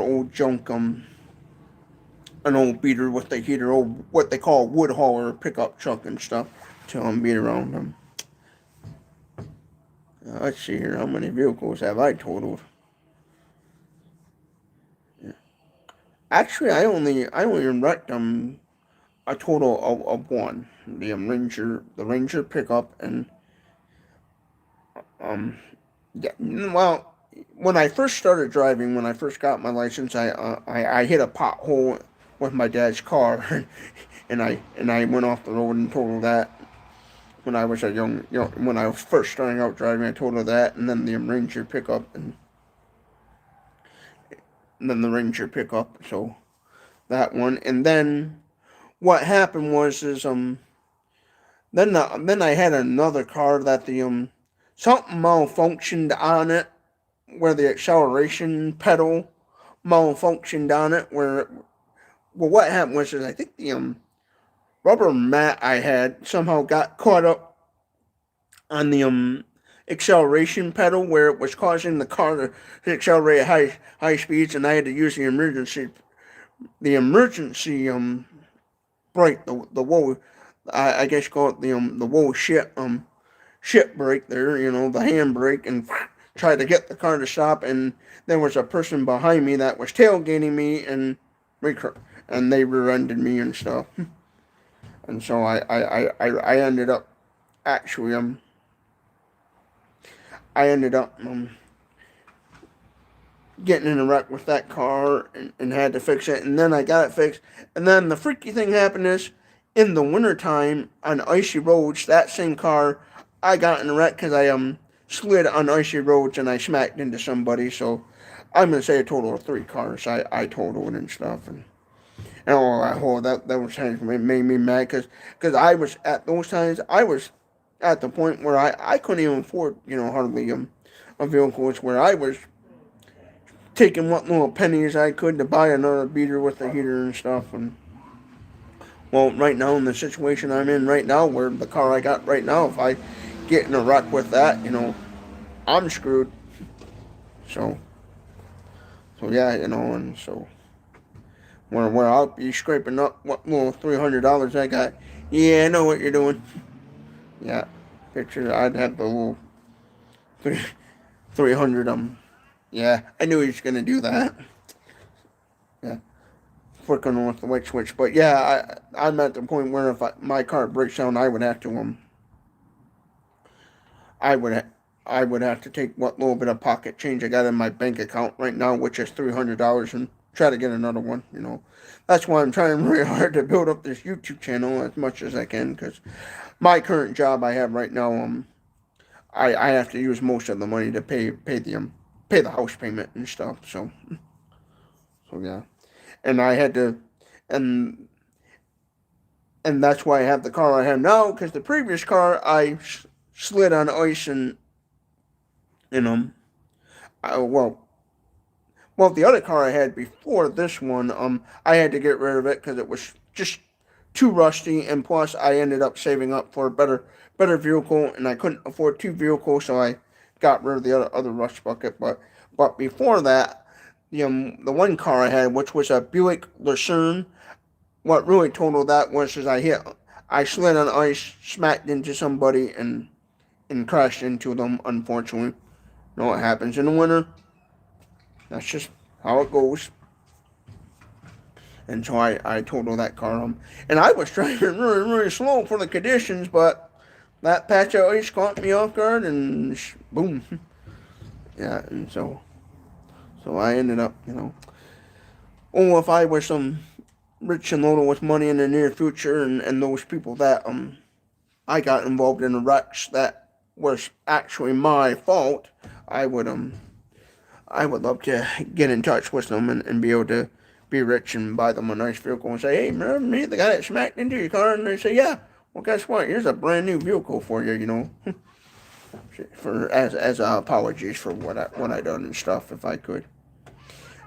old junk an old beater with the heater, old what they call wood hauler pickup truck and stuff to beat around them. Let's see here, how many vehicles have I totaled? Yeah. Actually, I only wrecked a total of one, the Ranger pickup, and yeah, well, when I first started driving, when I first got my license, I hit a pothole with my dad's car, and I went off the road and totaled that. When I was a when I was first starting out driving, I totaled that, and then the Ranger pickup, and then the Ranger pickup. So that one, and then what happened was is then I had another car that the something malfunctioned on it, where the acceleration pedal malfunctioned on it. Where well, what happened was is I think the rubber mat I had somehow got caught up on the acceleration pedal, where it was causing the car to accelerate at high speeds, and I had to use the emergency brake, the whoa, I guess call it the whoa shit brake there, the hand brake, and try to get the car to stop. And there was a person behind me that was tailgating me, and they rear-ended me and stuff. And so I ended up actually I ended up getting in a wreck with that car, and had to fix it. And then I got it fixed. And then the freaky thing happened is, in the wintertime on icy roads, that same car, I got in a wreck because I slid on icy roads and I smacked into somebody. So I'm going to say a total of 3 cars I totaled and stuff. And all that was times made me mad, because I was at those times, I was at the point where I couldn't even afford, hardly a vehicle, where I was taking what little pennies I could to buy another beater with a heater and stuff. And well, right now, in the situation I'm in right now, where the car I got right now, if I get in a wreck with that, I'm screwed. So yeah, and so where I'll be scraping up what little $300 I got. Yeah, I know what you're doing. Yeah, picture. I'd have the little 300. Yeah, I knew he was gonna do that. Yeah, flicking with the white switch. But yeah, I'm at the point where if my car breaks down, I would have to I would I would have to take what little bit of pocket change I got in my bank account right now, which is $300, and try to get another one. That's why I'm trying really hard to build up this YouTube channel as much as I can, because my current job I have right now, I have to use most of the money to pay the house payment and stuff. So yeah, and I had to, and and that's why I have the car I have now, because the previous car I slid on ice, and well, the other car I had before this one, I had to get rid of it because it was just too rusty, and plus I ended up saving up for a better vehicle, and I couldn't afford 2 vehicles, so I got rid of the other rust bucket. But before that, the one car I had, which was a Buick Lucerne, what really totaled that was I slid on ice, smacked into somebody, and crashed into them. Unfortunately, you know what happens in the winter. That's just how it goes. And so I totaled that car. And I was driving really, really slow for the conditions, but that patch of ice caught me off guard, and boom. Yeah, and so I ended up, if I was some rich and loaded with money in the near future, and those people that I got involved in the wrecks that was actually my fault, I would love to get in touch with them, and be able to be rich and buy them a nice vehicle and say, hey, remember me, the guy that smacked into your car? And they say, yeah. Well, guess what? Here's a brand new vehicle for you, for as apologies for what I done and stuff, if I could.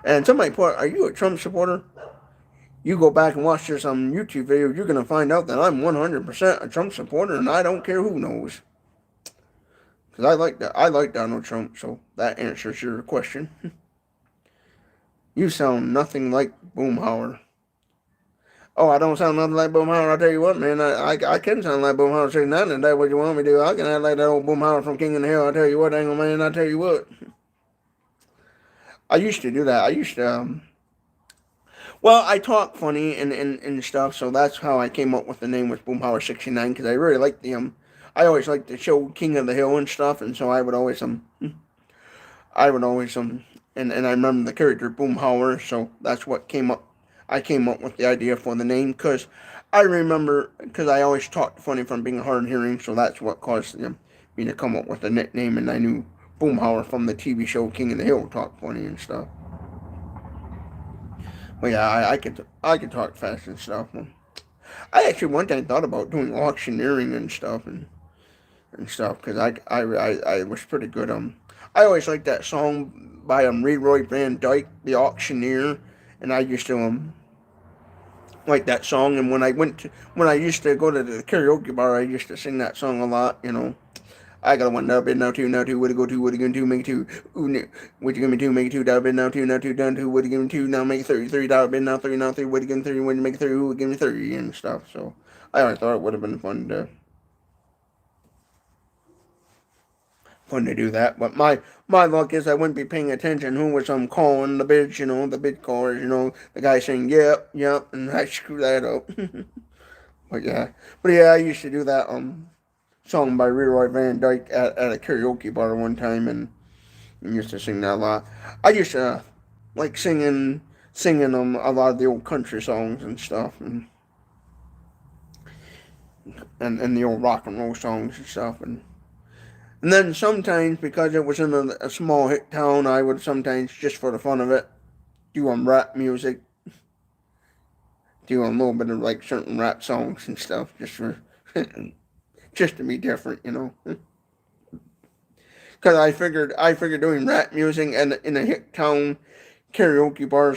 And somebody put, are you a Trump supporter? You go back and watch this YouTube video, you're gonna find out that I'm 100% a Trump supporter, and I don't care who knows. Because I like Donald Trump, so that answers your question. You sound nothing like Boomhauer. Oh, I don't sound nothing like Boomhauer. I'll tell you what, man. I can sound like Boomhauer. Say nothing, and that's what you want me to do. I can act like that old Boomhauer from King of the Hill. I'll tell you what, Angle Man. I'll tell you what. I used to do that. I used to. Well, I talk funny and stuff, so that's how I came up with the name with Boomhauer 69, because I really liked I always liked the show King of the Hill and stuff, and so I would always and I remember the character Boomhauer, so that's what came up. I came up with the idea for the name, because I remember, because I always talked funny from being hard hearing, so that's what caused me to come up with the nickname, and I knew Boomhauer from the TV show King of the Hill talked funny and stuff. But yeah, I could talk fast and stuff. I actually one time thought about doing auctioneering and stuff, because I was pretty good. I always liked that song by Leroy Van Dyke, The Auctioneer, and I used to like that song. And when I used to go to the karaoke bar, I used to sing that song a lot. I got a one double bid now two, what to go to, what you gonna do, make it two, ooh, what you gonna do, make it two, double bid now two, down two, what you gonna do, now make it three, double bid now three, what you gonna three, when you make it three, who give me 30 and stuff. So I always thought it would have been fun to do that. But my luck is I wouldn't be paying attention who was calling the bids, the bid callers, the guy saying yep, and I screw that up. but yeah, I used to do that song by Leroy Van Dyke at a karaoke bar one time, and used to sing that a lot. I used to like singing a lot of the old country songs and stuff, and the old rock and roll songs and stuff, and then sometimes, because it was in a small hick town, I would sometimes, just for the fun of it, do rap music, do a little bit of like certain rap songs and stuff, just to be different. Because I figured doing rap music and in a hick town karaoke bar,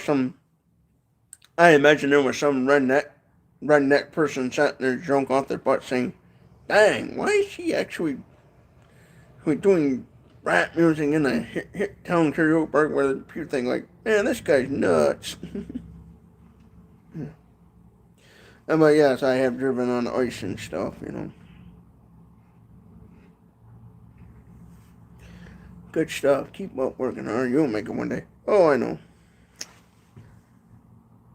I imagine there was some redneck person sitting there drunk off their butt saying, "Dang, why is he actually doing rap music in a hit town karaoke bar?" Where people think like, "Man, this guy's nuts." But yes, I have driven on ice and stuff. Good stuff. Keep up working hard. You'll make it one day. Oh, I know.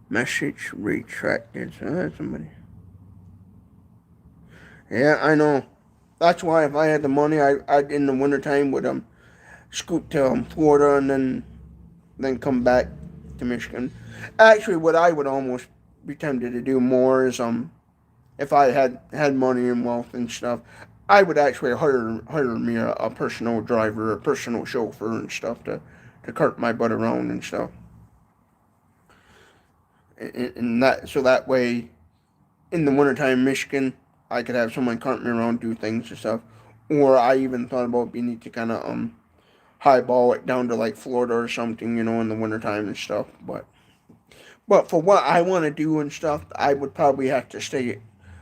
Message retracted. So that's somebody. Yeah, I know. That's why if I had the money, I in the wintertime would scoot to Florida and then come back to Michigan. Actually, what I would almost be tempted to do more is if I had money and wealth and stuff, I would actually hire me a personal driver, a personal chauffeur and stuff to cart my butt around and stuff. And that way, in the wintertime in Michigan, I could have someone cart me around, do things and stuff. Or I even thought about being need to kind of highball it down to like Florida or something, in the wintertime and stuff. But for what I want to do and stuff, I would probably have to stay.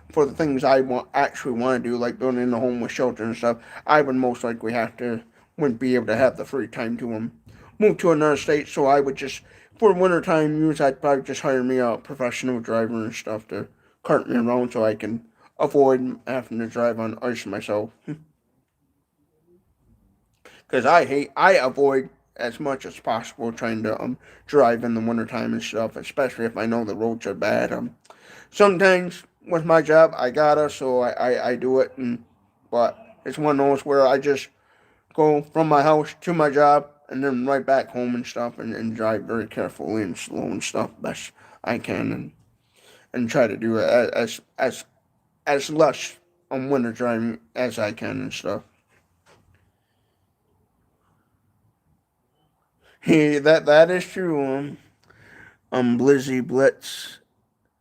For the things I actually want to do, like building a home with shelter and stuff, I would most likely wouldn't be able to have the free time to move to another state. So I would just, for wintertime use, I'd probably just hire me a professional driver and stuff to cart me around so I can avoid having to drive on ice myself. Because I avoid as much as possible trying to drive in the wintertime and stuff, especially if I know the roads are bad. Sometimes with my job I gotta, so I do it, but it's one of those where I just go from my house to my job and then right back home and stuff, and drive very carefully and slow and stuff best I can, and try to do it as less on winter driving as I can and stuff. Hey, that is true. Blizzy Blitz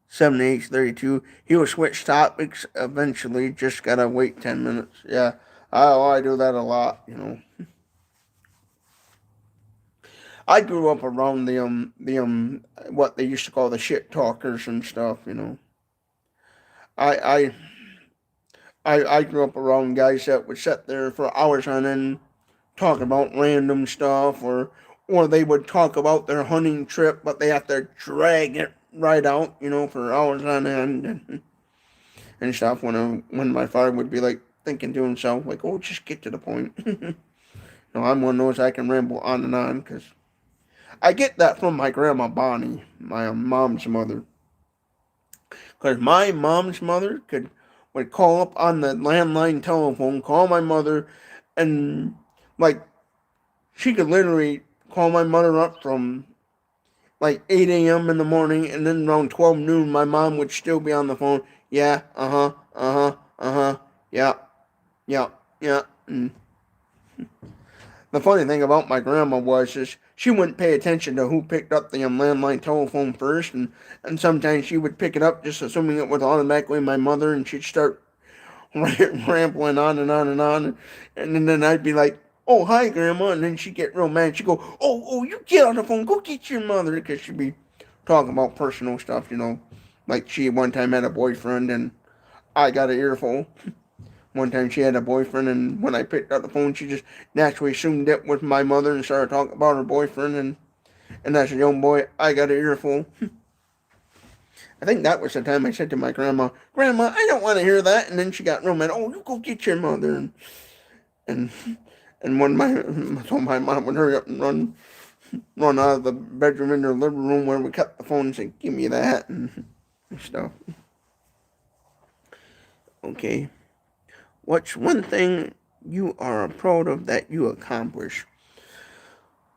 7832. He will switch topics eventually. Just gotta wait 10 minutes. Yeah, I do that a lot. I grew up around the what they used to call the shit talkers and stuff. I I grew up around guys that would sit there for hours on end talk about random stuff, or they would talk about their hunting trip, but they have to drag it right out, for hours on end and stuff. When my father would be like thinking to himself, like, "Oh, just get to the point." I'm one of those I can ramble on because I get that from my grandma Bonnie, my mom's mother. Because my mom's mother would call up on the landline telephone, call my mother, and like she could literally call my mother up from like 8 a.m. in the morning, and then around 12 noon, my mom would still be on the phone. Yeah, yeah, yeah, yeah. And the funny thing about my grandma was is she wouldn't pay attention to who picked up the landline telephone first, and sometimes she would pick it up just assuming it was automatically my mother, and she'd start rambling on and on and on, and then I'd be like, "Oh, hi, Grandma," and then she'd get real mad. She'd go, "Oh, you get on the phone, go get your mother," because she'd be talking about personal stuff, like she one time had a boyfriend, and I got an earful. One time she had a boyfriend, and when I picked up the phone, she just naturally assumed it was my mother and started talking about her boyfriend, and I said, "Young boy, I got an earful." I think that was the time I said to my grandma, "Grandma, I don't want to hear that." And then she got real mad. "Oh, you go get your mother." And and when my mom would hurry up and run out of the bedroom into the living room where we kept the phone and say, "Give me that," and stuff. Okay. What's one thing you are proud of that you accomplished?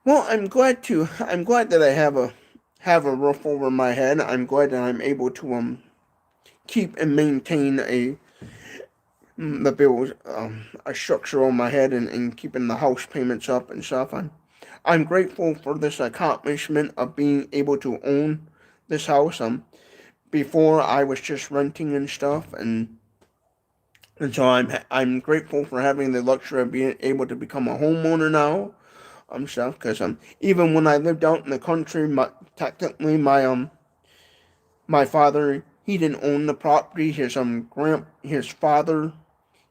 Well, I'm glad that I have a roof over my head. I'm glad that I'm able to keep and maintain the bills, a structure on my head, and keeping the house payments up and stuff. I'm grateful for this accomplishment of being able to own this house. Before I was just renting and stuff, and so I'm grateful for having the luxury of being able to become a homeowner now. Stuff because even when I lived out in the country, technically my father, he didn't own the property. His father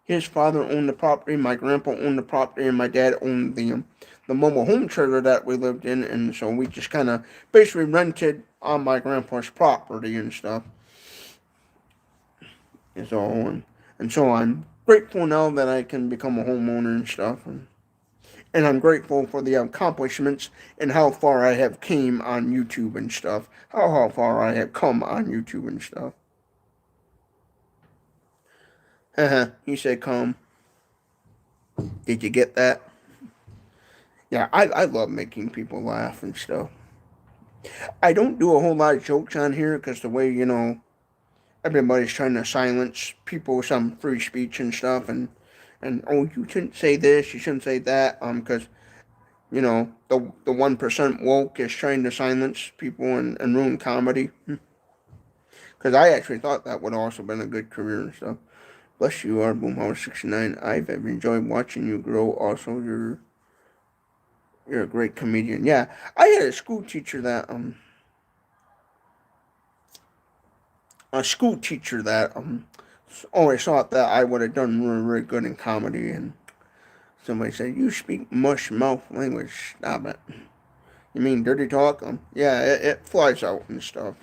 owned the property. My grandpa owned the property, and my dad owned the mobile home trailer that we lived in. And so we just kind of basically rented on my grandpa's property and stuff. And so I'm grateful now that I can become a homeowner and stuff. And I'm grateful for the accomplishments and how far I have came on YouTube and stuff. How far I have come on YouTube and stuff. Haha, he said come. Did you get that? Yeah, I love making people laugh and stuff. I don't do a whole lot of jokes on here because the way, everybody's trying to silence people with some free speech and stuff, and oh, you shouldn't say this, you shouldn't say that, because the 1% woke is trying to silence people and ruin comedy. Because I actually thought that would also been a good career and stuff. Bless you, our Boomhauer69. I've enjoyed watching you grow. Also, you're a great comedian. Yeah, I had a school teacher that always thought that I would have done really, really good in comedy, and somebody said, "You speak mush mouth language. Stop it. You mean dirty talk?" Yeah, it flies out and stuff.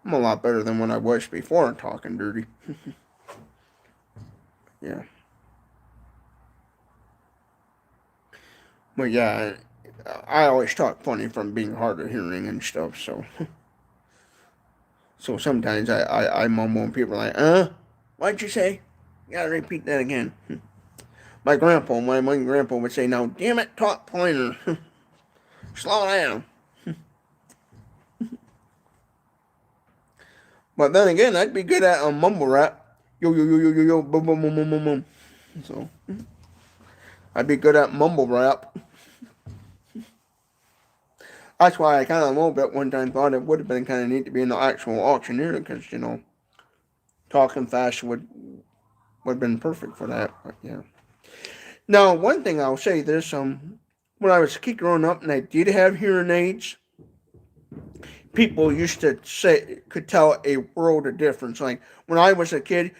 I'm a lot better than when I was before talking dirty. Yeah, but yeah, I always talk funny from being hard of hearing and stuff. So sometimes I mumble and people are like, what'd you say? You gotta repeat that again." My grandpa would say, "Now, damn it, talk plainer. Slow down." But then again, I'd be good at a mumble rap. Yo, yo, yo, yo, yo, yo, boom, boom, boom, boom, boom, boom. So, I'd be good at mumble rap. That's why I kind of a little bit one time thought it would have been kind of neat to be an actual auctioneer because, talking fast would have been perfect for that. But yeah. Now, one thing I'll say this, when I was a kid growing up and I did have hearing aids, people used to say could tell a world of difference. Like when I was a kid,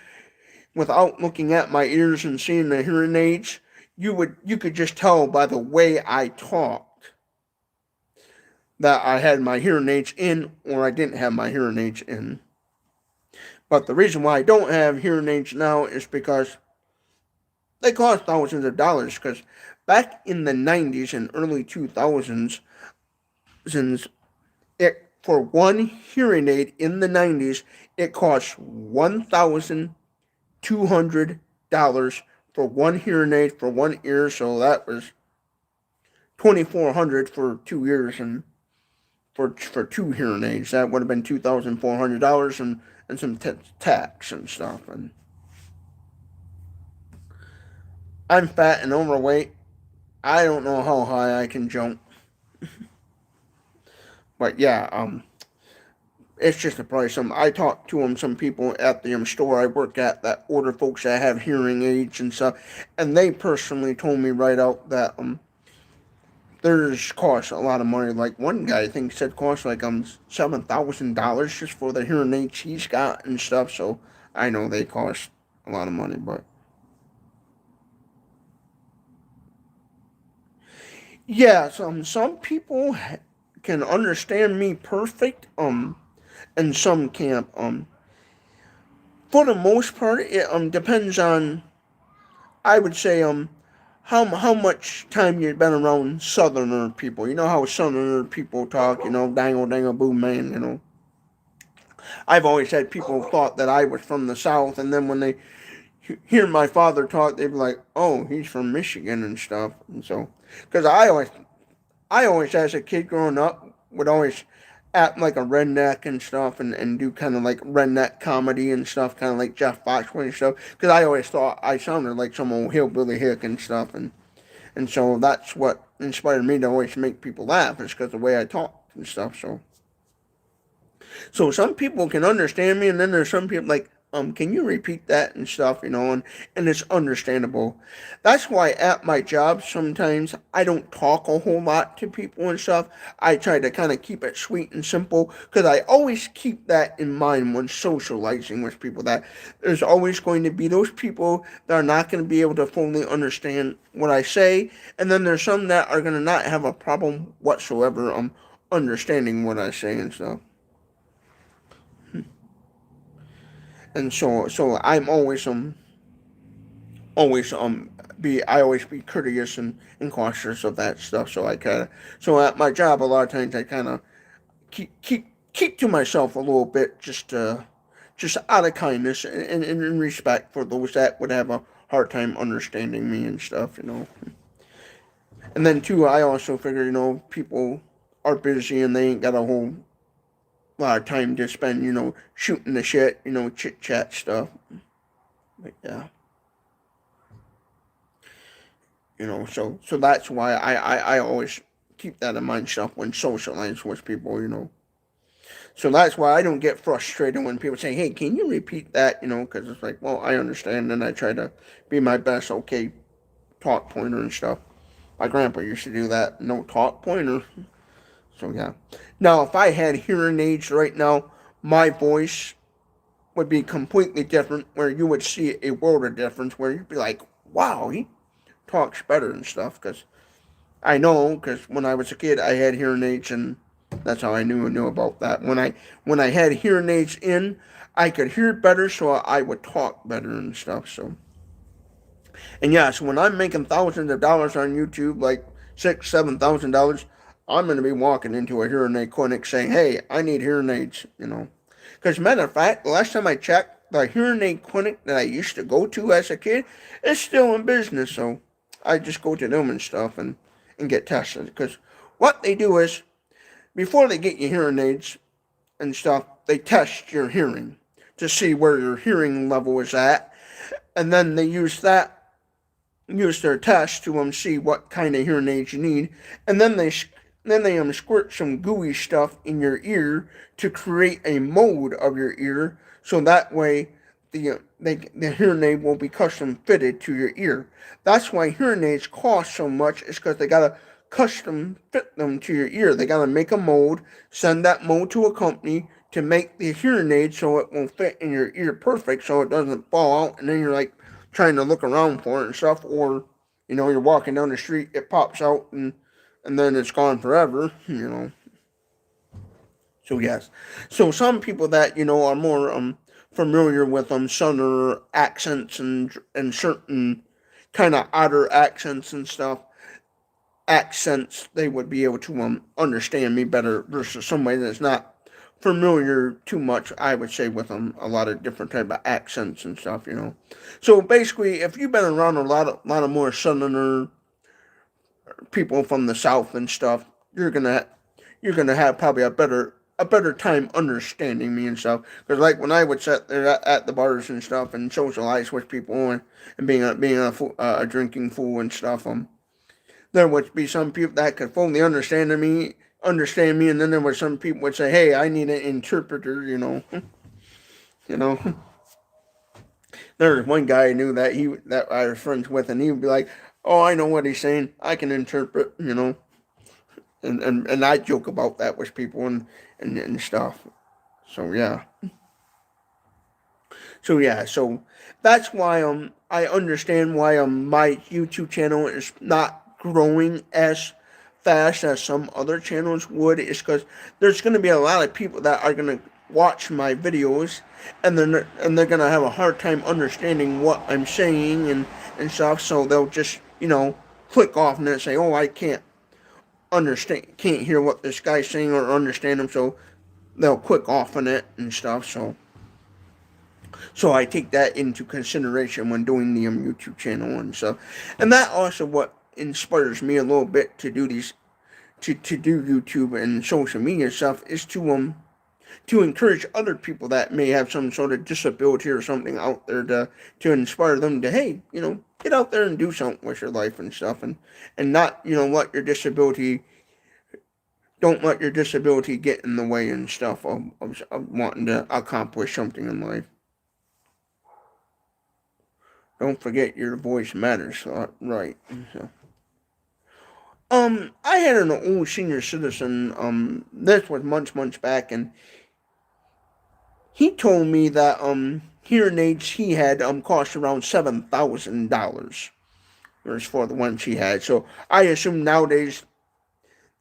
without looking at my ears and seeing the hearing aids, you could just tell by the way I talked that I had my hearing aids in or I didn't have my hearing aids in. But the reason why I don't have hearing aids now is because they cost thousands of dollars. Because back in the 90s and early 2000s, it for one hearing aid in the 90s, it cost $1,200 for one hearing aid for one ear. So that was $2,400 for 2 years, and for two hearing aids, that would have been $2,400 and some tax and stuff. And I'm fat and overweight. I don't know how high I can jump, but yeah, it's just a price. I talked to some people at the store I work at that order folks that have hearing aids and stuff, and they personally told me right out that there's cost a lot of money. Like one guy I think said cost like $7,000 just for the hearing aids he's got and stuff. So I know they cost a lot of money, but yeah, some people can understand me perfect, and some can't. For the most part, it depends on, I would say, how much time you've been around Southerner people. You know how Southerner people talk. Dangle dangle boom man. I've always had people thought that I was from the South, and then when they hear my father talk, they'd be like, "Oh, he's from Michigan and stuff." And so, because I always, as a kid growing up, would always act like a redneck and stuff, and do kind of like redneck comedy and stuff, kind of like Jeff Foxworthy and stuff. Because I always thought I sounded like some old hillbilly hick and stuff, and so that's what inspired me to always make people laugh, is because the way I talked and stuff. So some people can understand me, and then there's some people like, can you repeat that and stuff, and it's understandable. That's why at my job sometimes I don't talk a whole lot to people and stuff. I try to kind of keep it sweet and simple, because I always keep that in mind when socializing with people, that there's always going to be those people that are not going to be able to fully understand what I say, and then there's some that are going to not have a problem whatsoever understanding what I say and stuff. And so I'm always be courteous and cautious of that stuff. So at my job, a lot of times I kind of keep to myself a little bit, just out of kindness and in respect for those that would have a hard time understanding me and stuff. And then too, I also figure, people are busy and they ain't got a whole lot of time to spend, shooting the shit, chit chat stuff. But yeah, so that's why I always keep that in mind stuff when socializing with people. So that's why I don't get frustrated when people say, "Hey, can you repeat that?" Because it's like, well, I understand, and I try to be my best, okay, talk pointer and stuff. My grandpa used to do that, no talk pointer. So yeah. Now, if I had hearing aids right now, my voice would be completely different, where you would see a world of difference, where you'd be like, wow, he talks better and stuff. Because I know, because when I was a kid, I had hearing aids, and that's how I knew about that. When I had hearing aids in, I could hear better, so I would talk better and stuff. And yeah, so when I'm making thousands of dollars on YouTube, like $6,000, $7,000, I'm going to be walking into a hearing aid clinic saying, "Hey, I need hearing aids." Because matter of fact, the last time I checked, the hearing aid clinic that I used to go to as a kid is still in business. So I just go to them and stuff and get tested. Because what they do is, before they get you hearing aids and stuff, they test your hearing to see where your hearing level is at. And then they use their test to see what kind of hearing aids you need, and then they squirt some gooey stuff in your ear to create a mold of your ear, so that way the hearing aid will be custom fitted to your ear. That's why hearing aids cost so much, is because they gotta custom fit them to your ear. They gotta make a mold, send that mold to a company to make the hearing aid so it will fit in your ear perfect, so it doesn't fall out, and then you're like trying to look around for it and stuff, or you're walking down the street, it pops out, and then it's gone forever. So yes, so some people that are more familiar with southern accents and certain kind of odder accents, they would be able to understand me better versus somebody that's not familiar too much, I would say, with a lot of different type of accents and stuff. So basically, if you've been around a lot of more southerner people from the South and stuff, you're gonna have probably a better time understanding me and stuff. Because like when I would sit there at the bars and stuff and socialize with people and being a drinking fool and stuff, there would be some people that could fully understand me, and then there were some people would say, "Hey, I need an interpreter," you know. There was one guy I knew that I was friends with, and he would be like, "Oh, I know what he's saying. I can interpret." And I joke about that with people and stuff. So yeah. So that's why I understand why my YouTube channel is not growing as fast as some other channels would, is because there's going to be a lot of people that are going to watch my videos, and they're going to have a hard time understanding what I'm saying and stuff. So they'll just click off and then say, "Oh, I can't hear what this guy's saying or understand him," so they'll click off on it and stuff. So I take that into consideration when doing the YouTube channel and stuff. And that also what inspires me a little bit to do to do YouTube and social media stuff, is to encourage other people that may have some sort of disability or something out there, to inspire them to, hey, get out there and do something with your life and stuff, and not, let your disability don't let your disability get in the way and stuff of wanting to accomplish something in life. Don't forget your voice matters, right? So, I had an old senior citizen. This was months back, and he told me that hearing aids he had cost around $7,000. As for the ones he had, so I assume nowadays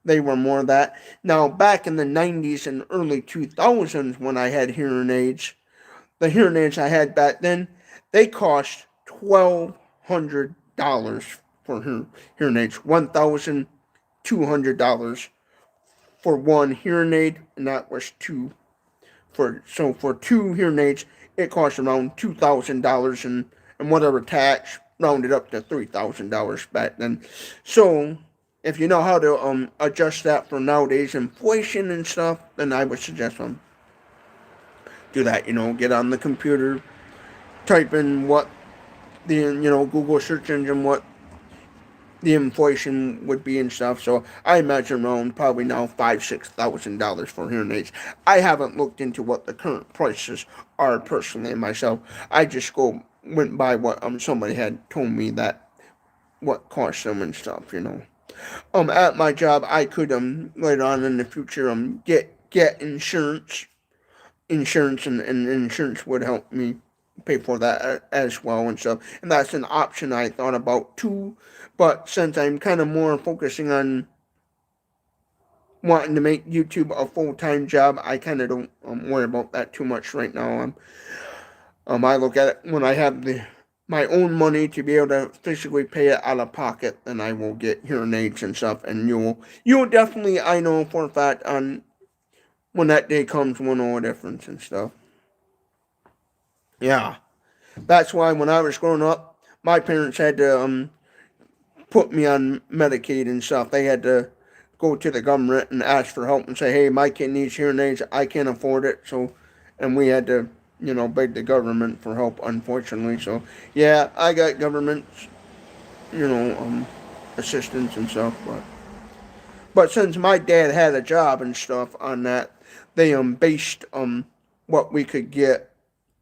they were more of that. Now, back in the 90s and early 2000s, when I had hearing aids, the hearing aids I had back then, they cost $1,200 for hearing aids. $1,200 for one hearing aid, and that was two. For two hearing aids, it cost around $2,000 and whatever tax rounded up to $3,000 back then. So if you know how to adjust that for nowadays inflation and stuff, then I would suggest do that. Get on the computer, type in what the Google search engine, what the inflation would be and stuff. So I imagine around probably now $5,000-6,000 for hearing aids. I haven't looked into what the current prices are personally myself. I just went by what somebody had told me that what cost them and stuff. At my job, I could later on in the future get insurance, and insurance would help me pay for that as well and stuff. And that's an option I thought about too. But since I'm kind of more focusing on wanting to make YouTube a full-time job, I kind of don't worry about that too much right now. I look at it when I have my own money to be able to physically pay it out of pocket, then I will get hearing aids and stuff. And you'll definitely, I know for a fact, on when that day comes, will know a difference and stuff. Yeah, that's why when I was growing up, my parents had to put me on Medicaid and stuff. They had to go to the government and ask for help and say, "Hey, my kid needs hearing aids. I can't afford it." And we had to, beg the government for help. Unfortunately, so yeah, I got government, assistance and stuff. But since my dad had a job and stuff on that, they based what we could get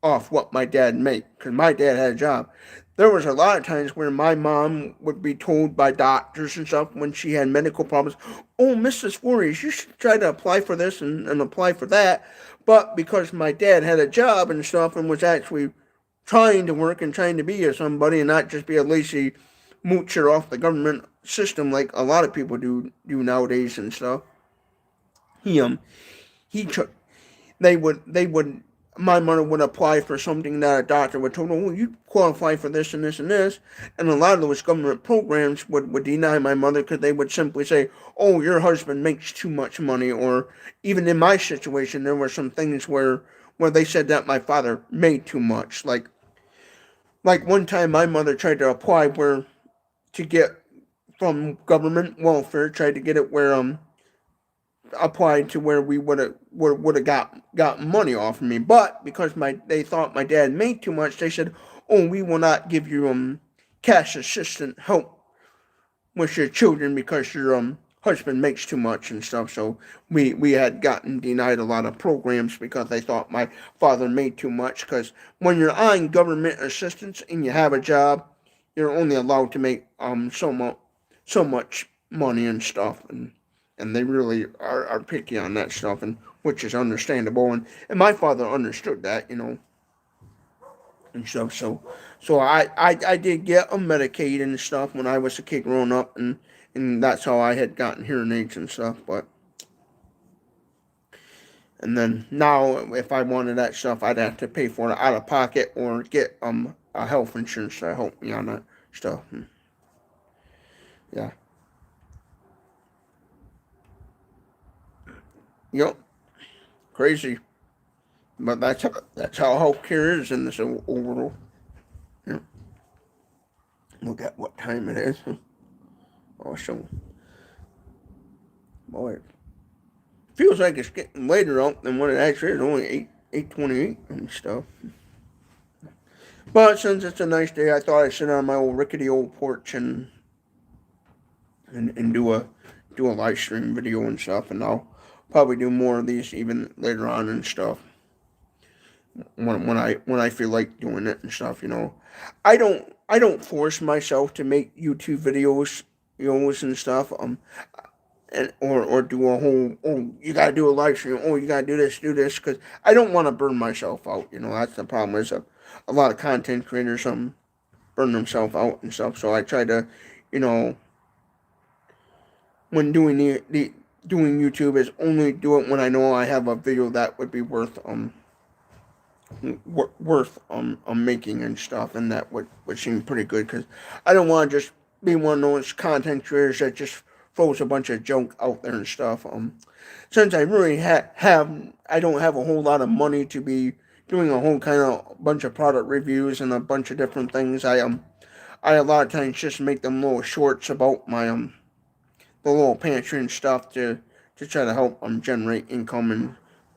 off what my dad made, because my dad had a job. There was a lot of times where my mom would be told by doctors and stuff when she had medical problems, "Oh, Mrs. Voorhees, you should try to apply for this and apply for that." But because my dad had a job and stuff and was actually trying to work and trying to be somebody and not just be a lazy moocher off the government system like a lot of people do nowadays and stuff, he took they would my mother would apply for something that a doctor would tell her, "Oh, you qualify for this and this and this." And a lot of those government programs would deny my mother because they would simply say, "Oh, your husband makes too much money." Or even in my situation, there were some things where they said that my father made too much. Like one time my mother tried to apply to get from government welfare, tried to get it where applied to where we would have got money off of me. But because they thought my dad made too much, they said, "Oh, we will not give you cash assistant help with your children because your husband makes too much and stuff." So we had gotten denied a lot of programs because they thought my father made too much. Because when you're on government assistance and you have a job, you're only allowed to make so much money and stuff, and they really are picky on that stuff, and which is understandable. And my father understood that, and stuff. So I did get a Medicaid and stuff when I was a kid growing up, and that's how I had gotten hearing aids and stuff. And then now, if I wanted that stuff, I'd have to pay for it out of pocket or get a health insurance to help me on that stuff. Yeah. Yep. Crazy. But that's how healthcare is in this world. Yeah. Look at what time it is. Oh, so boy, it feels like it's getting later out than what it actually is. Only 8:28 and stuff. But since it's a nice day, I thought I'd sit on my old rickety old porch and do a live stream video and stuff. And I'll probably do more of these even later on and stuff. When I feel like doing it and stuff. I don't force myself to make YouTube videos and stuff. Or do a whole, you gotta do a live stream, you gotta do this, because I don't want to burn myself out. That's the problem. Is a lot of content creators burn themselves out and stuff. So I try to, you know, when doing doing YouTube, is only do it when I know I have a video that would be worth making and stuff, and that would seem pretty good, because I don't want to just be one of those content creators that just throws a bunch of junk out there and stuff. Since I really I don't have a whole lot of money to be doing a whole kind of bunch of product reviews and a bunch of different things. I a lot of times just make them little shorts about my the little pantry and stuff to try to help generate income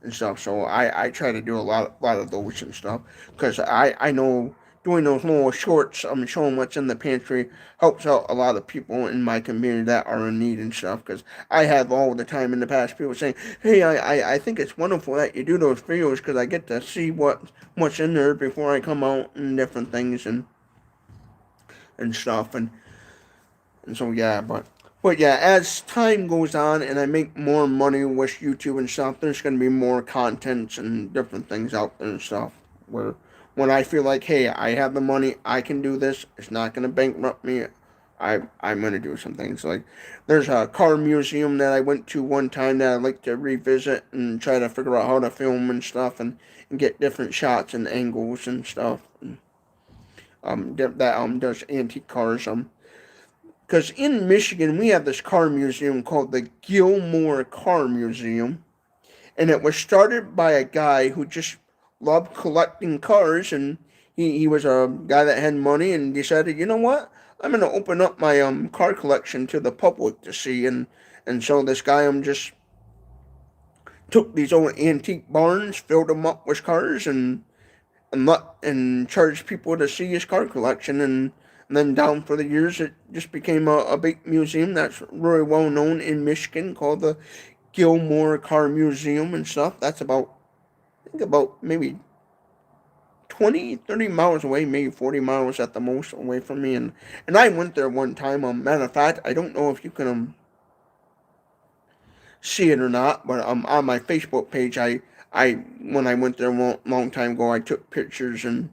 and stuff. So I try to do a lot of those and stuff, because I know doing those little shorts, showing what's in the pantry, helps out a lot of people in my community that are in need and stuff. Because I have all the time in the past people saying, "Hey, I think it's wonderful that you do those videos, because I get to see what's in there before I come out and different things and stuff." And so yeah, but yeah, as time goes on and I make more money with YouTube and stuff, there's going to be more contents and different things out there and stuff. Where when I feel like, hey, I have the money, I can do this, it's not going to bankrupt me, I'm going to do some things. Like, there's a car museum that I went to one time that I'd like to revisit and try to figure out how to film and stuff, and get different shots and angles and stuff. That does antique cars. Because in Michigan, we have this car museum called the Gilmore Car Museum. And it was started by a guy who just loved collecting cars. And he was a guy that had money and decided, you know what? I'm going to open up my car collection to the public to see. And so this guy just took these old antique barns, filled them up with cars, and charged people to see his car collection. And then down for the years, it just became a big museum that's really well known in Michigan, called the Gilmore Car Museum and stuff. That's I think about maybe 20, 30 miles away, maybe 40 miles at the most away from me. And I went there one time. Matter of fact, I don't know if you can see it or not, but on my Facebook page, I when I went there a long time ago, I took pictures and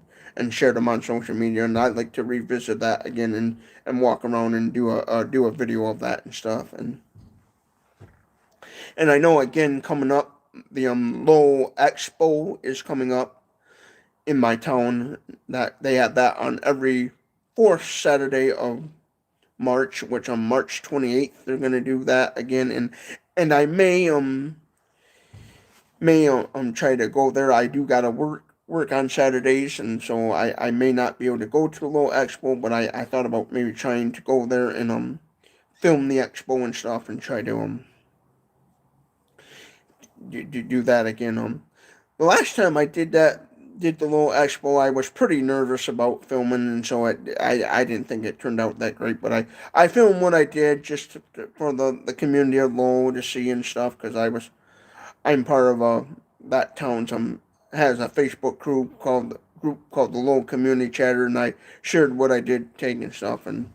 shared them on social media, and I'd like to revisit that again and walk around and do a video of that and stuff. And I know, again, coming up, the Lowell Expo is coming up in my town. That they have that on every fourth Saturday of March, which on March 28th they're gonna do that again. And I may try to go there. I do gotta work on Saturdays, and so I may not be able to go to the Lowell Expo, but I thought about maybe trying to go there and film the expo and stuff and try to do that again. The last time I did the little expo, I was pretty nervous about filming, and so I didn't think it turned out that great. But I filmed what I did just for the community of Lowell to see and stuff, because I'm part of that town's has a Facebook group called the Lowell Community Chatter, and I shared what I did taking stuff, and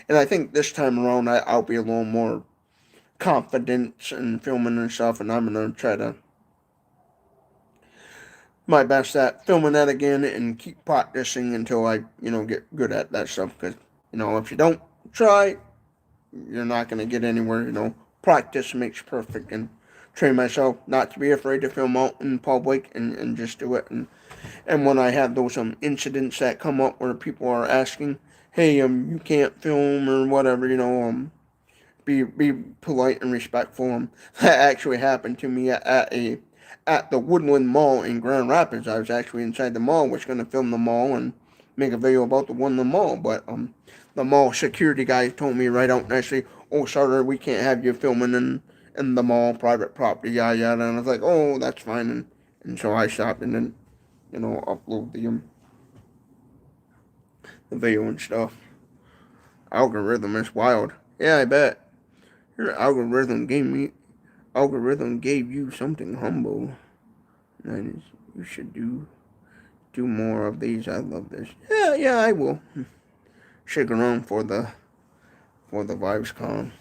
I think this time around I'll be a little more confident in filming and stuff, and I'm gonna try to my best at filming that again and keep practicing until I, get good at that stuff. Because, if you don't try, you're not going to get anywhere. Practice makes perfect. And train myself not to be afraid to film out in public and just do it. And when I have those incidents that come up where people are asking, hey, you can't film or whatever, be polite and respectful. That actually happened to me at the Woodland Mall in Grand Rapids. I was actually inside the mall, was going to film the mall and make a video about the Woodland Mall, but the mall security guy told me right out nicely, "Oh, sorry, we can't have you filming in the mall, private property, yada yada." And I was like, "Oh, that's fine," and so I stopped and then upload the video and stuff. Algorithm is wild. Yeah, I bet. Your algorithm gave you something humble. And you should do more of these. I love this. Yeah, I will. Stick around for the Vibes Con.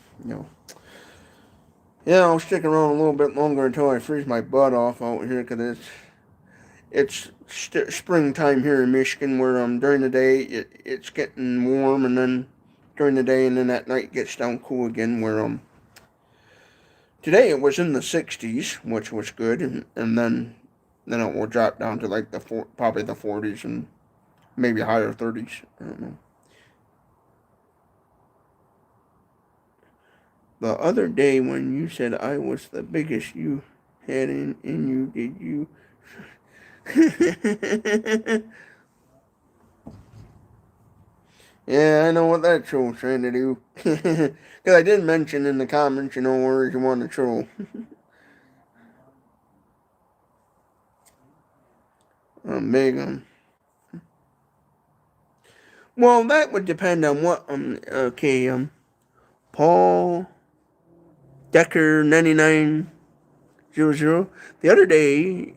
Yeah, I'll stick around a little bit longer until I freeze my butt off out here, because it's springtime here in Michigan, where during the day it's getting warm, and then during the day and then at night it gets down cool again, where today it was in the 60s, which was good, and then it will drop down to like probably the 40s and maybe higher 30s. I don't know. The other day when you said I was the biggest you had in you, did you? Yeah, I know what that troll's trying to do. Because I did mention in the comments, where you want to troll. I'm big on. Well, that would depend on what, okay, Paul Decker 9900. The other day,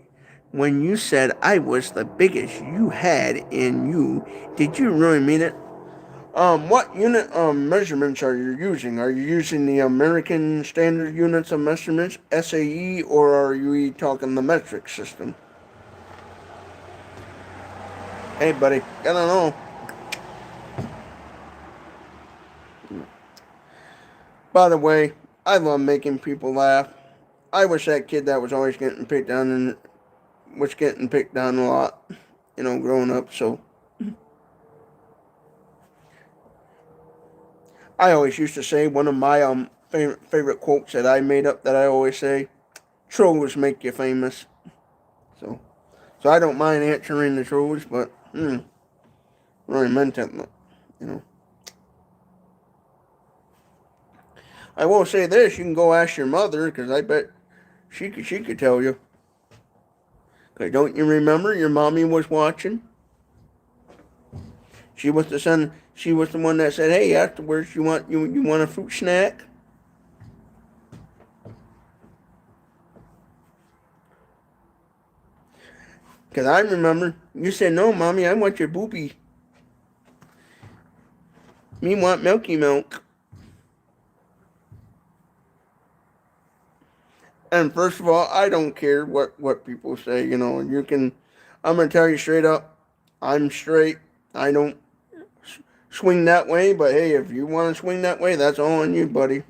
when you said I was the biggest you had in you, did you really mean it? What unit measurements are you using? Are you using the American Standard Units of Measurements, SAE, or are you talking the metric system? Hey, buddy, I don't know. By the way, I love making people laugh. I was that kid that was always getting picked on and was getting picked on a lot, growing up, so I always used to say one of my favorite quotes that I made up that I always say, trolls make you famous. So I don't mind answering the trolls, but really meant it, I will say this: you can go ask your mother, because I bet she could tell you. Okay, don't you remember your mommy was watching? She was the one that said, "Hey, afterwards, you want a fruit snack?" Because I remember you said, "No, mommy, I want your boopy. Me want milky milk." And first of all, I don't care what people say, and I'm going to tell you straight up, I'm straight. I don't swing that way, but hey, if you want to swing that way, that's all on you, buddy.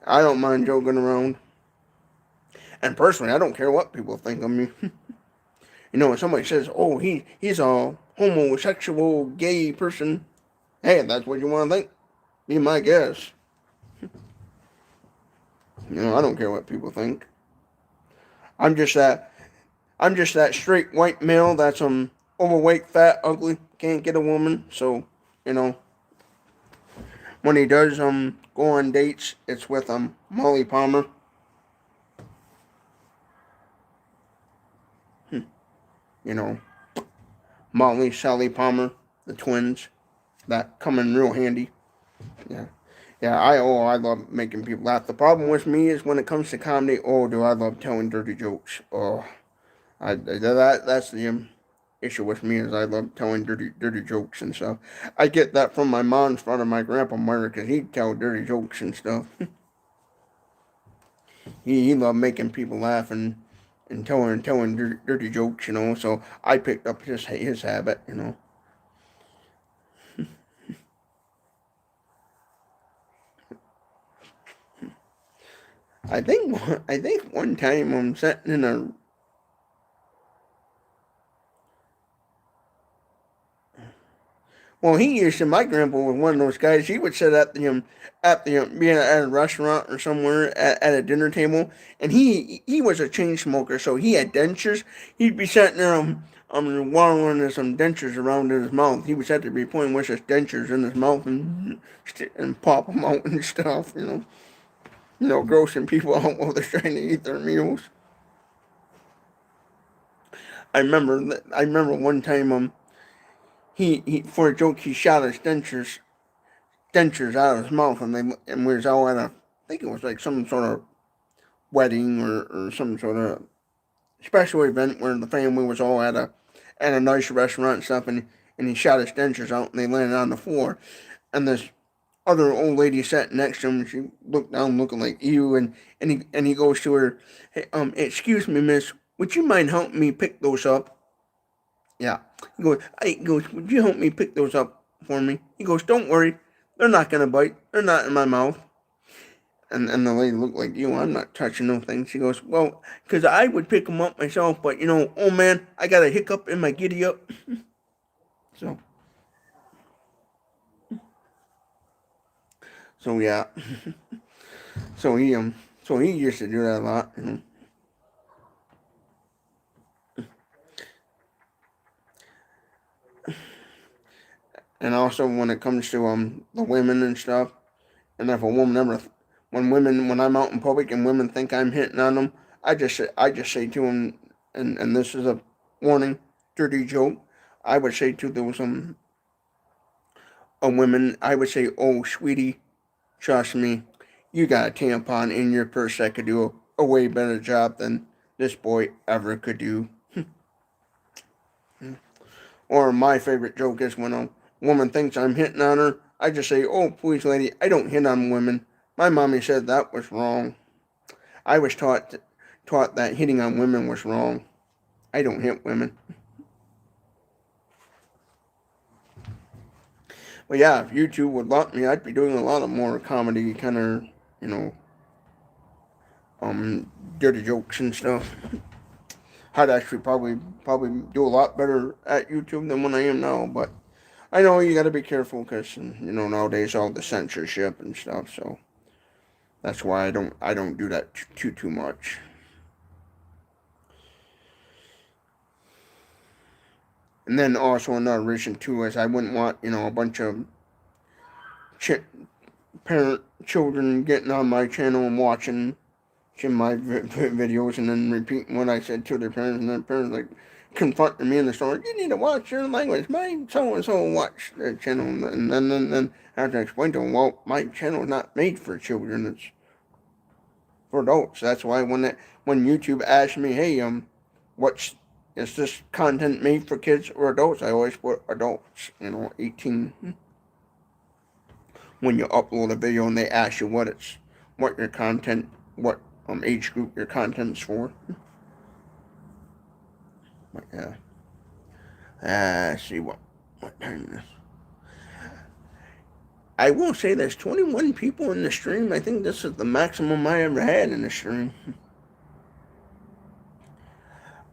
I don't mind joking around. And personally, I don't care what people think of me. When somebody says, "Oh, he's a homosexual gay person," hey, if that's what you want to think, be my guest. I don't care what people think. I'm just that straight white male that's overweight, fat, ugly, can't get a woman. So, when he does go on dates, it's with Molly Palmer. You know, Molly, Sally Palmer, the twins. That come in real handy. Yeah. Yeah, I love making people laugh. The problem with me is when it comes to comedy, oh, do I love telling dirty jokes. Oh, that's the issue with me is I love telling dirty jokes and stuff. I get that from my mom's father, my grandpa Murray, because he'd tell dirty jokes and stuff. he loved making people laugh and telling dirty jokes, you know. So I picked up his habit, you know. I think one time I'm sitting in a well, he used to. My grandpa was one of those guys. He would sit at the being at a restaurant or somewhere at a dinner table, and he was a chain smoker, so he had dentures. He'd be sitting there wallowing some dentures around in his mouth. He would have to be pointing with his dentures in his mouth and pop them out and stuff. Grossing people out while they're trying to eat their meals. I remember one time he for a joke he shot his dentures out of his mouth, and we was all at I think it was like some sort of wedding or some sort of special event where the family was all at a nice restaurant and stuff, and he shot his dentures out and they landed on the floor, and this other old lady sat next to him, and she looked down looking like you, and he goes to her, hey, excuse me, miss, would you mind helping me pick those up? Yeah. He goes, would you help me pick those up for me? He goes, don't worry, they're not gonna bite. They're not in my mouth. And the lady looked like you. I'm not touching no thing. She goes, well, because I would pick them up myself, but oh man, I got a hiccup in my giddy up. So, so yeah. so he used to do that a lot. And also when it comes to the women and stuff, and if a woman ever, when I'm out in public and women think I'm hitting on them, I just say to them, and this is a warning, dirty joke. I would say to those a women, I would say, oh sweetie, trust me, you got a tampon in your purse that could do a way better job than this boy ever could do. Or my favorite joke is when a woman thinks I'm hitting on her, I just say, oh, please, lady, I don't hit on women. My mommy said that was wrong. I was taught that hitting on women was wrong. I don't hit women. But yeah, if YouTube would let me, I'd be doing a lot of more comedy kind of, you know, dirty jokes and stuff. I'd actually probably do a lot better at YouTube than when I am now, but I know you got to be careful because nowadays all the censorship and stuff. So that's why I don't do that too much. And then also another reason too is I wouldn't want a bunch of children getting on my channel and watching my videos and then repeating what I said to their parents, and their parents like confronting me in the store. You need to watch your language. My so and so watch the channel, and then I have to explain to them. Well, my channel is not made for children. It's for adults. That's why when YouTube asks me, hey, what's is this content made for kids or adults? I always put adults. 18. When you upload a video and they ask you what your content, what age group your content's for. But yeah. Let's see what time it is. I will say there's 21 people in the stream. I think this is the maximum I ever had in the stream.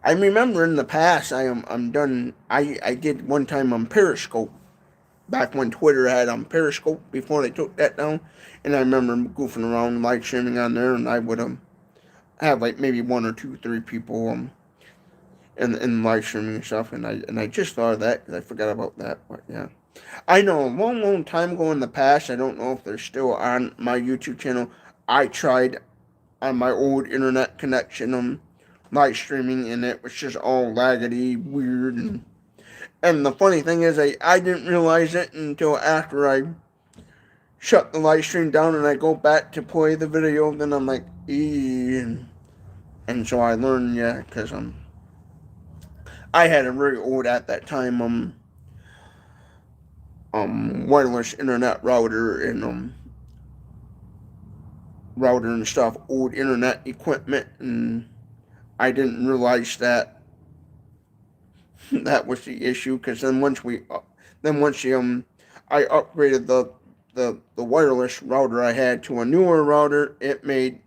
I remember in the past I'm done. I did one time on Periscope, back when Twitter had Periscope before they took that down, and I remember goofing around live streaming on there, and I would have like maybe one or two, three people in live streaming and stuff, and I just thought of that because I forgot about that, but yeah. I know a long, long time ago in the past, I don't know if they're still on my YouTube channel, I tried on my old internet connection live streaming, and it was just all laggedy, weird, and the funny thing is I didn't realize it until after I shut the live stream down and I go back to play the video, then I'm like, and so I learned, yeah, because I had a very old at that time wireless internet router and stuff, old internet equipment, and I didn't realize that that was the issue. Because then once I upgraded the wireless router I had to a newer router, it made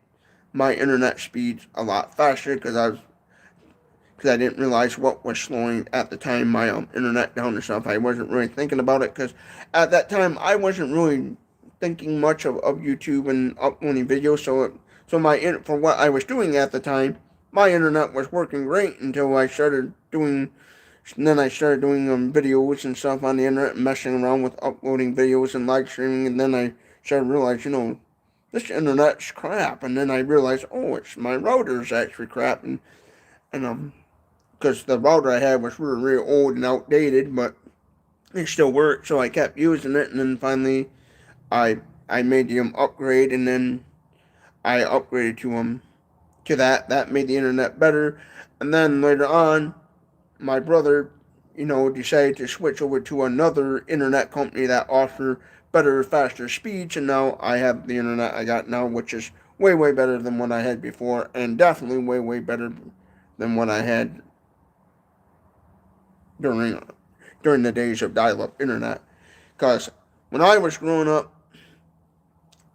my internet speeds a lot faster because I didn't realize what was slowing at the time my internet down and stuff. I wasn't really thinking about it because at that time I wasn't really thinking much of YouTube and uploading videos. So for what I was doing at the time, my internet was working great until I started doing. Then I started doing videos and stuff on the internet, messing around with uploading videos and live streaming, and then I started to realize, this internet's crap. And then I realized, oh, it's my router's actually crap, and because the router I had was really, really old and outdated, but it still worked, so I kept using it, and then finally I I made the upgrade, and then I upgraded to that. That made the internet better, and then later on, my brother, decided to switch over to another internet company that offer better, faster speeds, and now I have the internet I got now, which is way, way better than what I had before, and definitely way, way better than what I had during during the days of dial-up internet. Because when I was growing up,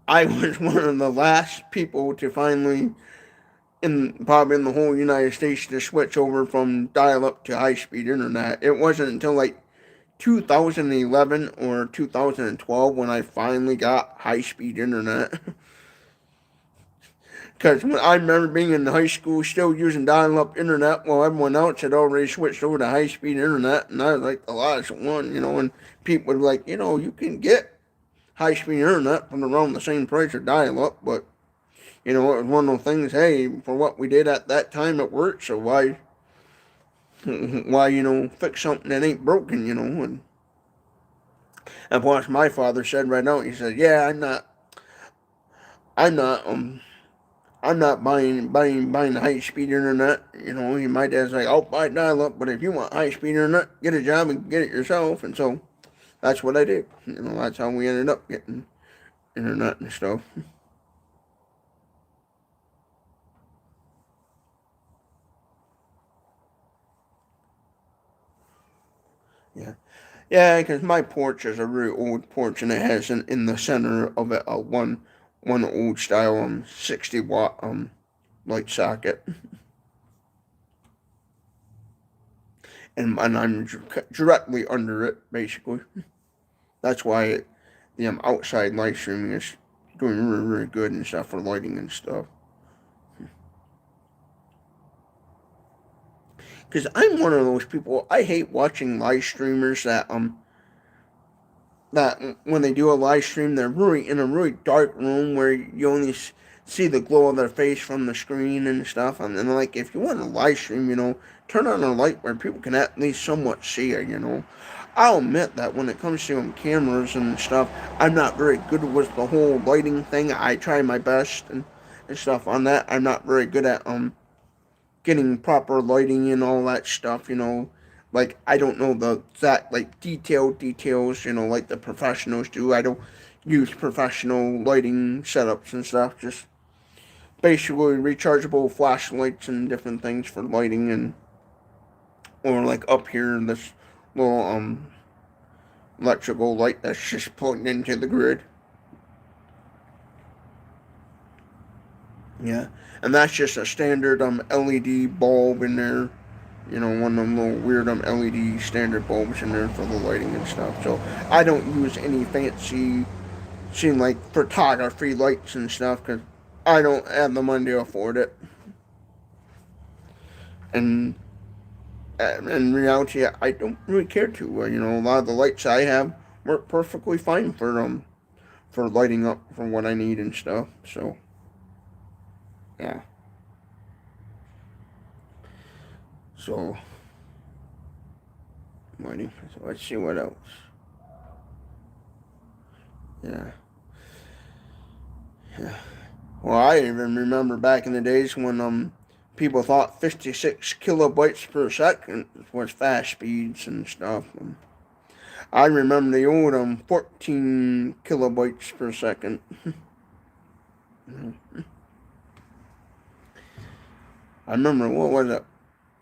I was one of the last people to finally, probably in the whole United States, to switch over from dial-up to high-speed internet. It wasn't until like 2011 or 2012 when I finally got high-speed internet. Because I remember being in high school still using dial-up internet while everyone else had already switched over to high-speed internet, and I was like the last one, and people would be like, you can get high-speed internet for around the same price of dial-up, but, it was one of those things, hey, for what we did at that time it worked, so why, fix something that ain't broken, and plus my father said right now, he said, yeah, I'm not, I'm not buying high speed internet. My dad's like, I'll buy dial up, but if you want high speed internet, get a job and get it yourself. And so that's what I did. That's how we ended up getting internet and stuff. Yeah. Yeah, because my porch is a really old porch, and it has in the center of it a one old style 60 watt light socket. And I'm directly under it, basically. That's why the outside light streaming is doing really, really good and stuff for lighting and stuff. Because I'm one of those people, I hate watching live streamers that when they do a live stream, they're really in a really dark room where you only see the glow of their face from the screen and stuff. And then, like, if you want a live stream, turn on a light where people can at least somewhat see it. I'll admit that when it comes to cameras and stuff, I'm not very good with the whole lighting thing. I try my best and stuff on that. I'm not very good at getting proper lighting and all that stuff. Like, I don't know the exact, like, details, like the professionals do. I don't use professional lighting setups and stuff. Just basically rechargeable flashlights and different things for lighting, or like up here, this little electrical light that's just plugged into the grid. Yeah, and that's just a standard LED bulb in there. One of them little weird LED standard bulbs in there for the lighting and stuff. So I don't use any fancy, seem like photography lights and stuff because I don't have the money to afford it. And in reality, I don't really care to. A lot of the lights I have work perfectly fine for lighting up for what I need and stuff. So yeah. So money. So let's see what else. Yeah. Yeah. Well, I even remember back in the days when people thought 56 kilobytes per second was fast speeds and stuff. I remember the old 14 kilobytes per second. I remember, what was it,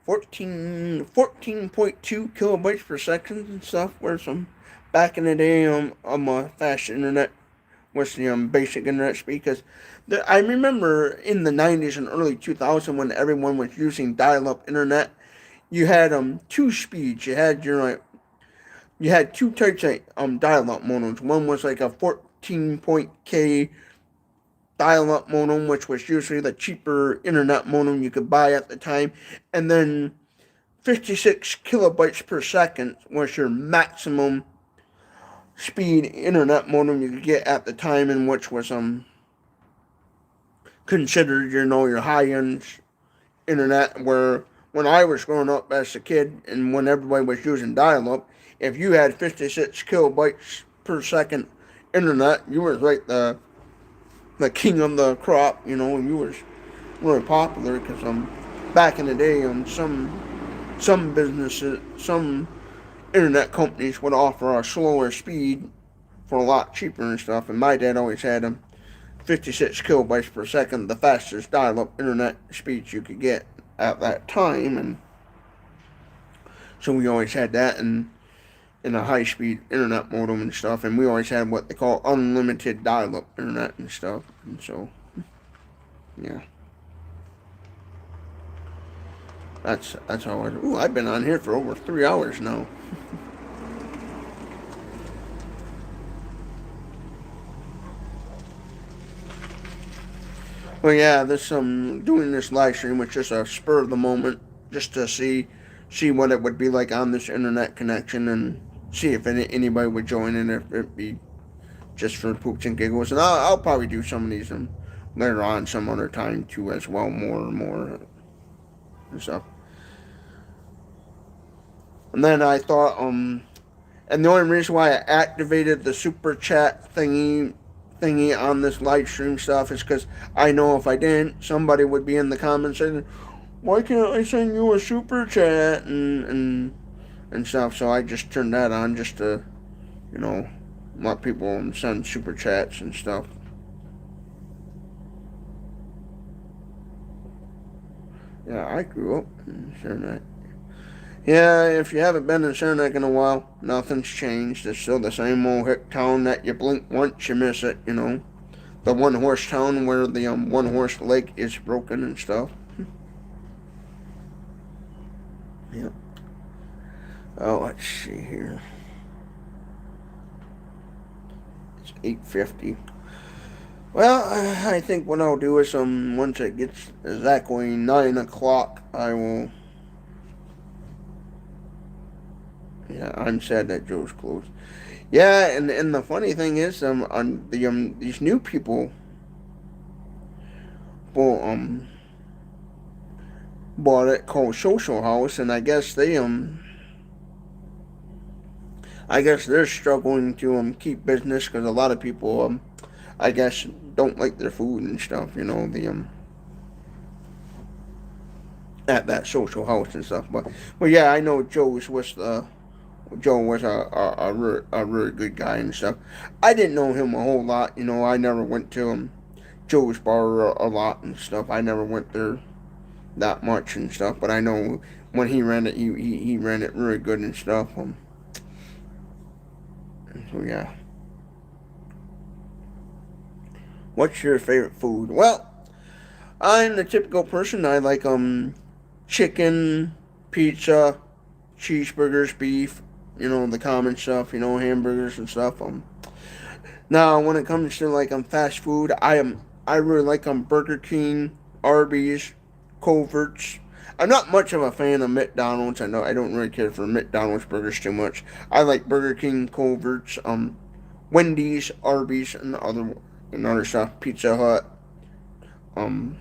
14.2 kilobytes per second and stuff. Where some back in the day, fast internet was the basic internet speed. Because I remember in the 90s and early 2000 when everyone was using dial-up internet, you had two speeds. You had two types of dial-up modems. One was like a 14.k dial-up modem, which was usually the cheaper internet modem you could buy at the time, and then 56 kilobytes per second was your maximum speed internet modem you could get at the time, and which was considered your high-end internet. Where when I was growing up as a kid and when everybody was using dial-up, if you had 56 kilobytes per second internet, you was like the king of the crop, and you was really popular. Because back in the day, some businesses, some internet companies would offer a slower speed for a lot cheaper and stuff. And my dad always had 56 kilobytes per second, the fastest dial-up internet speeds you could get at that time, and so we always had that in a high-speed internet modem and stuff. And we always had what they call unlimited dial-up internet and stuff. And so, yeah. That's how I. Ooh, I've been on here for over 3 hours now. Well, yeah, this doing this live stream was just a spur of the moment, just to see what it would be like on this internet connection, and see if anybody would join in, if it'd be just for poops and giggles. And I'll probably do some of these later on, some other time too, as well, more and more and stuff. And then I thought, and the only reason why I activated the super chat thingy on this live stream stuff is because I know if I didn't, somebody would be in the comments saying, "Why can't I send you a super chat?" and stuff. So I just turned that on just to, let people send super chats and stuff. Yeah, I grew up in Saranac. Yeah, if you haven't been in Saranac in a while, nothing's changed. It's still the same old hick town that you blink once, you miss it, The one-horse town where the one-horse leg is broken and stuff. Yeah. Oh, let's see here. It's 8:50. Well, I think what I'll do is once it gets exactly 9 o'clock, I will. Yeah, I'm sad that Joe's closed. Yeah, and the funny thing is, on these new people, bought it called Social House, and I guess they're struggling to keep business, because a lot of people I guess don't like their food and stuff, at that Social House and stuff. But yeah, I know Joe was a really good guy and stuff. I didn't know him a whole lot, I never went to Joe's bar a lot and stuff. I never went there that much and stuff, but I know when he ran it, he ran it really good and stuff. So yeah. What's your favorite food? Well, I'm the typical person. I like chicken, pizza, cheeseburgers, beef, the common stuff, hamburgers and stuff. Now when it comes to fast food, I really like Burger King, Arby's, Culver's. I'm not much of a fan of McDonald's. I know I don't really care for McDonald's burgers too much. I like Burger King, Culver's, Wendy's, Arby's, and other stuff. Pizza Hut. Um,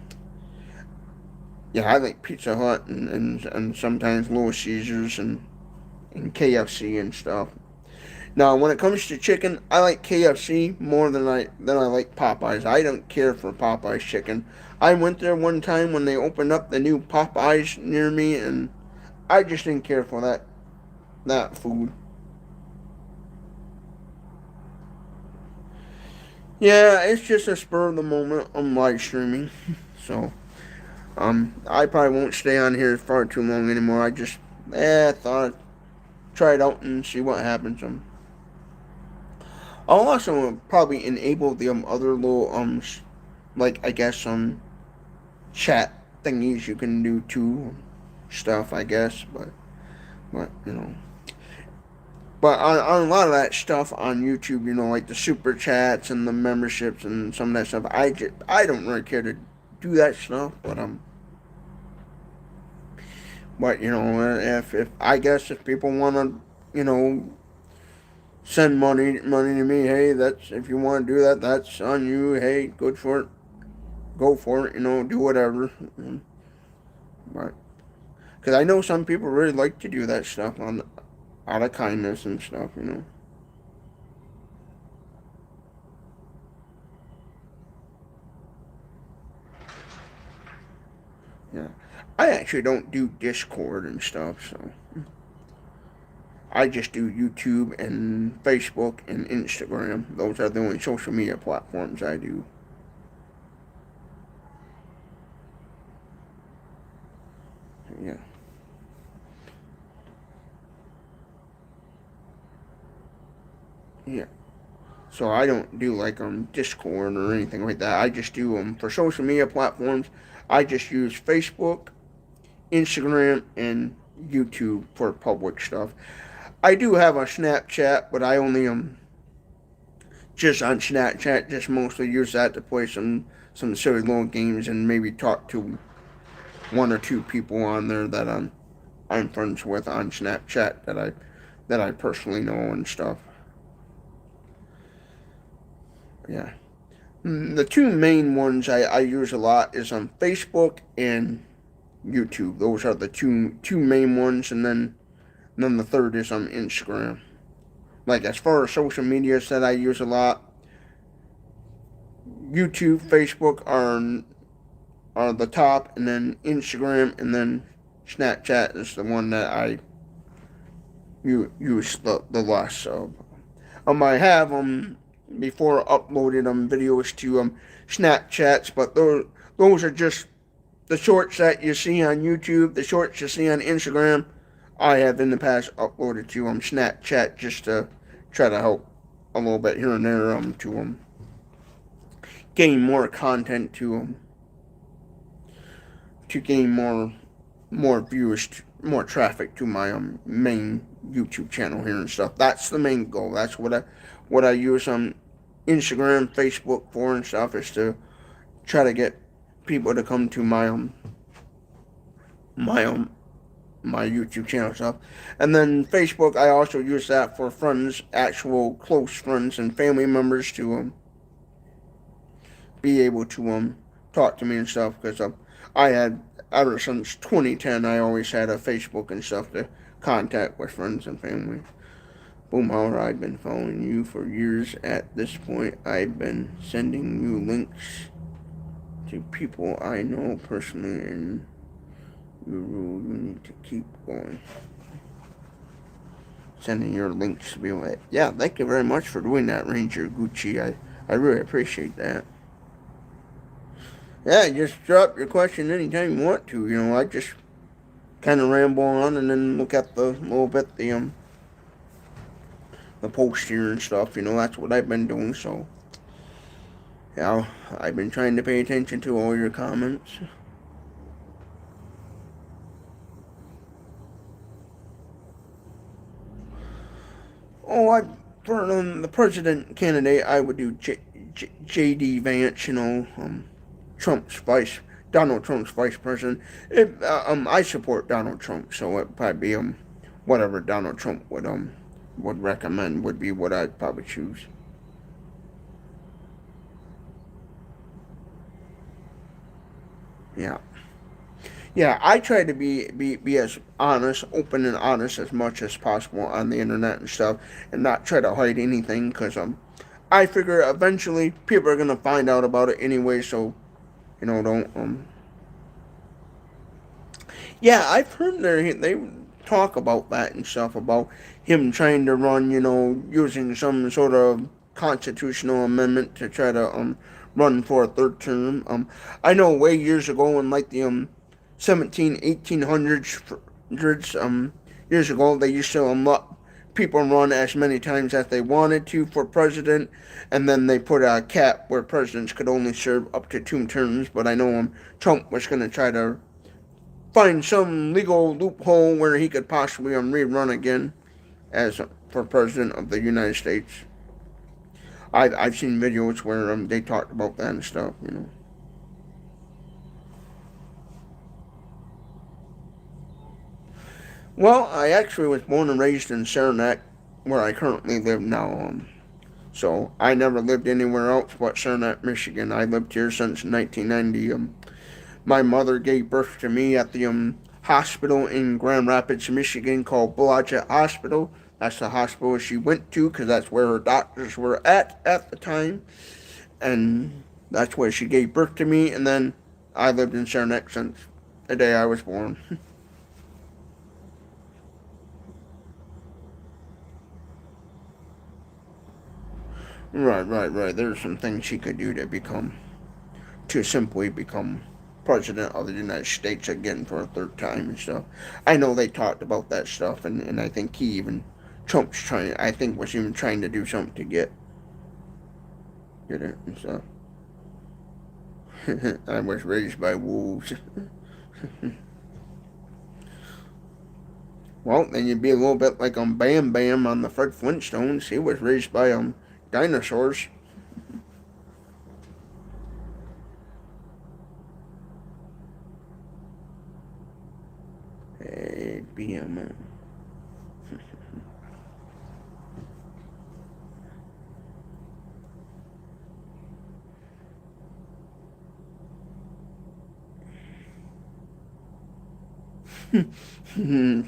yeah, I like Pizza Hut and sometimes Little Caesars and KFC and stuff. Now, when it comes to chicken, I like KFC more than I like Popeyes. I don't care for Popeyes chicken. I went there one time when they opened up the new Popeyes near me, and I just didn't care for that food. Yeah, it's just a spur of the moment. I'm live streaming, so I probably won't stay on here far too long anymore. I just thought I'd try it out and see what happens. I'll also probably enable the other little like I guess chat thingies you can do too, stuff I guess, but you know. But on a lot of that stuff on YouTube, like the super chats and the memberships and some of that stuff, I don't really care to do that stuff. But if I guess if people want to, send money to me, hey, that's if you want to do that, that's on you. Hey, good for it, go for it. Do whatever. But because I know some people really like to do that stuff out of kindness and stuff. Yeah. I actually don't do Discord and stuff, so I just do YouTube and Facebook and Instagram. Those are the only social media platforms I do. Yeah. Yeah. So I don't do like Discord or anything like that. I just do for social media platforms. I just use Facebook, Instagram, and YouTube for public stuff. I do have a Snapchat, but I only just on Snapchat, just mostly use that to play some silly little games and maybe talk to one or two people on there that I'm friends with on Snapchat that I personally know and stuff. Yeah. The two main ones I use a lot is on Facebook and YouTube. Those are the two main ones, and then the third is on Instagram. Like as far as social media that I use a lot, YouTube, Facebook are the top, and then Instagram, and then Snapchat is the one that I use the less of. I have before uploaded videos to Snapchats, but those are just the shorts that you see on YouTube, the shorts you see on Instagram. I have in the past uploaded to Snapchat just to try to help a little bit here and there to gain more content to gain more viewers, more traffic to my main YouTube channel here and stuff. That's the main goal. That's what I use Instagram, Facebook for and stuff, is to try to get people to come to my my YouTube channel stuff. And then Facebook, I also use that for friends, actual close friends and family members to be able to talk to me and stuff, because I had ever since 2010 I always had a Facebook and stuff to contact with friends and family. Boomhauer, I've been following you for years. At this point, I've been sending you links to people I know personally, and you need to keep going. Sending your links to be like, yeah, thank you very much for doing that, Ranger Gucci. I really appreciate that. Yeah, just drop your question anytime you want to. I just kind of ramble on and then look at the little bit the post here and stuff. That's what I've been doing. So yeah, I've been trying to pay attention to all your comments. Oh, for the president candidate, I would do J.D. Vance. Trump's Donald Trump's vice president. I support Donald Trump, so it'd probably be whatever Donald Trump would recommend would be what I'd probably choose. Yeah. Yeah, I try to be as honest, open and honest as much as possible on the internet and stuff, and not try to hide anything, because I figure eventually people are gonna find out about it anyway. So don't Yeah, I've heard they talk about that and stuff, about him trying to run, using some sort of constitutional amendment to try to run for a third term. I know way years ago in like the 1800s years ago, they used to let people run as many times as they wanted to for president, and then they put a cap where presidents could only serve up to 2 terms. But I know Trump was going to try to find some legal loophole where he could possibly rerun again as for president of the United States. I've seen videos where they talked about that and stuff. Well, I actually was born and raised in Saranac, where I currently live now. So I never lived anywhere else but Saranac, Michigan. I lived here since 1990. My mother gave birth to me at the hospital in Grand Rapids, Michigan, called Blodgett Hospital. That's the hospital she went to, because that's where her doctors were at the time. And that's where she gave birth to me. And then I lived in Saranac since the day I was born. Right. There's some things she could do to simply become president of the United States again for a third time and stuff. I know they talked about that stuff, and I think Trump's I think was even trying to do something to get it and stuff. I was raised by wolves. Well, then you'd be a little bit like Bam Bam on the Fred Flintstones. He was raised by dinosaurs. BM.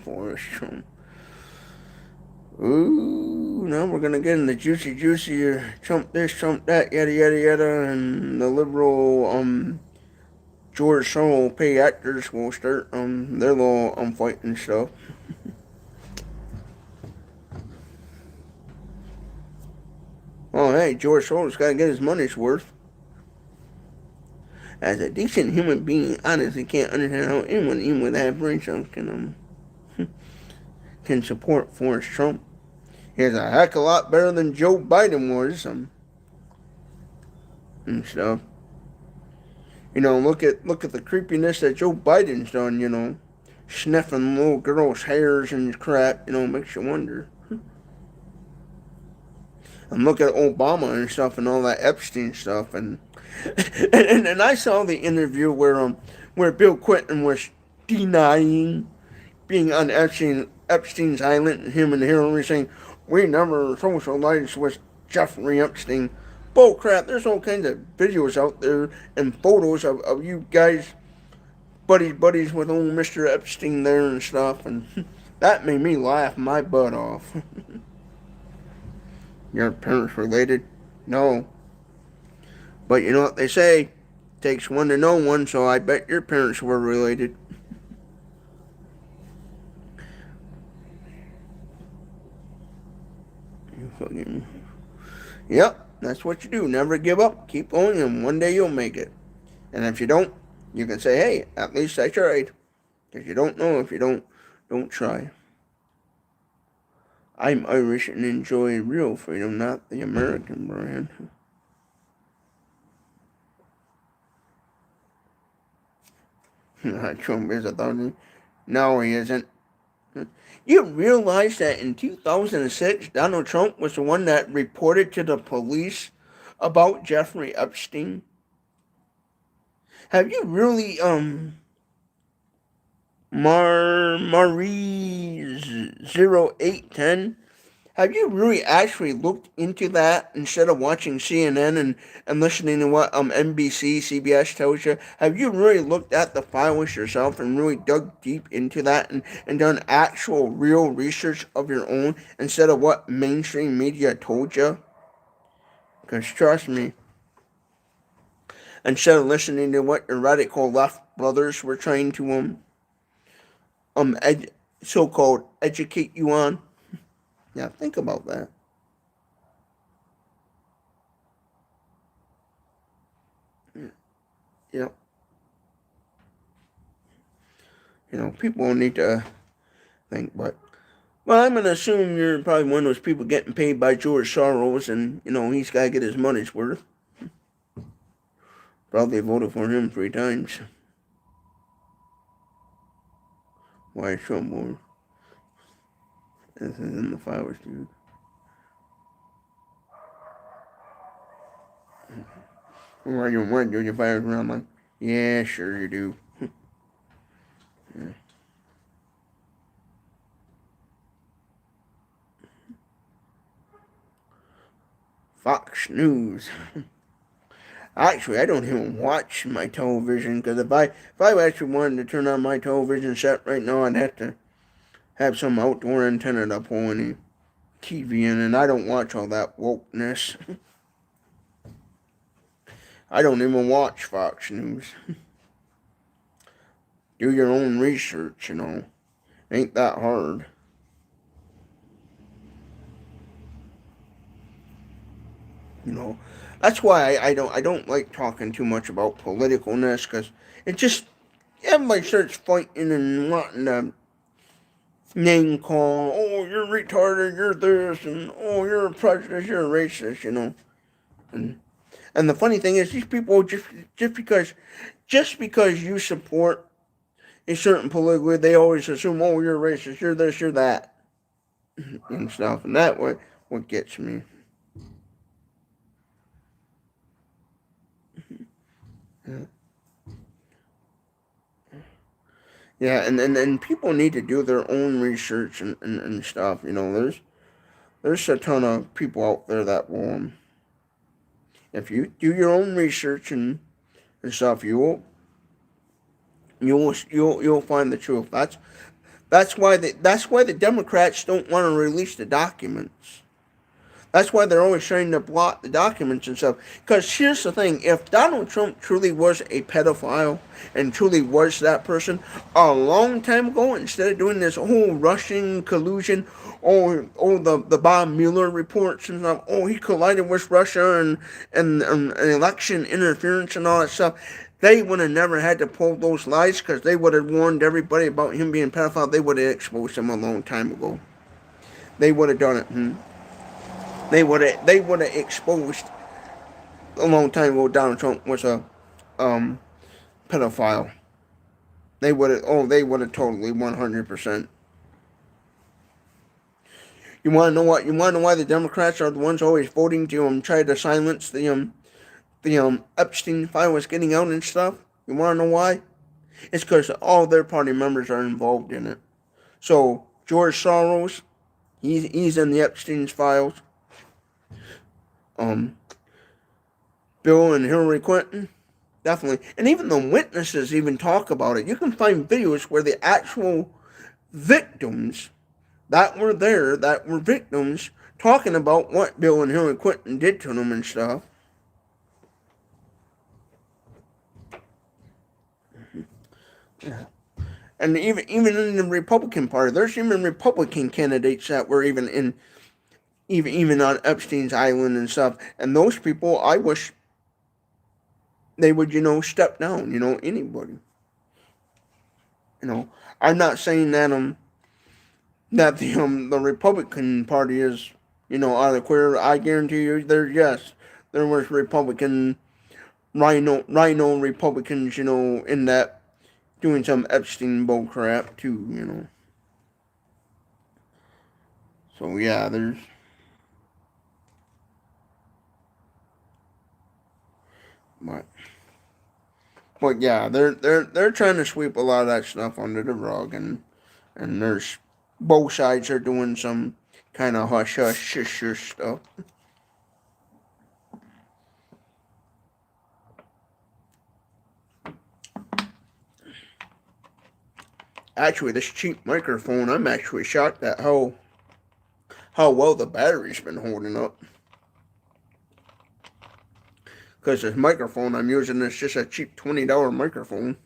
Forest Trump. Ooh, now we're gonna get in the juicy Trump this, Trump that, yada yada yada, and the liberal George Soros pay actors will start their little fighting stuff. Oh hey, George Soros gotta get his money's worth. As a decent human being, honestly can't understand how anyone, even with that brain cells, can support Forrest Trump. He's a heck of a lot better than Joe Biden was, and stuff. Look at the creepiness that Joe Biden's done. Sniffing little girls' hairs and crap. Makes you wonder. And look at Obama and stuff and all that Epstein stuff, and I saw the interview where Bill Clinton was denying being on Epstein's island, and him and Hillary saying we never socialized with Jeffrey Epstein. Bull crap! There's all kinds of videos out there and photos of you guys buddies with old Mr. Epstein there and stuff, and that made me laugh my butt off. Your parents related? No. But you know what they say? Takes one to know one, so I bet your parents were related. You fucking... Yep, that's what you do. Never give up. Keep going, and one day you'll make it. And if you don't, you can say, hey, at least I tried. Because you don't know if you don't try. I'm Irish and enjoy real freedom, not the American brand. Trump is a thousand. No, he isn't. You realize that in 2006, Donald Trump was the one that reported to the police about Jeffrey Epstein? Have you really, Marie 0810? Have you really actually looked into that instead of watching CNN and listening to what NBC, CBS tells you? Have you really looked at the files yourself and really dug deep into that and done actual real research of your own instead of what mainstream media told you? Because trust me, instead of listening to what your radical left brothers were trying to um ed- so-called educate you on. Yeah, think about that. Yeah, people need to think, but well, I'm gonna assume you're probably one of those people getting paid by George Soros, and he's gotta get his money's worth. Probably voted for him 3 times. Why show more? This is in the files, dude. Why you want to do your files around? Like, yeah, sure you do. Yeah. Fox News. Actually, I don't even watch my television because if I actually wanted to turn on my television set right now, I'd have to have some outdoor antenna to pull any TV in, and I don't watch all that wokeness. I don't even watch Fox News. Do your own research. Ain't that hard. You know. That's why I don't like talking too much about politicalness because it just everybody starts fighting and wanting to name call. Oh, you're retarded. You're this, and oh, you're a prejudice. You're a racist. And and the funny thing is, these people just because you support a certain political, they always assume, oh, you're racist. You're this. You're that, and stuff. And that what gets me. Yeah. Yeah, and people need to do their own research and stuff. There's a ton of people out there that will, if you do your own research and stuff, you'll find the truth. That's why the Democrats don't want to release the documents. That's why they're always trying to block the documents and stuff. Because here's the thing: if Donald Trump truly was a pedophile and truly was that person a long time ago, instead of doing this whole Russian collusion, the Bob Mueller reports and stuff, he collided with Russia and election interference and all that stuff, they would have never had to pull those lies because they would have warned everybody about him being a pedophile. They would have exposed him a long time ago. They would have done it. They would have exposed a long time ago Donald Trump was a um, pedophile. They would have totally 100%. You want to know what? You want to know why the Democrats are the ones always voting to try to silence the Epstein file was getting out and stuff? You want to know why? It's because all their party members are involved in it. So George Soros, he's in the Epstein's files. Um, Bill and Hillary Clinton, definitely. And even the witnesses even talk about it. You can find videos where the actual victims that were there, that were victims, talking about what Bill and Hillary Clinton did to them and stuff. And even in the Republican Party, there's even Republican candidates that were even on Epstein's island and stuff. And those people, I wish they would step down. Anybody. You know, I'm not saying that the Republican Party is out of the clear. I guarantee you, there was Republican rhino Republicans in that doing some Epstein bull crap too. So yeah, there's but But yeah, they're trying to sweep a lot of that stuff under the rug, and there's both sides are doing some kind of hush hush shush shush stuff. Actually, this cheap microphone, I'm actually shocked at how well the battery's been holding up. Because this microphone I'm using is just a cheap $20 microphone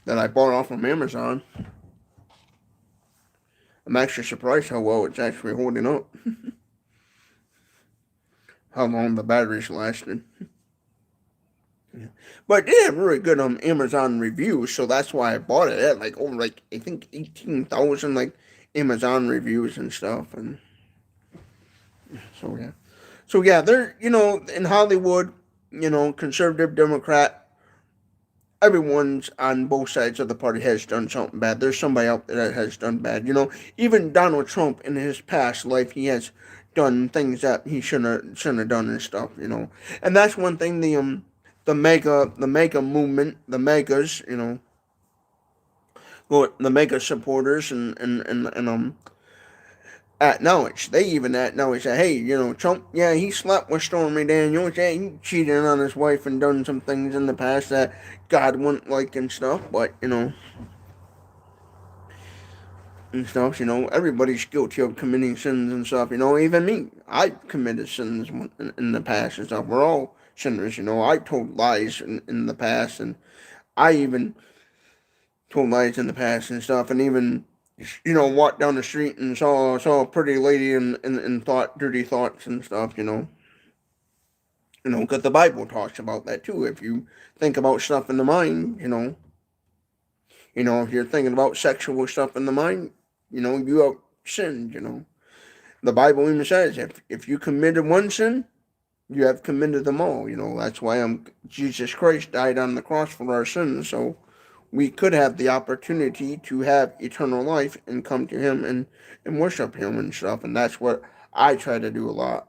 that I bought off of Amazon. I'm actually surprised how well it's actually holding up. How long the battery's lasted. Yeah. But it did have really good Amazon reviews, so that's why I bought it. It had like over like I think 18,000 like Amazon reviews and stuff, and so yeah. So yeah, they're in Hollywood, conservative Democrat, everyone's on both sides of the party has done something bad. There's somebody out there that has done bad. Even Donald Trump in his past life, he has done things that he shouldn't have done and stuff. And that's one thing the mega movement, the megas, the mega supporters and acknowledge. They even acknowledge that, hey, Trump, yeah, he slept with Stormy Daniels. Yeah, he cheated on his wife and done some things in the past that God wouldn't like and stuff. But, and stuff, everybody's guilty of committing sins and stuff. Even me. I've committed sins in the past and stuff. We're all sinners, I told lies in the past, and I even told lies in the past and stuff, and even walked down the street and saw a pretty lady and thought dirty thoughts and stuff, because the Bible talks about that too. If you think about stuff in the mind, if you're thinking about sexual stuff in the mind, you have sinned. The Bible even says if you committed one sin, you have committed them all. That's why Jesus Christ died on the cross for our sins, so we could have the opportunity to have eternal life and come to him and worship him and stuff. And that's what I try to do a lot,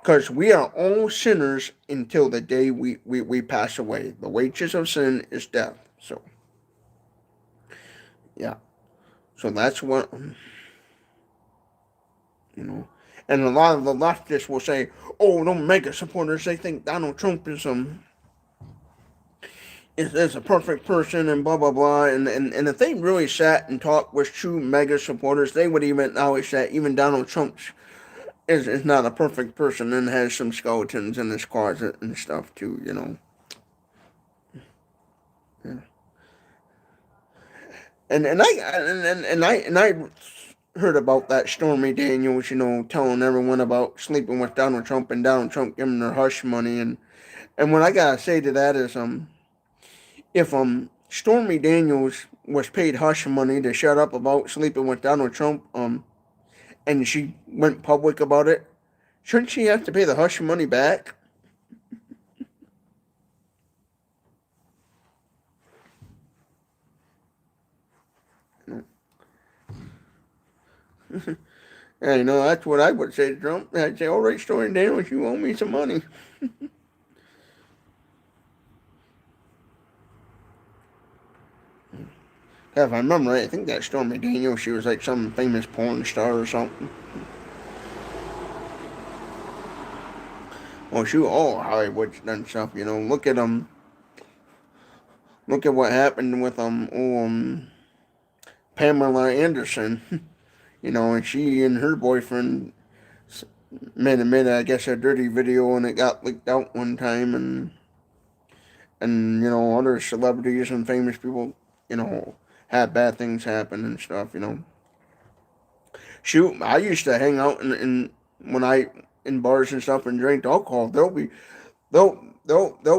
because we are all sinners until the day we pass away. The wages of sin is death. So, yeah. So that's what, and a lot of the leftists will say, oh, no mega supporters, they think Donald Trump is a perfect person and blah blah blah, and if they really sat and talked with true mega supporters, they would even acknowledge that even Donald Trump is not a perfect person and has some skeletons in his closet and stuff too. Yeah. And I heard about that Stormy Daniels, telling everyone about sleeping with Donald Trump and Donald Trump giving her hush money, and what I gotta say to that is if Stormy Daniels was paid hush money to shut up about sleeping with Donald Trump, and she went public about it, shouldn't she have to pay the hush money back? And that's what I would say to Trump. I'd say, all right, Stormy Daniels, you owe me some money. If I remember right, I think that Stormy Daniels, she was like some famous porn star or something. Well, she all Hollywood's done stuff, Look at what happened with Pamela Anderson, and she and her boyfriend made I guess a dirty video, and it got leaked out one time, and other celebrities and famous people, had bad things happen and stuff. Shoot, I used to hang out in bars and stuff and drink alcohol. There'll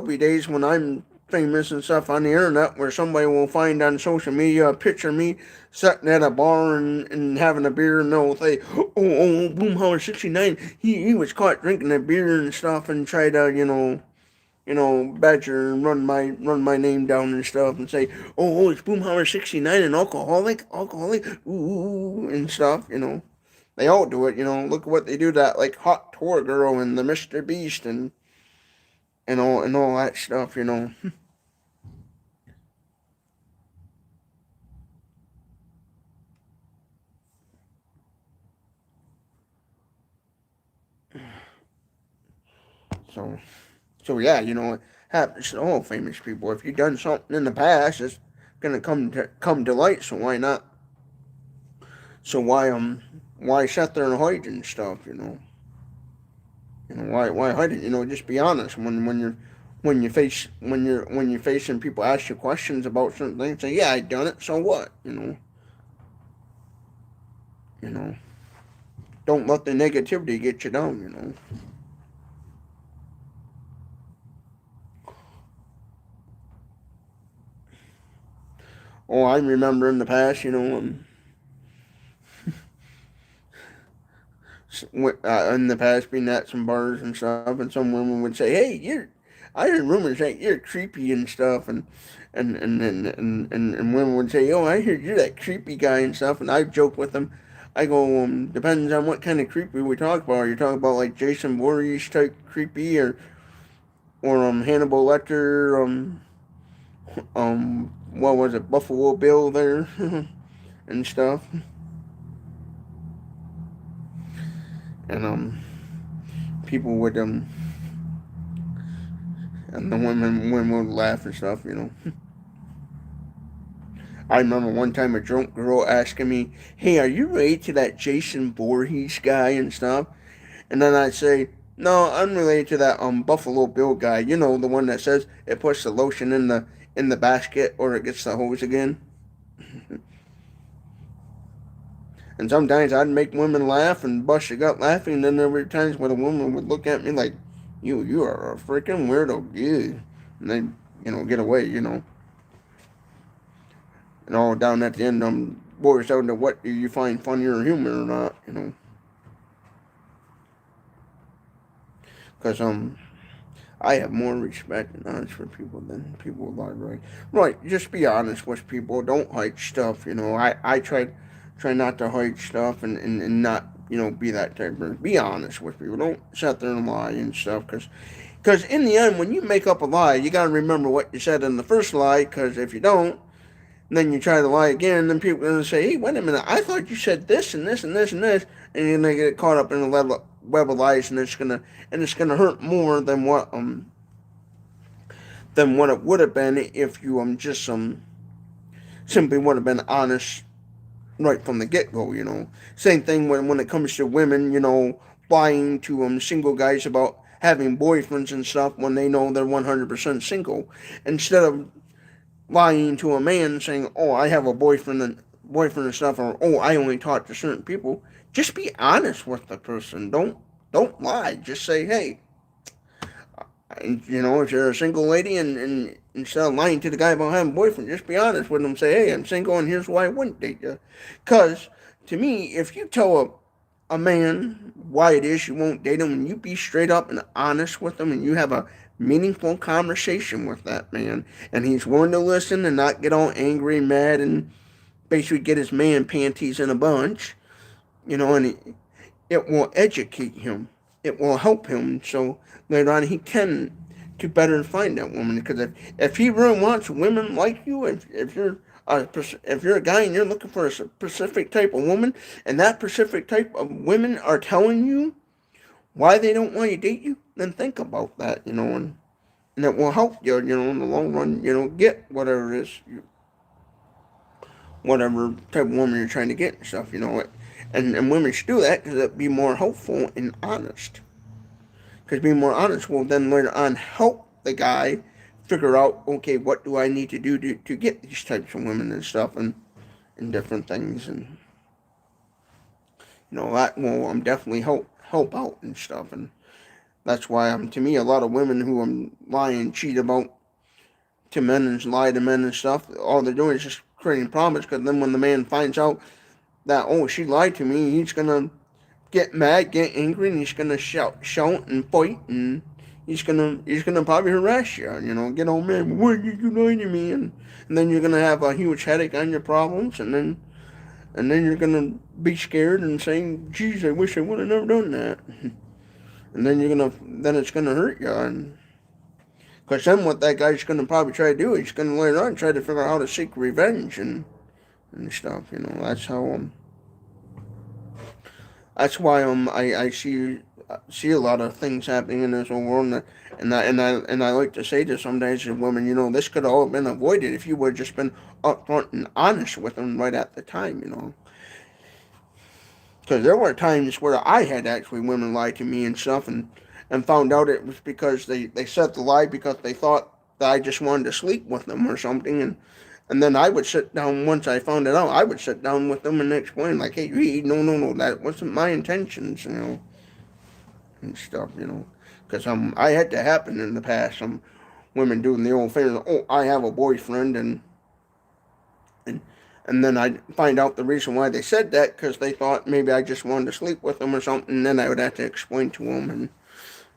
be days when I'm famous and stuff on the internet where somebody will find on social media a picture of me sitting at a bar and having a beer, and they'll say, oh, Boomhauer 69, he was caught drinking a beer and stuff, and try to, badger and run my name down and stuff, and say, it's Boomhauer 69, an alcoholic, ooh, and stuff, They all do it, Look at what they do to that, like, hot tour girl and the Mr. Beast, and and all that stuff, So yeah, it happens to all famous people. If you've done something in the past, it's gonna come to light. So why not? So why sit there and hide and stuff? Why hide it? Just be honest. When you're facing people ask you questions about certain things, say, yeah, I done it. So what? You know. Don't let the negativity get you down. Oh, I remember in the past, in the past being at some bars and stuff, and some women would say, "Hey, I heard rumors that you're creepy and stuff," and women would say, "Oh, I heard you're that creepy guy and stuff," and I joke with them. I go, depends on what kind of creepy we talk about. Are you talking about like Jason Voorhees type creepy, or Hannibal Lecter, what was it, Buffalo Bill there, and stuff, and people would and the women would laugh and stuff. I remember one time a drunk girl asking me, "Hey, are you related to that Jason Voorhees guy and stuff?" And then I'd say, "No, I'm related to that Buffalo Bill guy. The one that says it puts the lotion in the basket or it gets the hose again." And sometimes I'd make women laugh and bust your gut laughing. And then there were times when a woman would look at me like, "You are a freaking weirdo, yeah," and then get away. And all down at the end, boils down to what do you find funny or humor or not. Because I have more respect and honest for people than people lie, right? Right, just be honest with people. Don't hide stuff. I try not to hide stuff and not be that type of person. Be honest with people. Don't sit there and lie and stuff. Because in the end, when you make up a lie, you got to remember what you said in the first lie. Because if you don't, and then you try to lie again, then people are going to say, "Hey, wait a minute, I thought you said this and this and this and this," and you're going to get caught up in a web of lies, and it's gonna hurt more than what it would have been if you just simply would have been honest right from the get go. Same thing when it comes to women, lying to single guys about having boyfriends and stuff when they know they're 100% single, instead of lying to a man saying, "Oh, I have a boyfriend and stuff," or "Oh, I only talk to certain people." Just be honest with the person. Don't lie. Just say, "Hey," if you're a single lady, and instead of lying to the guy about having a boyfriend, just be honest with them. Say, "Hey, I'm single, and here's why I wouldn't date you." Because to me, if you tell a man why it is you won't date him, and you be straight up and honest with him, and you have a meaningful conversation with that man, and he's willing to listen and not get all angry, mad, and basically get his man panties in a bunch, and it will educate him. It will help him so later on he can to better find that woman. Because if he really wants women like you, if you're a guy and you're looking for a specific type of woman, and that specific type of women are telling you why they don't want to date you, then think about that, and it will help you, in the long run, get whatever it is, whatever type of woman you're trying to get and stuff, and women should do that because it'd be more helpful and honest. Because being more honest will then later on help the guy figure out, okay, what do I need to do to get these types of women and stuff, and different things, and that will definitely help out and stuff. And that's why to me, a lot of women who lie and cheat about to men and lie to men and stuff, all they're doing is just creating problems. Because then when the man finds out that, "Oh, she lied to me," he's gonna get mad, get angry, and he's gonna shout and fight, and he's gonna probably harass you, get all mad. "Why did you lie to me?" And then you're gonna have a huge headache on your problems, and then you're gonna be scared and saying, "Geez, I wish I would have never done that." And then it's gonna hurt you, and Because then what that guy's going to probably try to do, he's going to later on try to figure out how to seek revenge and stuff. That's how that's why I see a lot of things happening in this whole world, and I like to say to some days to women, this could all have been avoided if you would have just been upfront and honest with them right at the time. Because there were times where I had actually women lie to me and stuff, and found out it was because they said the lie because they thought that I just wanted to sleep with them or something, and then I would sit down once I found it out. I would sit down with them and explain, like, hey, Reed, no, that wasn't my intentions, and stuff. Because I had to happen in the past. Some women doing the old thing, oh, I have a boyfriend, and and then I'd find out the reason why they said that because they thought maybe I just wanted to sleep with them or something, and then I would have to explain to them,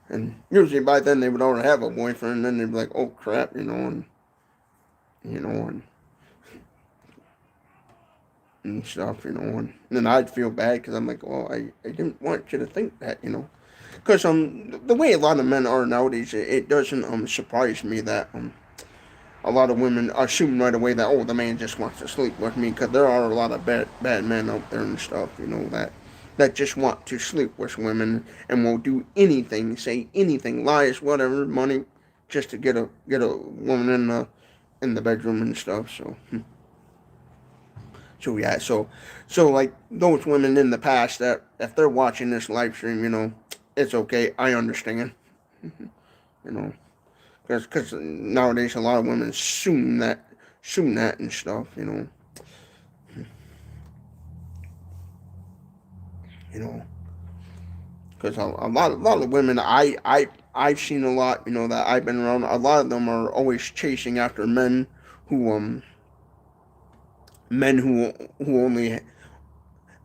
and usually by then they would already have a boyfriend, and then they'd be like, oh crap, and stuff, and then I'd feel bad because I'm like, well, I didn't want you to think that. Because the way a lot of men are nowadays, it doesn't surprise me that a lot of women assume right away that, oh, the man just wants to sleep with me, because there are a lot of bad men out there and stuff, that just want to sleep with women and will do anything, say anything, lies, whatever, money, just to get a woman in the bedroom and stuff. So yeah, so like those women in the past that if they're watching this live stream, it's okay. I understand, you know, because nowadays a lot of women assume that and stuff. You know, because a lot of women I've seen a lot, that I've been around. A lot of them are always chasing after who men who only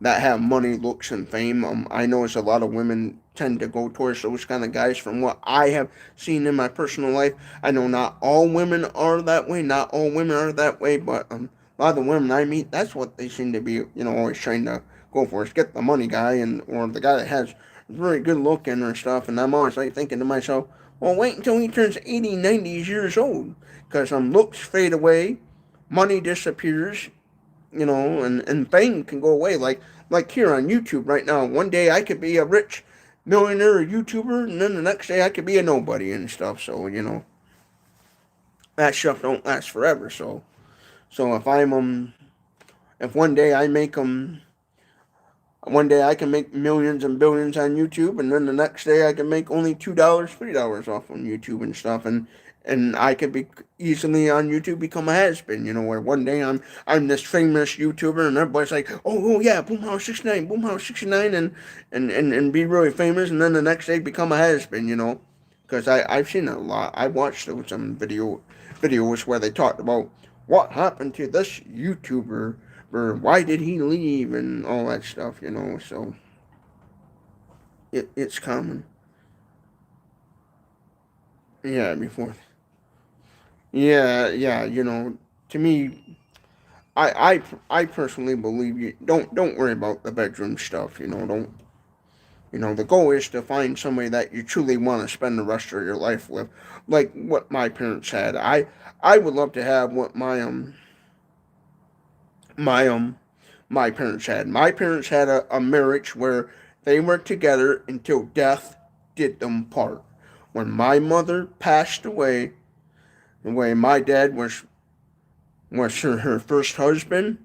that have money, looks, and fame. I notice a lot of women tend to go towards those kind of guys. From what I have seen in my personal life, I know not all women are that way. Not all women are that way, but a lot of the women I meet, that's what they seem to be. Always trying to go for is get the money guy, or the guy that has very good looking or stuff. And I'm always like thinking to myself, well, wait until he turns 80, 90 years old, because looks fade away, money disappears, and fame can go away. Like here on YouTube right now, one day I could be a rich millionaire or YouTuber, and then the next day I could be a nobody and stuff. So that stuff don't last forever. So if one day I can make millions and billions on YouTube, and then the next day I can make only $2, $3 off on YouTube and stuff, and I could be easily on YouTube become a has-been, where one day I'm this famous YouTuber and everybody's like, oh yeah, Boomhouse69, and be really famous, and then the next day become a has-been, because I've seen it a lot. I watched some videos where they talked about what happened to this YouTuber, or why did he leave, and all that stuff, so it's common. Yeah, before. Yeah, to me, I personally believe you don't worry about the bedroom stuff. Don't. The goal is to find somebody that you truly want to spend the rest of your life with, like what my parents had. I would love to have what my my parents had. My parents had a marriage where they were together until death did them part. When my mother passed away, the way my dad was her first husband.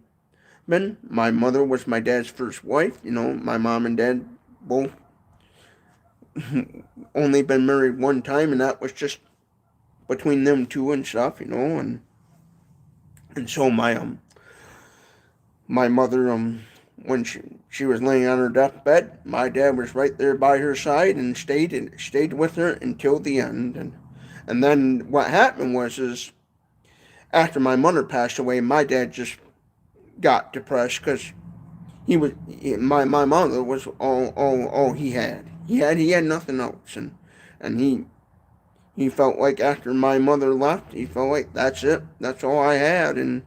My mother was my dad's first wife. My mom and dad both only been married one time, and that was just between them two and stuff. And so my mother when she was laying on her deathbed, my dad was right there by her side and stayed with her until the end. And then what happened is after my mother passed away, my dad just got depressed because my mother was all he had. He had nothing else, and he felt like after my mother left, he felt like that's it, that's all I had, and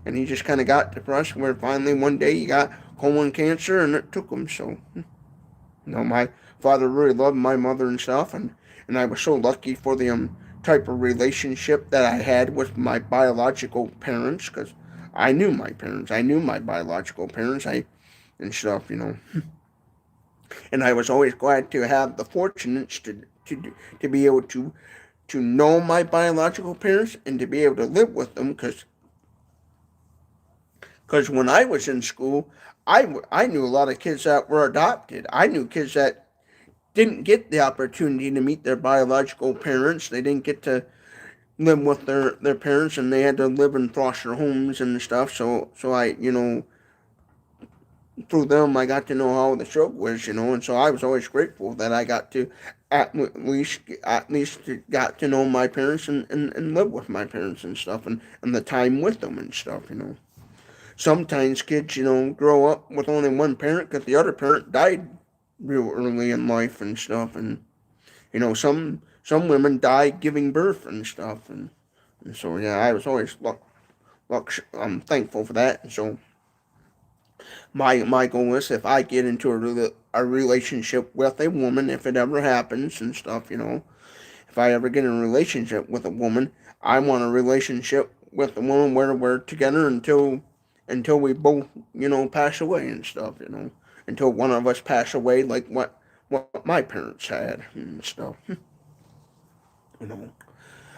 he just kind of got depressed. Where finally one day he got colon cancer, and it took him. So my father really loved my mother and stuff, and I was so lucky for the type of relationship that I had with my biological parents, because I knew my parents. I knew my biological parents. And stuff, And I was always glad to have the fortunate to be able to know my biological parents and to be able to live with them, because when I was in school, I knew a lot of kids that were adopted. I knew kids that didn't get the opportunity to meet their biological parents. They didn't get to live with their parents, and they had to live in foster homes and stuff. So I, through them, I got to know how the struggle was, and so I was always grateful that I got to at least got to know my parents and live with my parents and stuff, and the time with them and stuff. Sometimes kids, grow up with only one parent because the other parent died real early in life and stuff, and some women die giving birth and stuff, and so yeah, I was always I'm thankful for that. And so my goal is, if I get into a relationship with a woman, if it ever happens and stuff, if I ever get in a relationship with a woman, I want a relationship with a woman where we're together until we both, pass away and stuff. Until one of us pass away, like what my parents had and stuff. you know.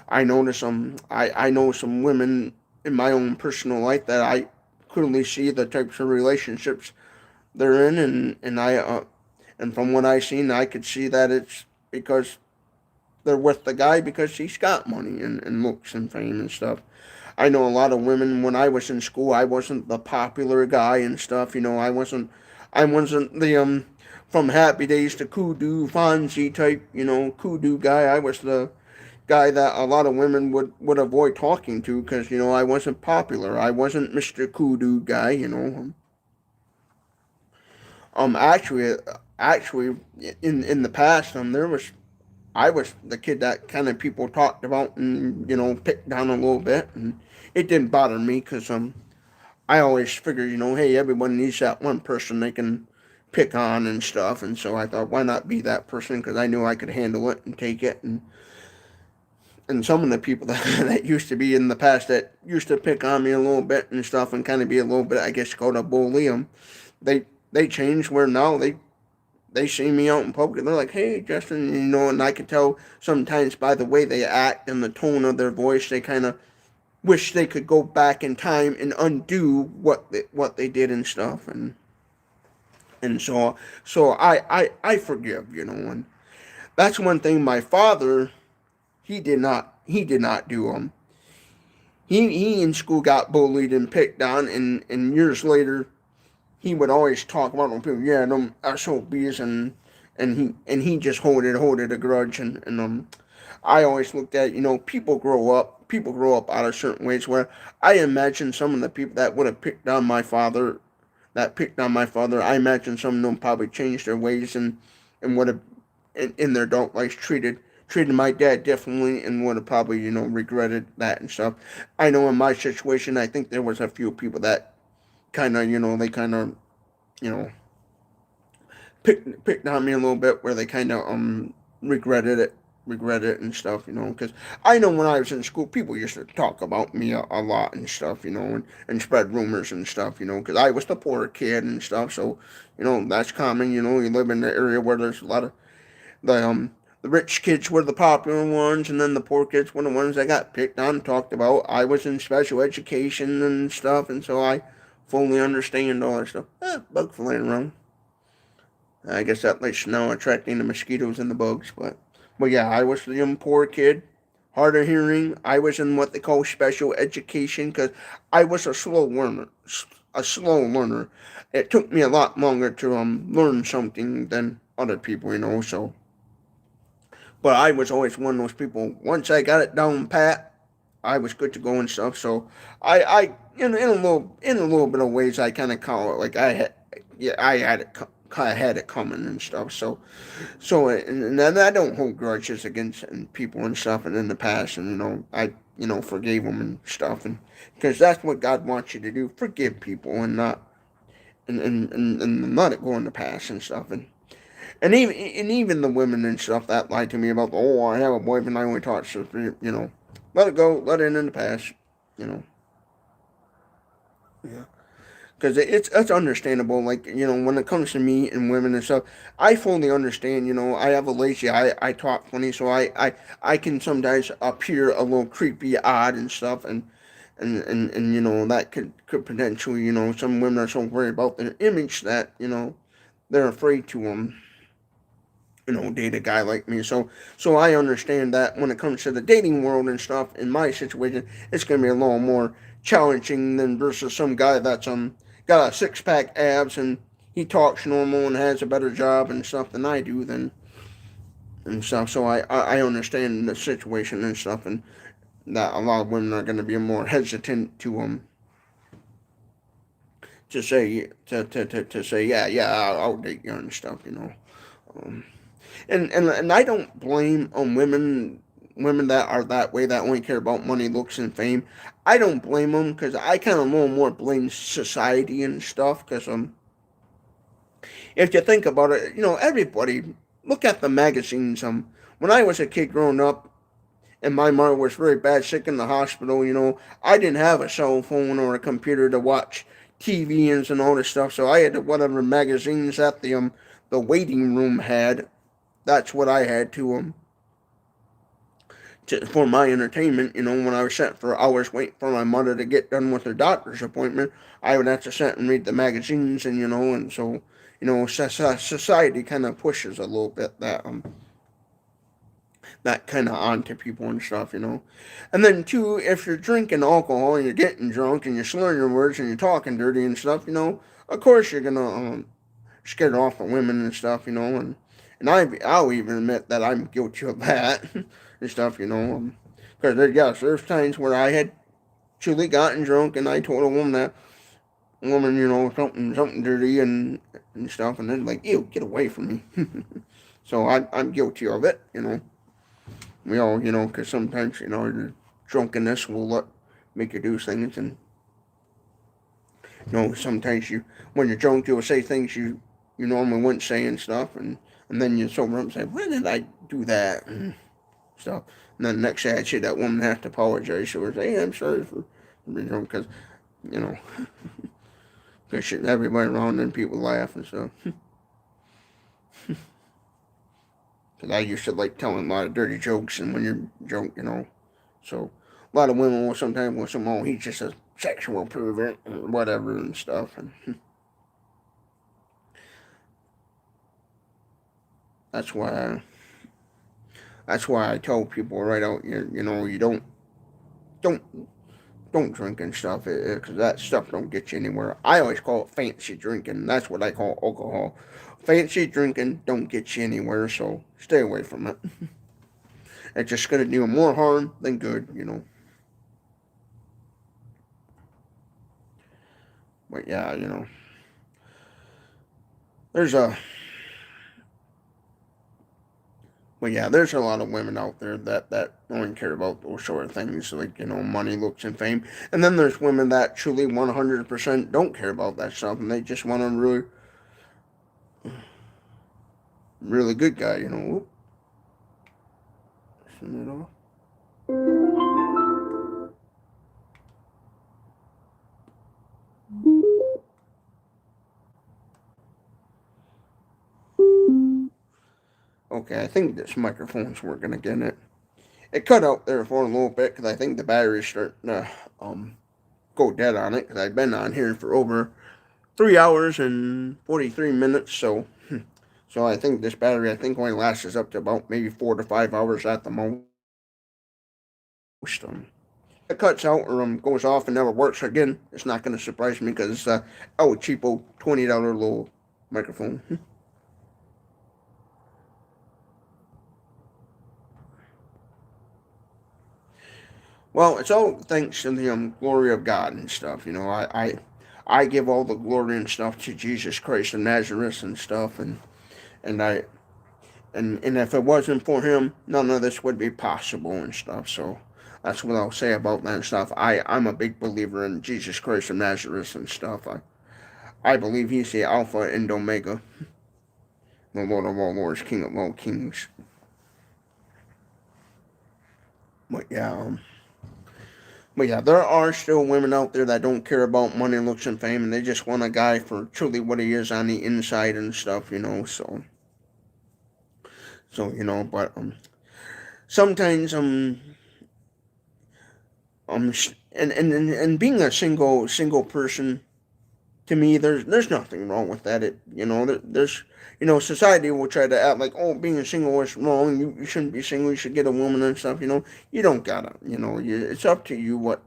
I notice I know some women in my own personal life that I clearly see the types of relationships they're in, and from what I've seen, I could see that it's because they're with the guy because he's got money and looks and fame and stuff. I know a lot of women. When I was in school, I wasn't the popular guy and stuff. I wasn't the from Happy Days to Kudu Fonzie type, Kudu guy. I was the guy that a lot of women would avoid talking to because I wasn't popular. I wasn't Mr. Kudu guy. Actually, in the past, I was the kid that kind of people talked about and picked down a little bit, and it didn't bother me because I always figured hey, everyone needs that one person they can pick on and stuff, and so I thought, why not be that person, because I knew I could handle it and take it. And some of the people that used to be in the past that used to pick on me a little bit and stuff and kind of be a little bit, I guess, called a bully them, they changed, where now they see me out in public and they're like, hey, Justin, and I could tell sometimes by the way they act and the tone of their voice, they kind of wish they could go back in time and undo what they did and stuff, and so I forgive, and that's one thing my father, he did not do. He in school got bullied and picked on, and years later he would always talk about them people, yeah, them SOBs, and he just hold it a grudge, and I always looked at, people grow up out of certain ways, where I imagine some of the people that would have picked on my father, I imagine some of them probably changed their ways and would have in their adult lives treated my dad differently, and would have probably regretted that and stuff. I know in my situation, I think there was a few people that kind of they kind of you know picked on me a little bit, where they kind of regret it and stuff, because I know when I was in school, people used to talk about me a lot and stuff, and spread rumors and stuff, because I was the poor kid and stuff. So that's common. You live in the area where there's a lot of the rich kids were the popular ones, and then the poor kids were the ones that got picked on and talked about. I was in special education and stuff, and so I fully understand all that stuff. Bug flying around. I guess that lets you know, attracting the mosquitoes and the bugs. But yeah, I was the young poor kid, hard of hearing. I was in what they call special education because I was a slow learner. A slow learner. It took me a lot longer to learn something than other people, So, but I was always one of those people. Once I got it down pat, I was good to go and stuff. So I in a little bit of ways, I kind of call it like I had it. I had it coming and stuff. And then I don't hold grudges against people and stuff. And in the past, and I forgave them and stuff, and because that's what God wants you to do: forgive people and not and let it go in the past and stuff. And even the women and stuff that lied to me about, oh, I have a boyfriend, I only talk to, let it go, let it in the past, you know. Yeah. Because it's understandable. Like, when it comes to me and women and stuff, I fully understand. I have a lazy. I talk funny, so I can sometimes appear a little creepy, odd, and stuff, and that could potentially, some women are so worried about their image that they're afraid to date a guy like me. So I understand that when it comes to the dating world and stuff, in my situation, it's gonna be a little more challenging than versus some guy that's got a six pack abs and he talks normal and has a better job and stuff than I do then and stuff. So I understand the situation and stuff, and that a lot of women are gonna be more hesitant to say yeah I'll date you and stuff. Um, and I don't blame women that are that way, that only care about money, looks, and fame. I don't blame them, because I kind of more blame society and stuff. Because if you think about it, everybody look at the magazines. When I was a kid growing up, and my mother was very bad, sick in the hospital. I didn't have a cell phone or a computer to watch TVs and all this stuff, so I had whatever magazines that the waiting room had. That's what I had for my entertainment. When I was sitting for hours waiting for my mother to get done with her doctor's appointment, I would have to sit and read the magazines, and so society kind of pushes a little bit that kind of onto people and stuff. And then too, if you're drinking alcohol and you're getting drunk and you're slurring your words and you're talking dirty and stuff, of course you're gonna scared off of women and stuff. And I'll even admit that I'm guilty of that and stuff. Because yes, there's times where I had truly gotten drunk and I told a woman, something dirty and stuff, and then like, ew, get away from me. So I'm guilty of it. We all, because sometimes, the drunkenness will make you do things, and sometimes when you're drunk, you'll say things you normally wouldn't say and stuff, and then you sober up and say, why did I do that and stuff? And then the next day I'd see that woman have to apologize. She would say, hey, I'm sorry for being drunk, because, you know, because everybody around and people laugh and stuff. Because I used to like telling a lot of dirty jokes, and when you're drunk. So a lot of women will sometimes will say, oh, he's just a sexual pervert or whatever and stuff. And that's why I tell people right out, you don't don't drink and stuff, because that stuff don't get you anywhere. I always call it fancy drinking. That's what I call alcohol. Fancy drinking don't get you anywhere, so stay away from it. It's just going to do more harm than good. But yeah, there's a there's a lot of women out there that only care about those sort of things, like money, looks, and fame. And then there's women that truly 100% don't care about that stuff, and they just want a really, really good guy. Okay, I think this microphone's working again. It cut out there for a little bit because I think the battery's starting to go dead on it, because I've been on here for over 3 hours and 43 minutes. So I think this battery only lasts us up to about maybe 4 to 5 hours at the most. It cuts out or goes off and never works again, it's not going to surprise me, because it's a cheapo $20 little microphone. Well, it's all thanks to the glory of God and stuff. I give all the glory and stuff to Jesus Christ of Nazareth and stuff, and I and if it wasn't for him, none of this would be possible and stuff. So that's what I'll say about that and stuff. I'm a big believer in Jesus Christ of Nazareth and stuff. I believe he's the Alpha and Omega, the Lord of all lords, King of all kings. But yeah, there are still women out there that don't care about money, looks, and fame, and they just want a guy for truly what he is on the inside and stuff, but sometimes and being a single person, to me, there's nothing wrong with that. There's society will try to act like, oh, being single is wrong. You shouldn't be single. You should get a woman and stuff. You don't gotta. It's up to you what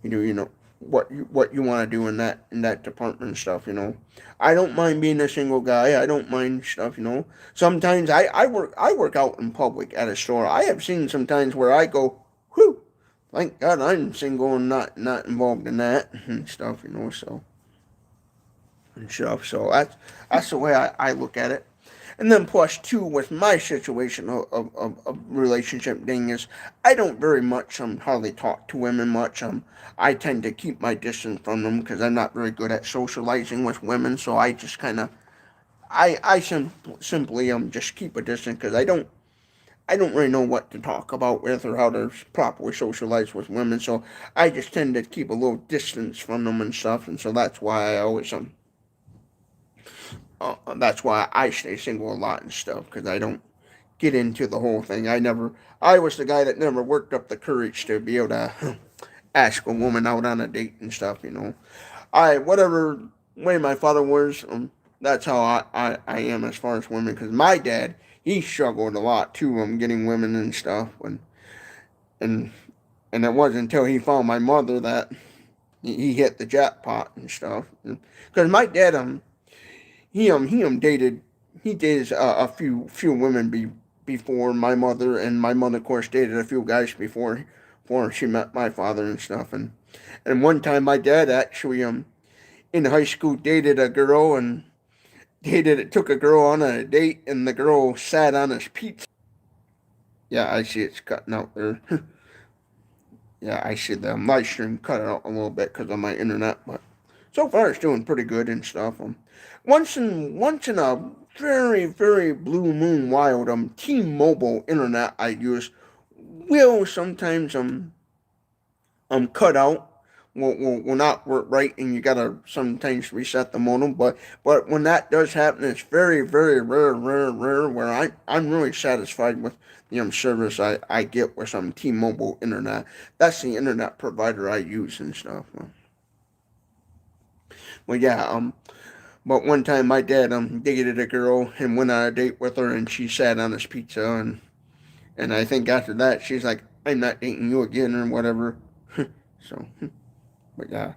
you do. What you want to do in that department and stuff. I don't mind being a single guy. I don't mind stuff. Sometimes I work out in public at a store. I have seen sometimes where I go, whew, thank God I'm single and not involved in that and stuff. So that's the way I look at it. And then plus two, with my situation of relationship thing is, I don't very much hardly talk to women much. I tend to keep my distance from them because I'm not very good at socializing with women. So I just kind of simply just keep a distance because I don't really know what to talk about with or how to properly socialize with women. So I just tend to keep a little distance from them and stuff. And so that's why I always that's why I stay single a lot and stuff, because I don't get into the whole thing. I was the guy that never worked up the courage to be able to ask a woman out on a date and stuff. Whatever way my father was, that's how I am as far as women, because my dad, he struggled a lot too, getting women and stuff, and it wasn't until he found my mother that he hit the jackpot and stuff. Because my dad, he dated a few women before my mother, and my mother of course dated a few guys before she met my father and stuff. And one time my dad actually in high school dated a girl, and took a girl on a date, and the girl sat on his pizza. Yeah, I see it's cutting out there. Yeah, I see the live stream cut out a little bit because of my internet, but so far it's doing pretty good and stuff. Once in a very very blue moon wild, T-Mobile internet I use will sometimes cut out. Will not work right, and you gotta sometimes reset the modem. But when that does happen, it's very very rare where I'm really satisfied with the service I get with some T-Mobile internet. That's the internet provider I use and stuff. Well, yeah, but one time my dad dated a girl and went on a date with her, and she sat on his pizza, and I think after that she's like, I'm not dating you again or whatever. So, but yeah.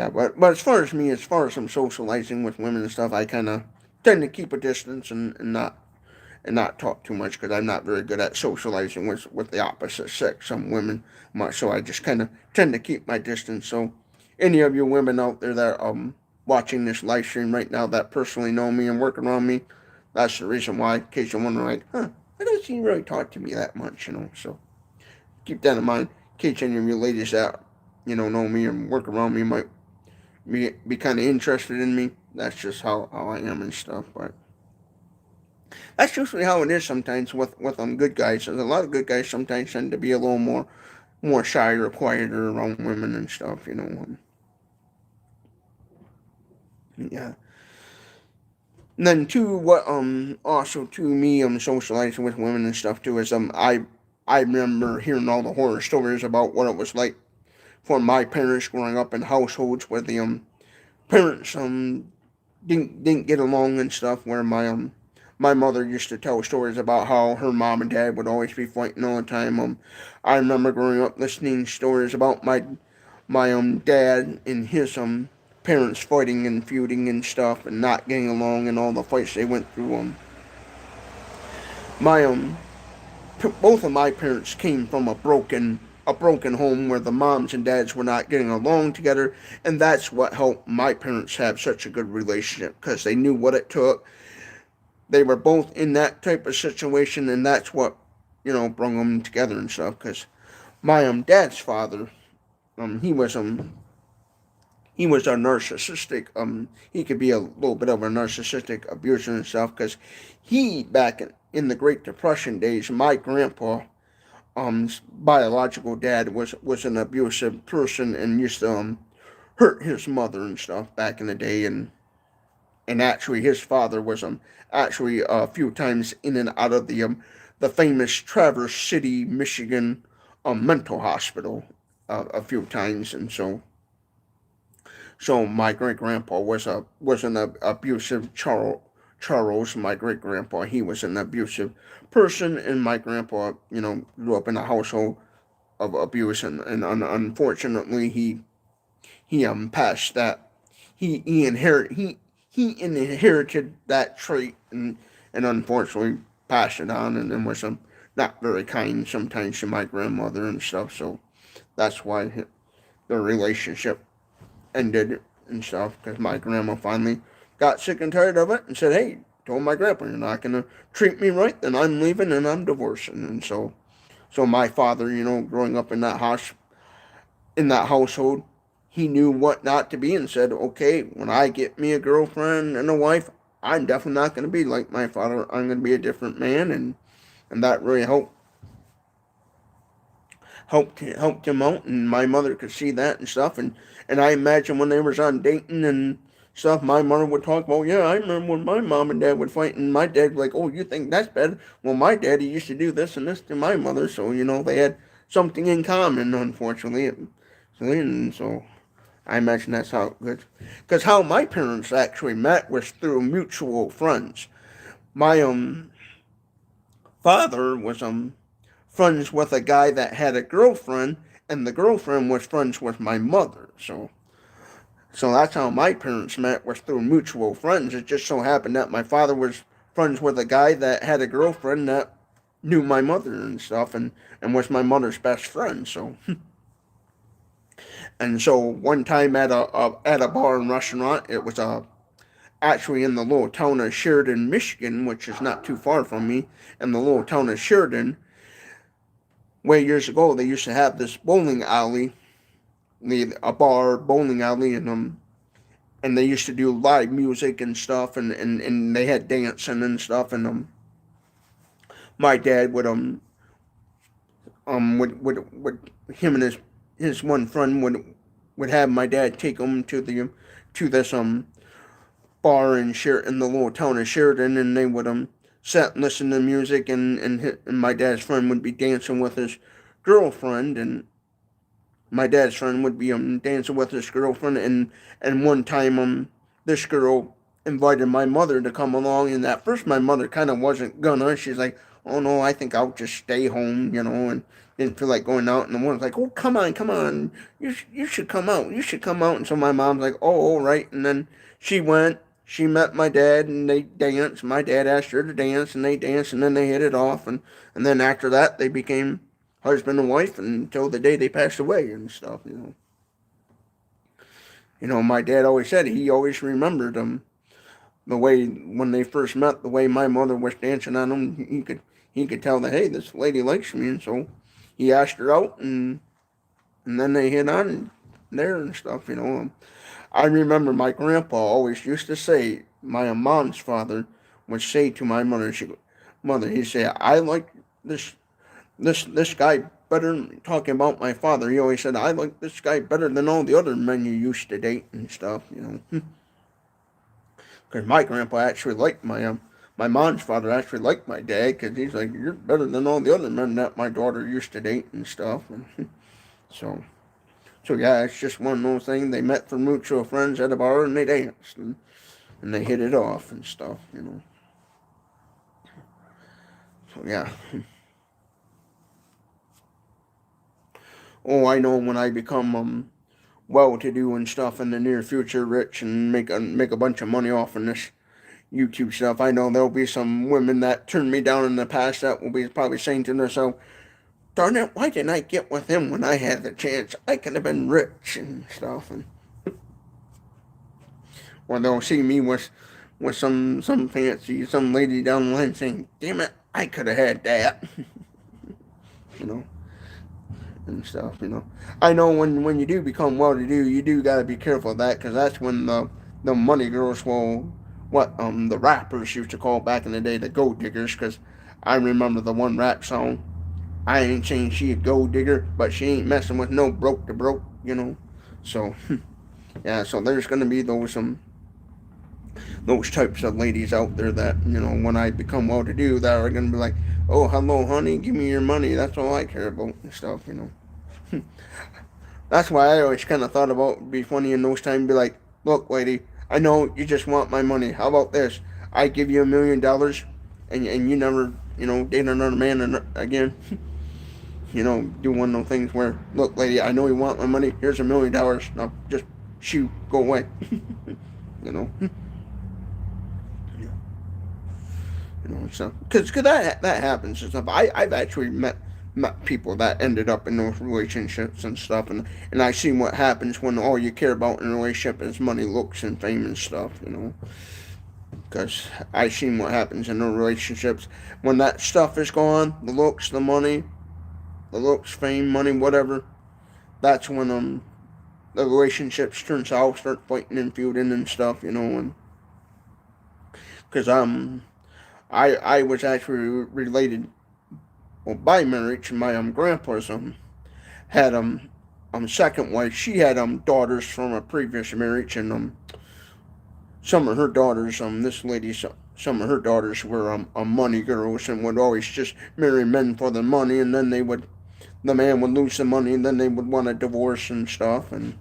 But as far as me, as far as I'm socializing with women and stuff, I kind of tend to keep a distance and not talk too much because I'm not very good at socializing with the opposite sex. Some women much, so I just kind of tend to keep my distance. So, any of you women out there that watching this live stream right now that personally know me and work around me, that's the reason why. In case you're wondering, like, I don't see you really talk to me that much. So keep that in mind. In case any of you ladies that know me and work around me might be kind of interested in me. That's just how I am and stuff. But that's usually how it is sometimes with good guys. A lot of good guys sometimes tend to be a little more shy or quieter around women and stuff. Yeah. And then too, what also to me socializing with women and stuff too is I remember hearing all the horror stories about what it was like for my parents growing up in households where the parents didn't get along and stuff, where my mother used to tell stories about how her mom and dad would always be fighting all the time. I remember growing up listening stories about my dad and his parents fighting and feuding and stuff and not getting along and all the fights they went through. My both of my parents came from a broken home where the moms and dads were not getting along together, and that's what helped my parents have such a good relationship, because they knew what it took. They were both in that type of situation, and that's what brought them together and stuff. Because my dad's father, he was he was a narcissistic, he could be a little bit of a narcissistic abuser and stuff, because he, back in the Great Depression days, my grandpa, biological dad was an abusive person and used to, hurt his mother and stuff back in the day, and actually his father was, actually a few times in and out of the famous Traverse City, Michigan, mental hospital, a few times, and so my great grandpa was an abusive Charles, my great grandpa, he was an abusive person, and my grandpa, grew up in a household of abuse, and unfortunately he passed that. He inherited that trait, and unfortunately passed it on, and was, not very kind sometimes to my grandmother and stuff. So that's why the relationship ended and stuff, because my grandma finally got sick and tired of it and said, "Hey," told my grandpa, "you're not gonna treat me right, then I'm leaving and I'm divorcing." And so my father, growing up in that household, he knew what not to be, and said, "Okay, when I get me a girlfriend and a wife, I'm definitely not going to be like my father. I'm going to be a different man," and that really helped him out, and my mother could see that and stuff, and I imagine when they was on dating and stuff, my mother would talk about, "Yeah, I remember when my mom and dad would fight, and my dad would be like, oh, you think that's bad? Well, my daddy used to do this and this to my mother," so they had something in common, unfortunately, and so I imagine that's how it goes. Because how my parents actually met was through mutual friends. My father was friends with a guy that had a girlfriend, and the girlfriend was friends with my mother. So that's how my parents met, was through mutual friends. It just so happened that my father was friends with a guy that had a girlfriend that knew my mother and stuff, and was my mother's best friend. So one time at a bar and restaurant, it was actually in the little town of Sheridan, Michigan, which is not too far from me. In the little town of Sheridan, where years ago they used to have this bowling alley, a bar bowling alley, and they used to do live music and stuff, and they had dancing and stuff, and my dad would him and his one friend would have my dad take them to this bar in the little town of Sheridan, and they would sit and listen to music, and my dad's friend would be dancing with his girlfriend, and my dad's friend would be dancing with his girlfriend, and one time this girl invited my mother to come along, and at first my mother kind of wasn't gonna. She's like, "Oh no, I think I'll just stay home," and didn't feel like going out. And the one's like, "Oh, come on, you should come out, you should come out." And so my mom's like, "Oh, all right." And then she went. She met my dad, and they danced. My dad asked her to dance, and they danced, and then they hit it off, and then after that they became husband and wife until the day they passed away and stuff. My dad always said he always remembered the way when they first met, the way my mother was dancing on him. He could tell that, hey, this lady likes me, and so he asked her out, and then they hit on there and stuff. I remember my grandpa always used to say, my mom's father would say to my mother, he'd say, "I like this guy better." Talking about my father, he always said, "I like this guy better than all the other men you used to date and stuff." Because my grandpa actually liked my mom's father actually liked my dad, because he's like, "You're better than all the other men that my daughter used to date and stuff." And so yeah, it's just one of those things. They met for mutual friends at a bar, and they danced, and they hit it off and stuff. So yeah. Oh, I know when I become well-to-do and stuff in the near future, rich, and make a bunch of money off of this YouTube stuff, I know there'll be some women that turned me down in the past that will be probably saying to themselves, "Darn it, why didn't I get with him when I had the chance? I could have been rich and stuff." Or they'll see me with some lady down the line saying, "Damn it, I could have had that." you know. and stuff. I know when you do become well-to-do, you do got to be careful of that, because that's when the money girls will, what the rappers used to call back in the day, the gold diggers. Because I remember the one rap song. I ain't saying she a gold digger, but she ain't messing with no broke to broke. So yeah, so there's gonna be those types of ladies out there that, when I become well to do, that are gonna be like, oh, hello honey, give me your money, that's all I care about, and stuff. That's why I always kind of thought about it'd be funny in those times, be like, look lady, I know you just want my money, how about this, I give you $1,000,000, and you never, date another man again. Do one of those things where, look lady, I know you want my money, here's $1,000,000, now just shoot, go away. you know so because that happens and stuff. I've actually met people that ended up in those relationships and stuff, and I seen what happens when all you care about in a relationship is money, looks, and fame and stuff. Because I seen what happens in those relationships when that stuff is gone, the looks, the money, the looks, fame, money, whatever. That's when the relationships turn south, start fighting and feuding and stuff. And because I was actually related, well, by marriage. My grandpa's had second wife. She had daughters from a previous marriage, and some of her daughters, this lady, some of her daughters were money girls, and would always just marry men for the money, and then the man would lose the money, and then they would want a divorce and stuff, and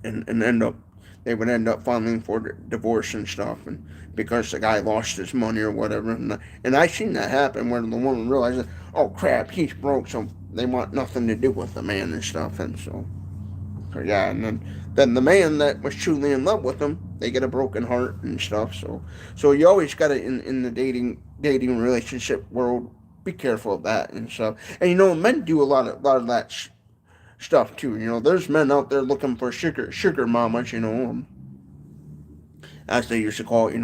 end up, they would end up filing for divorce and stuff, and because the guy lost his money or whatever. And I seen that happen where the woman realizes, oh crap, he's broke, so they want nothing to do with the man and stuff. And so yeah, and then the man that was truly in love with them, they get a broken heart and stuff. So you always got to, in the dating relationship world, be careful of that and stuff. And men do a lot of that stuff too. There's men out there looking for sugar mamas. As they used to call it.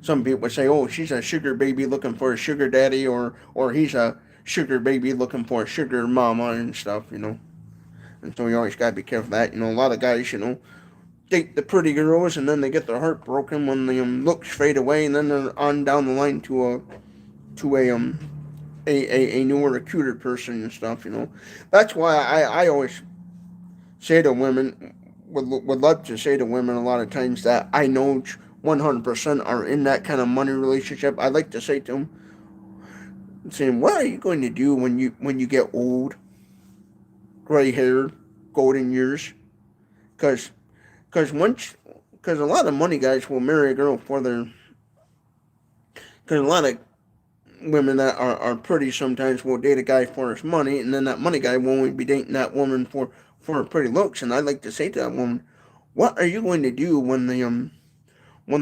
Some people would say, "Oh, she's a sugar baby looking for a sugar daddy," or he's a sugar baby looking for a sugar mama and stuff. And so you always gotta be careful of that. A lot of guys, date the pretty girls, and then they get their heart broken when the looks fade away, and then they're on down the line to a newer, a cuter person and stuff. That's why I always say to women, would love to say to women a lot of times that I know 100% are in that kind of money relationship. I like to say to them, saying, what are you going to do when you get old, gray haired, golden years? Because because a lot of money guys will marry a girl for their, because a lot of women that are pretty sometimes will date a guy for his money, and then that money guy will only be dating that woman for her pretty looks. And I like to say to that woman, what are you going to do when the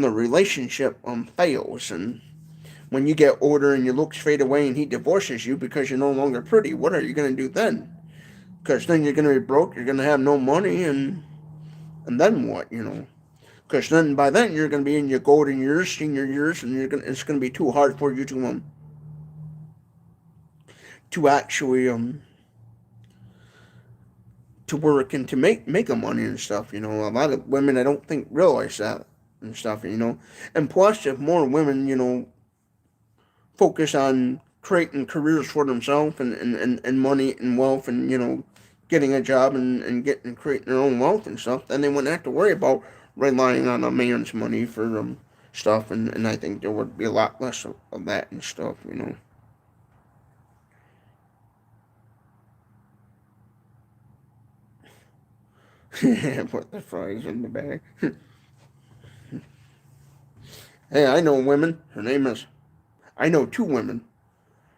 relationship fails, and when you get older and your looks fade away and he divorces you because you're no longer pretty? What are you going to do then? Because then you're going to be broke, you're going to have no money, and then what? Because then by then you're going to be in your golden years, senior years, and it's going to be too hard for you to actually to work and to make a money and stuff. A lot of women, I don't think, realize that and stuff. And plus, if more women, focus on creating careers for themselves, and money and wealth, and getting a job, and getting creating their own wealth and stuff, then they wouldn't have to worry about relying on a man's money for stuff, and I think there would be a lot less of that and stuff. Put the fries in the bag. Hey, I know women. I know two women.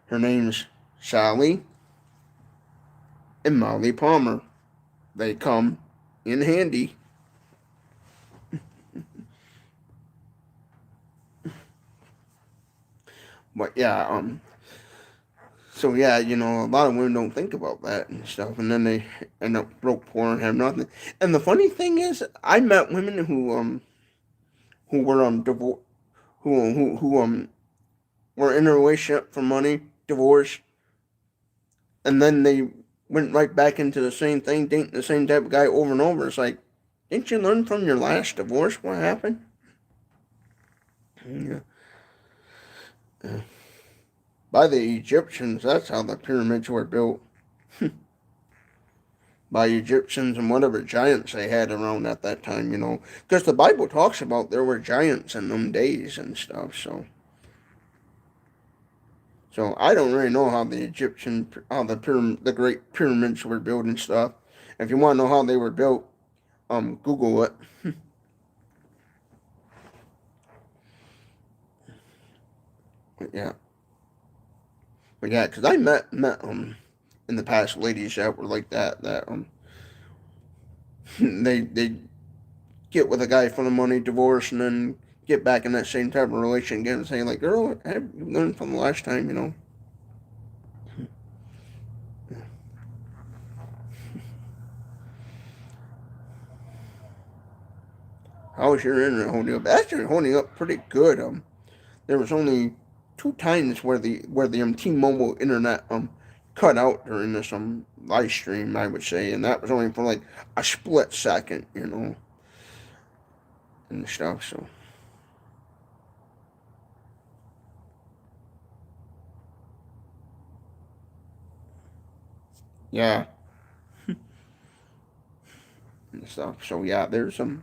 Her name's Sally and Molly Palmer. They come in handy. But yeah, so yeah, a lot of women don't think about that and stuff, and then they end up broke, poor, and have nothing. And the funny thing is, I met women who were who were in a relationship for money, divorced, and then went right back into the same thing, dating the same type of guy over and over. It's like, didn't you learn from your last divorce what happened? Yeah. By the Egyptians, that's how the pyramids were built. By Egyptians and whatever giants they had around at that time, Because the Bible talks about there were giants in them days and stuff, so. So I don't really know how the Great Pyramids were built and stuff. If you want to know how they were built, Google it. But yeah, because I met in the past ladies that were like that they get with a guy for the money, divorce, and then get back in that same type of relation again and say like, girl, have you learned from the last time? How was your internet holding up? Actually, holding up pretty good. There was only 2 times where the T-Mobile internet cut out during this live stream, I would say, and that was only for like a split second, and stuff. So yeah, and stuff. So yeah, there's some.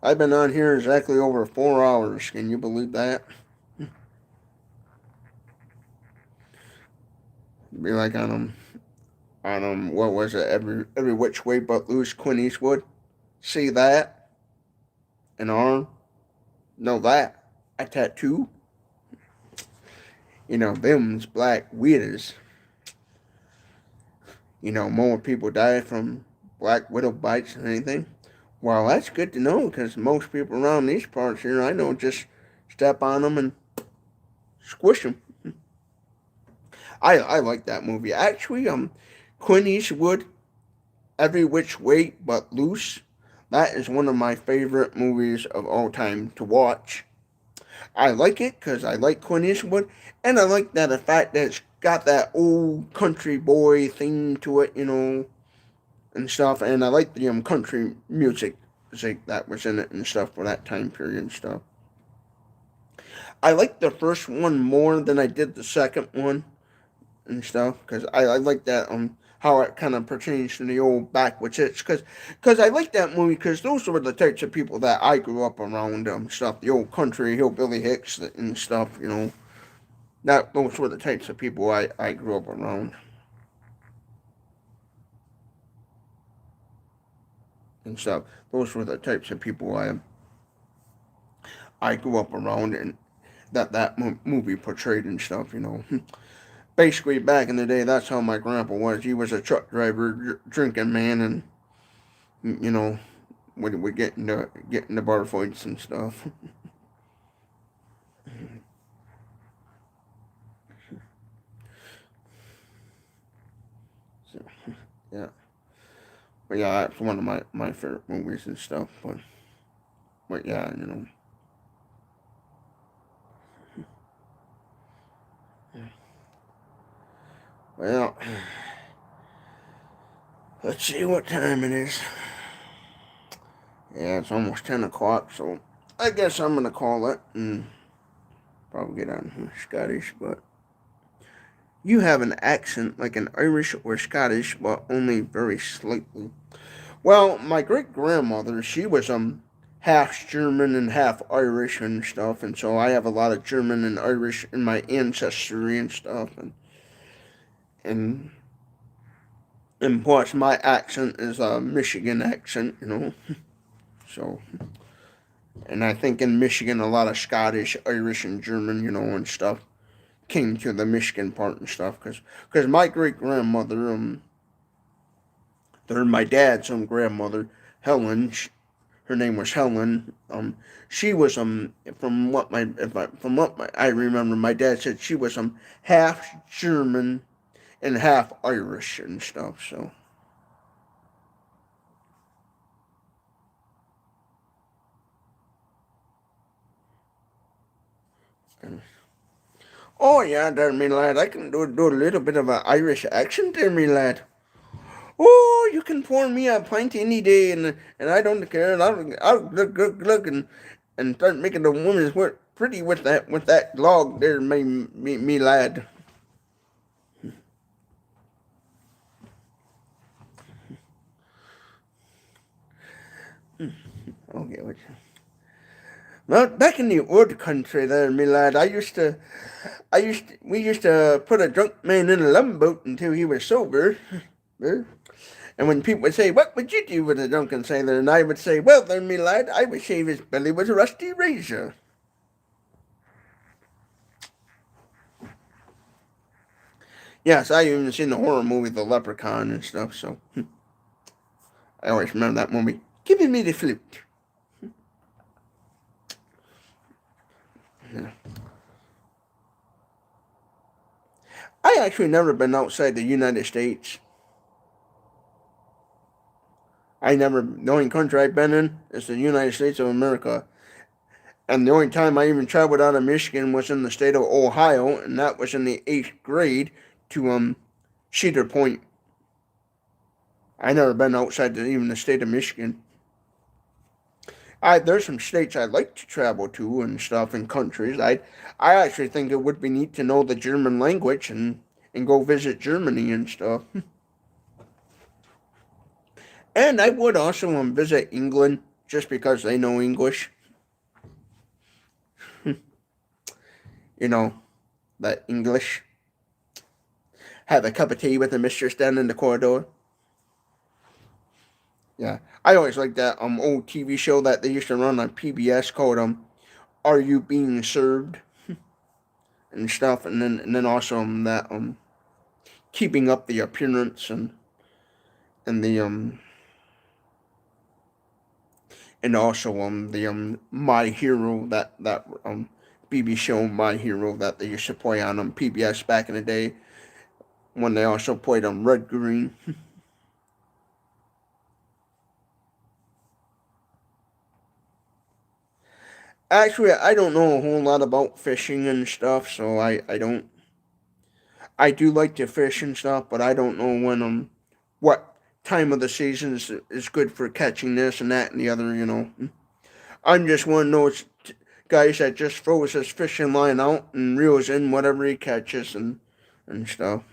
I've been on here exactly over 4 hours. Can you believe that? Be like what was it? Every which way but loose. Clint Eastwood. See that? An arm? Know that? A tattoo? Them's black widows. More people die from black widow bites than anything. Well, that's good to know because most people around these parts here, I know, just step on them and squish them. I like that movie. Actually, Clint Eastwood, Every Which Way But Loose. That is one of my favorite movies of all time to watch. I like it because I like Clint Eastwood, and I like that the fact that it's got that old country boy theme to it, and stuff. And I like the country music that was in it and stuff for that time period and stuff. I like the first one more than I did the second one and stuff because I like that how it kind of pertains to the old backwoods hits because I like that movie because those were the types of people that I grew up around stuff, the old country hillbilly hicks and stuff, that those were the types of people I grew up around and stuff. Those were the types of people I grew up around and that movie portrayed and stuff. Basically, back in the day, that's how my grandpa was. He was a truck driver, drinking man, and would get into bar fights and stuff. So, yeah, but yeah, that's one of my favorite movies and stuff. But yeah. Well, let's see what time it is. Yeah, it's almost 10 o'clock, so I guess I'm gonna call it and probably get on Scottish, but you have an accent like an Irish or Scottish, but only very slightly. Well, my great grandmother, she was half German and half Irish and stuff, and so I have a lot of German and Irish in my ancestry and stuff, and and plus my accent is a Michigan accent. So, and I think in Michigan a lot of Scottish, Irish, and German, and stuff came to the Michigan part and stuff, because my great grandmother, my dad's grandmother, Helen, her name was Helen. She was from what I remember, my dad said she was half German and half Irish and stuff. So, Oh yeah, there, me lad. I can do a little bit of an Irish accent there, me lad. Oh, you can pour me a pint any day, and I don't care. And I'll look and start making the woman's work pretty with that log there, me lad. Okay, what? Well, back in the old country there, me lad, we used to put a drunk man in a lumboat until he was sober. And when people would say, "What would you do with a drunken sailor?" and I would say, "Well, then, me lad, I would shave his belly with a rusty razor." Yes, I even seen the horror movie The Leprechaun and stuff, so I always remember that movie. Giving me the flute. Yeah. I actually never been outside the United States. The only country I've been in is the United States of America. And the only time I even traveled out of Michigan was in the state of Ohio, and that was in the 8th grade to Cedar Point. I never been outside even the state of Michigan. There's some states I'd like to travel to and stuff and countries. I actually think it would be neat to know the German language and go visit Germany and stuff. And I would also visit England just because they know English. You know, that English. Have a cup of tea with the mistress down in the corridor. Yeah, I always like that old TV show that they used to run on PBS called "Are You Being Served?" and stuff, and then also that keeping up the appearance and the and also the My Hero that BB show My Hero that they used to play on PBS back in the day when they also played Red Green. Actually, I don't know a whole lot about fishing and stuff, so I don't. I do like to fish and stuff, but I don't know what time of the season is good for catching this and that and the other. I'm just one of those guys that just throws his fishing line out and reels in whatever he catches and stuff.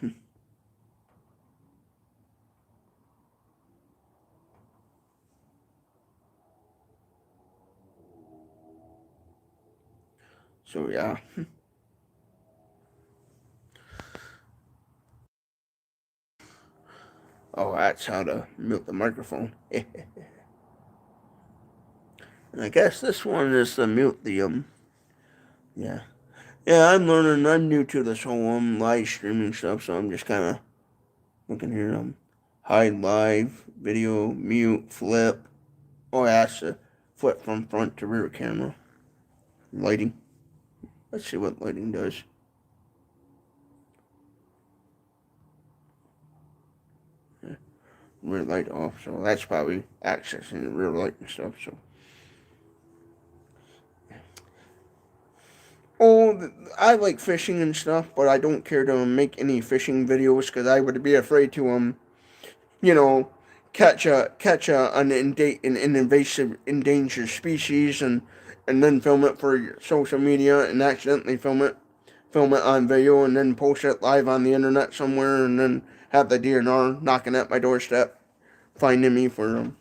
So yeah. Oh, that's how to mute the microphone. And I guess this one is to mute the yeah. Yeah, I'm learning. I'm new to this whole live streaming stuff, so I'm just kind of looking here. Hide live, video, mute, flip. Oh, yeah, that's a flip from front to rear camera. Lighting. Let's see what lighting does. Yeah, rear light off, so that's probably accessing the rear light and stuff. So. Oh, I like fishing and stuff, but I don't care to make any fishing videos because I would be afraid to you know, an invasive endangered species and then film it for social media and accidentally film it on video and then post it live on the internet somewhere and then have the DNR knocking at my doorstep, finding me for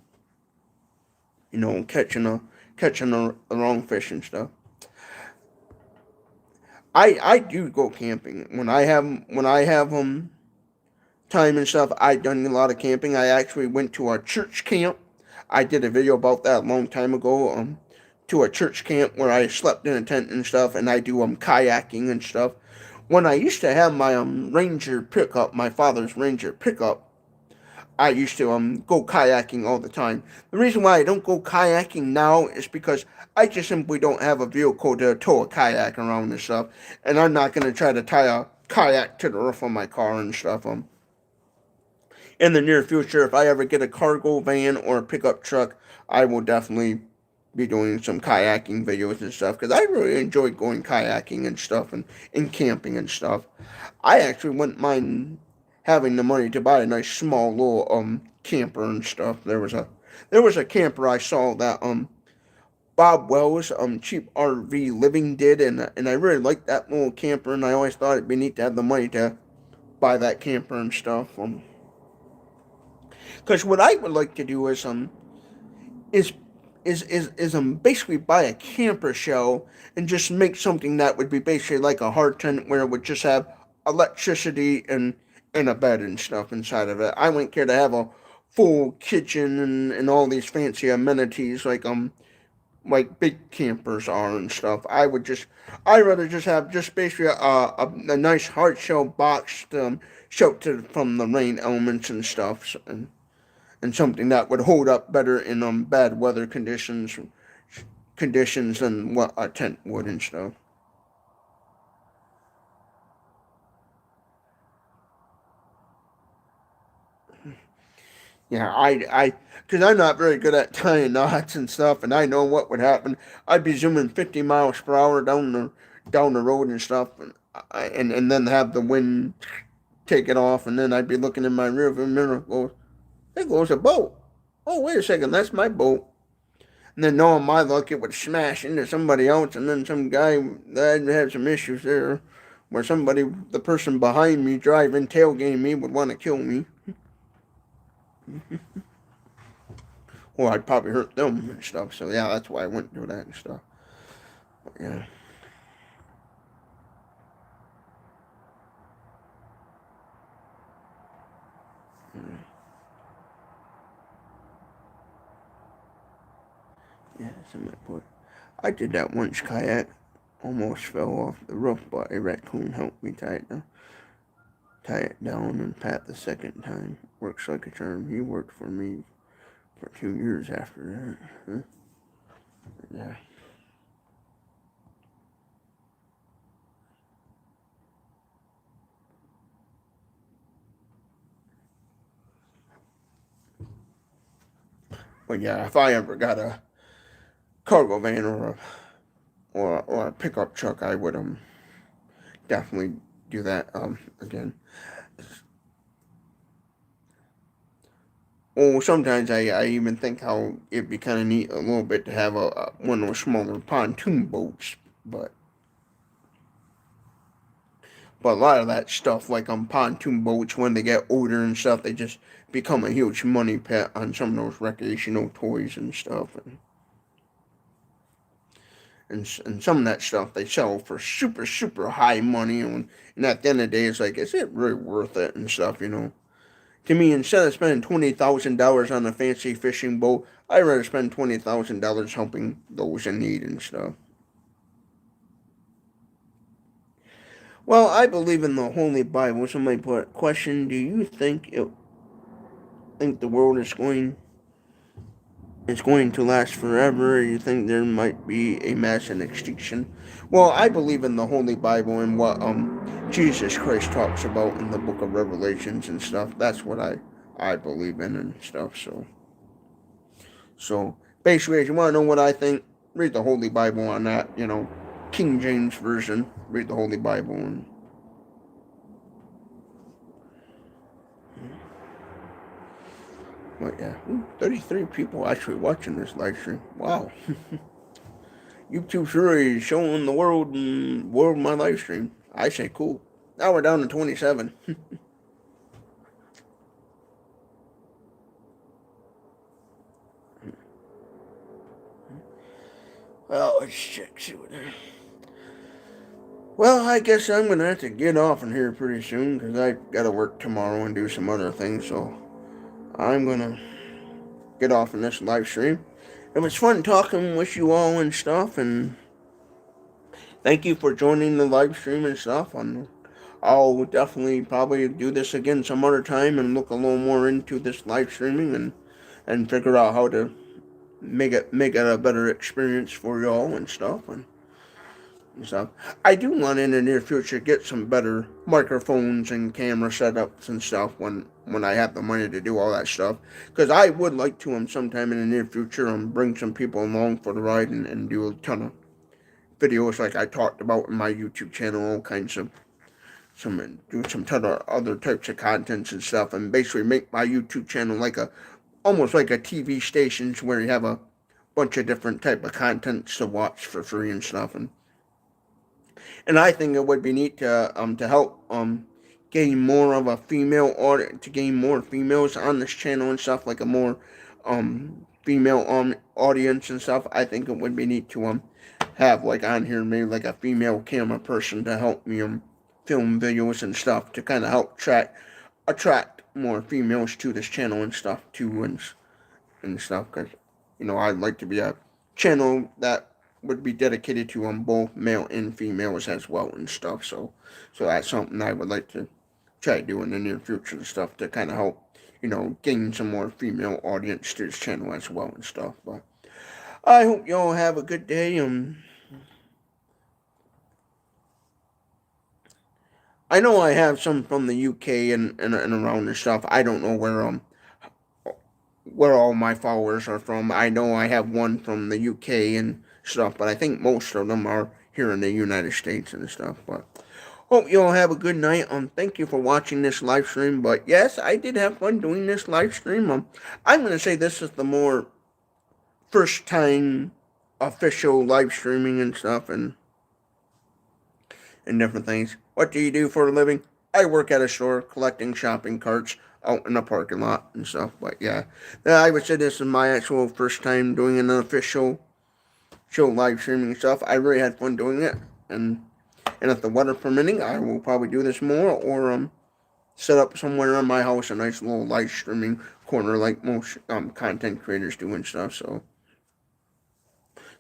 catching the wrong fish and stuff. I do go camping when I have time and stuff. I've done a lot of camping. I actually went to a church camp. I did a video about that a long time ago. To a church camp where I slept in a tent and stuff, and I do kayaking and stuff. When I used to have my Ranger pickup, my father's Ranger pickup, I used to go kayaking all the time. The reason why I don't go kayaking now is because I just simply don't have a vehicle to tow a kayak around and stuff, and I'm not gonna try to tie a kayak to the roof of my car and stuff. In the near future, if I ever get a cargo van or a pickup truck, I will definitely be doing some kayaking videos and stuff, because I really enjoy going kayaking and stuff, and camping and stuff. I actually wouldn't mind having the money to buy a nice small little camper and stuff. There was a camper I saw that Bob Wells Cheap RV Living did, and I really liked that little camper, and I always thought it'd be neat to have the money to buy that camper and stuff. Because what I would like to do is basically buy a camper shell and just make something that would be basically like a hard tent where it would just have electricity and a bed and stuff inside of it. I wouldn't care to have a full kitchen and all these fancy amenities like big campers are and stuff. I'd rather just have just basically a nice hard shell box sheltered from the rain elements and stuff. And something that would hold up better in bad weather conditions than what a tent would and stuff. Yeah, because I'm not very good at tying knots and stuff, and I know what would happen. I'd be zooming 50 miles per hour down the road and stuff, and then have the wind take it off, and then I'd be looking in my rearview mirror, go, there goes a boat. Oh, wait a second, that's my boat. And then knowing my luck, it would smash into somebody else, and then some guy that had some issues there, where the person behind me driving, tailgating me, would want to kill me. Or I'd probably hurt them and stuff. So yeah, that's why I wouldn't do that and stuff. But yeah. Yeah, somebody put. I did that once, kayak. Almost fell off the roof, but a raccoon helped me tie it down and pat the second time. Works like a charm. He worked for me for 2 years after that. Huh? Yeah. But yeah, if I ever got a cargo van or a pickup truck, I would definitely do that again. Well, sometimes I even think how it'd be kind of neat a little bit to have one of those smaller pontoon boats, but a lot of that stuff, like on pontoon boats, when they get older and stuff, they just become a huge money pit on some of those recreational toys and stuff, and some of that stuff they sell for super super high money, and at the end of the day, it's like, is it really worth it and stuff. To me, instead of spending $20,000 on a fancy fishing boat, I'd rather spend $20,000 helping those in need and stuff. Well, I believe in the Holy Bible. Somebody put, question: do you think the world is going to last forever? Or you think there might be a mass extinction? Well, I believe in the Holy Bible and what Jesus Christ talks about in the Book of Revelations and stuff. That's what I believe in and stuff. So basically, if you want to know what I think, read the Holy Bible on that. King James version. Read the Holy Bible and. But yeah, 33 people actually watching this live stream. Wow. YouTube's really showing the world my live stream. I say cool. Now we're down to 27. Well, let's check. See what there. Well, I guess I'm gonna have to get off in here pretty soon because I gotta work tomorrow and do some other things. So I'm gonna get off in this live stream. It was fun talking with you all and stuff, and thank you for joining the live stream and stuff. I'll definitely probably do this again some other time and look a little more into this live streaming and figure out how to make it a better experience for y'all and stuff. And and stuff. I do want in the near future get some better microphones and camera setups and stuff when I have the money to do all that stuff. Because I would like to sometime in the near future bring some people along for the ride and do a ton of videos like I talked about in my YouTube channel, all kinds of do some ton of other types of contents and stuff, and basically make my YouTube channel like almost like a TV station where you have a bunch of different type of contents to watch for free and stuff. And I think it would be neat to help gain more of a female audience, to gain more females on this channel and stuff, like a more female audience and stuff. I think it would be neat to have like on here maybe like a female camera person to help me film videos and stuff, to kind of help attract more females to this channel and stuff too, and stuff, because I'd like to be a channel that would be dedicated to both male and females as well and stuff. So that's something I would like to try to do in the near future and stuff, to kind of help gain some more female audience to this channel as well and stuff. But I hope y'all have a good day. I know I have some from the UK and around and stuff. I don't know where all my followers are from. I know I have one from the UK and stuff, but I think most of them are here in the United States and stuff. But hope you all have a good night. Thank you for watching this live stream. But yes, I did have fun doing this live stream. I'm gonna say this is the more first time official live streaming and stuff and different things. What do you do for a living? I work at a store collecting shopping carts out in the parking lot and stuff. But yeah, I would say this is my actual first time doing an official show live streaming stuff. I really had fun doing it, and if the weather permitting, I will probably do this more, or set up somewhere in my house a nice little live streaming corner like most content creators do and stuff. So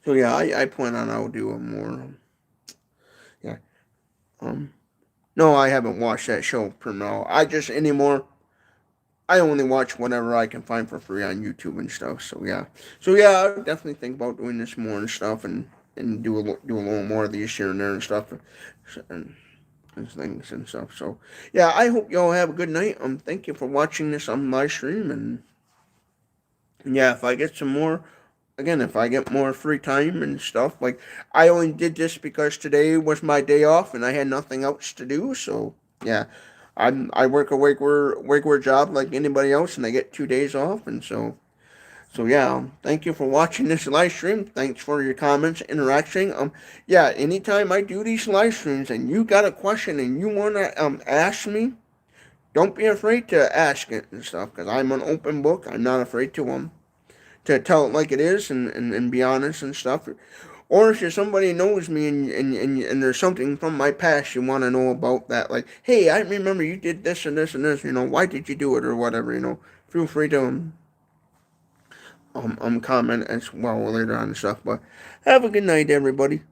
yeah, I plan on I'll do a more yeah. No, I haven't watched that show per now. I only watch whatever I can find for free on YouTube and stuff. So yeah, I would definitely think about doing this more and stuff, and do a little more of these here and there and stuff, and things and stuff. So yeah, I hope y'all have a good night. Thank you for watching this on my stream, and yeah, if I get some more. Again, if I get more free time and stuff, like, I only did this because today was my day off and I had nothing else to do. So yeah, I work a regular job like anybody else, and I get 2 days off, and so yeah. Thank you for watching this live stream. Thanks for your comments, interaction. Yeah, anytime I do these live streams and you got a question and you wanna ask me, don't be afraid to ask it and stuff, because I'm an open book. I'm not afraid to tell it like it is, and be honest and stuff. Or if you're somebody knows me and there's something from my past you want to know about, that, like, hey, I remember you did this and this and this, why did you do it, or whatever, feel free to comment as well later on and stuff. But have a good night, everybody.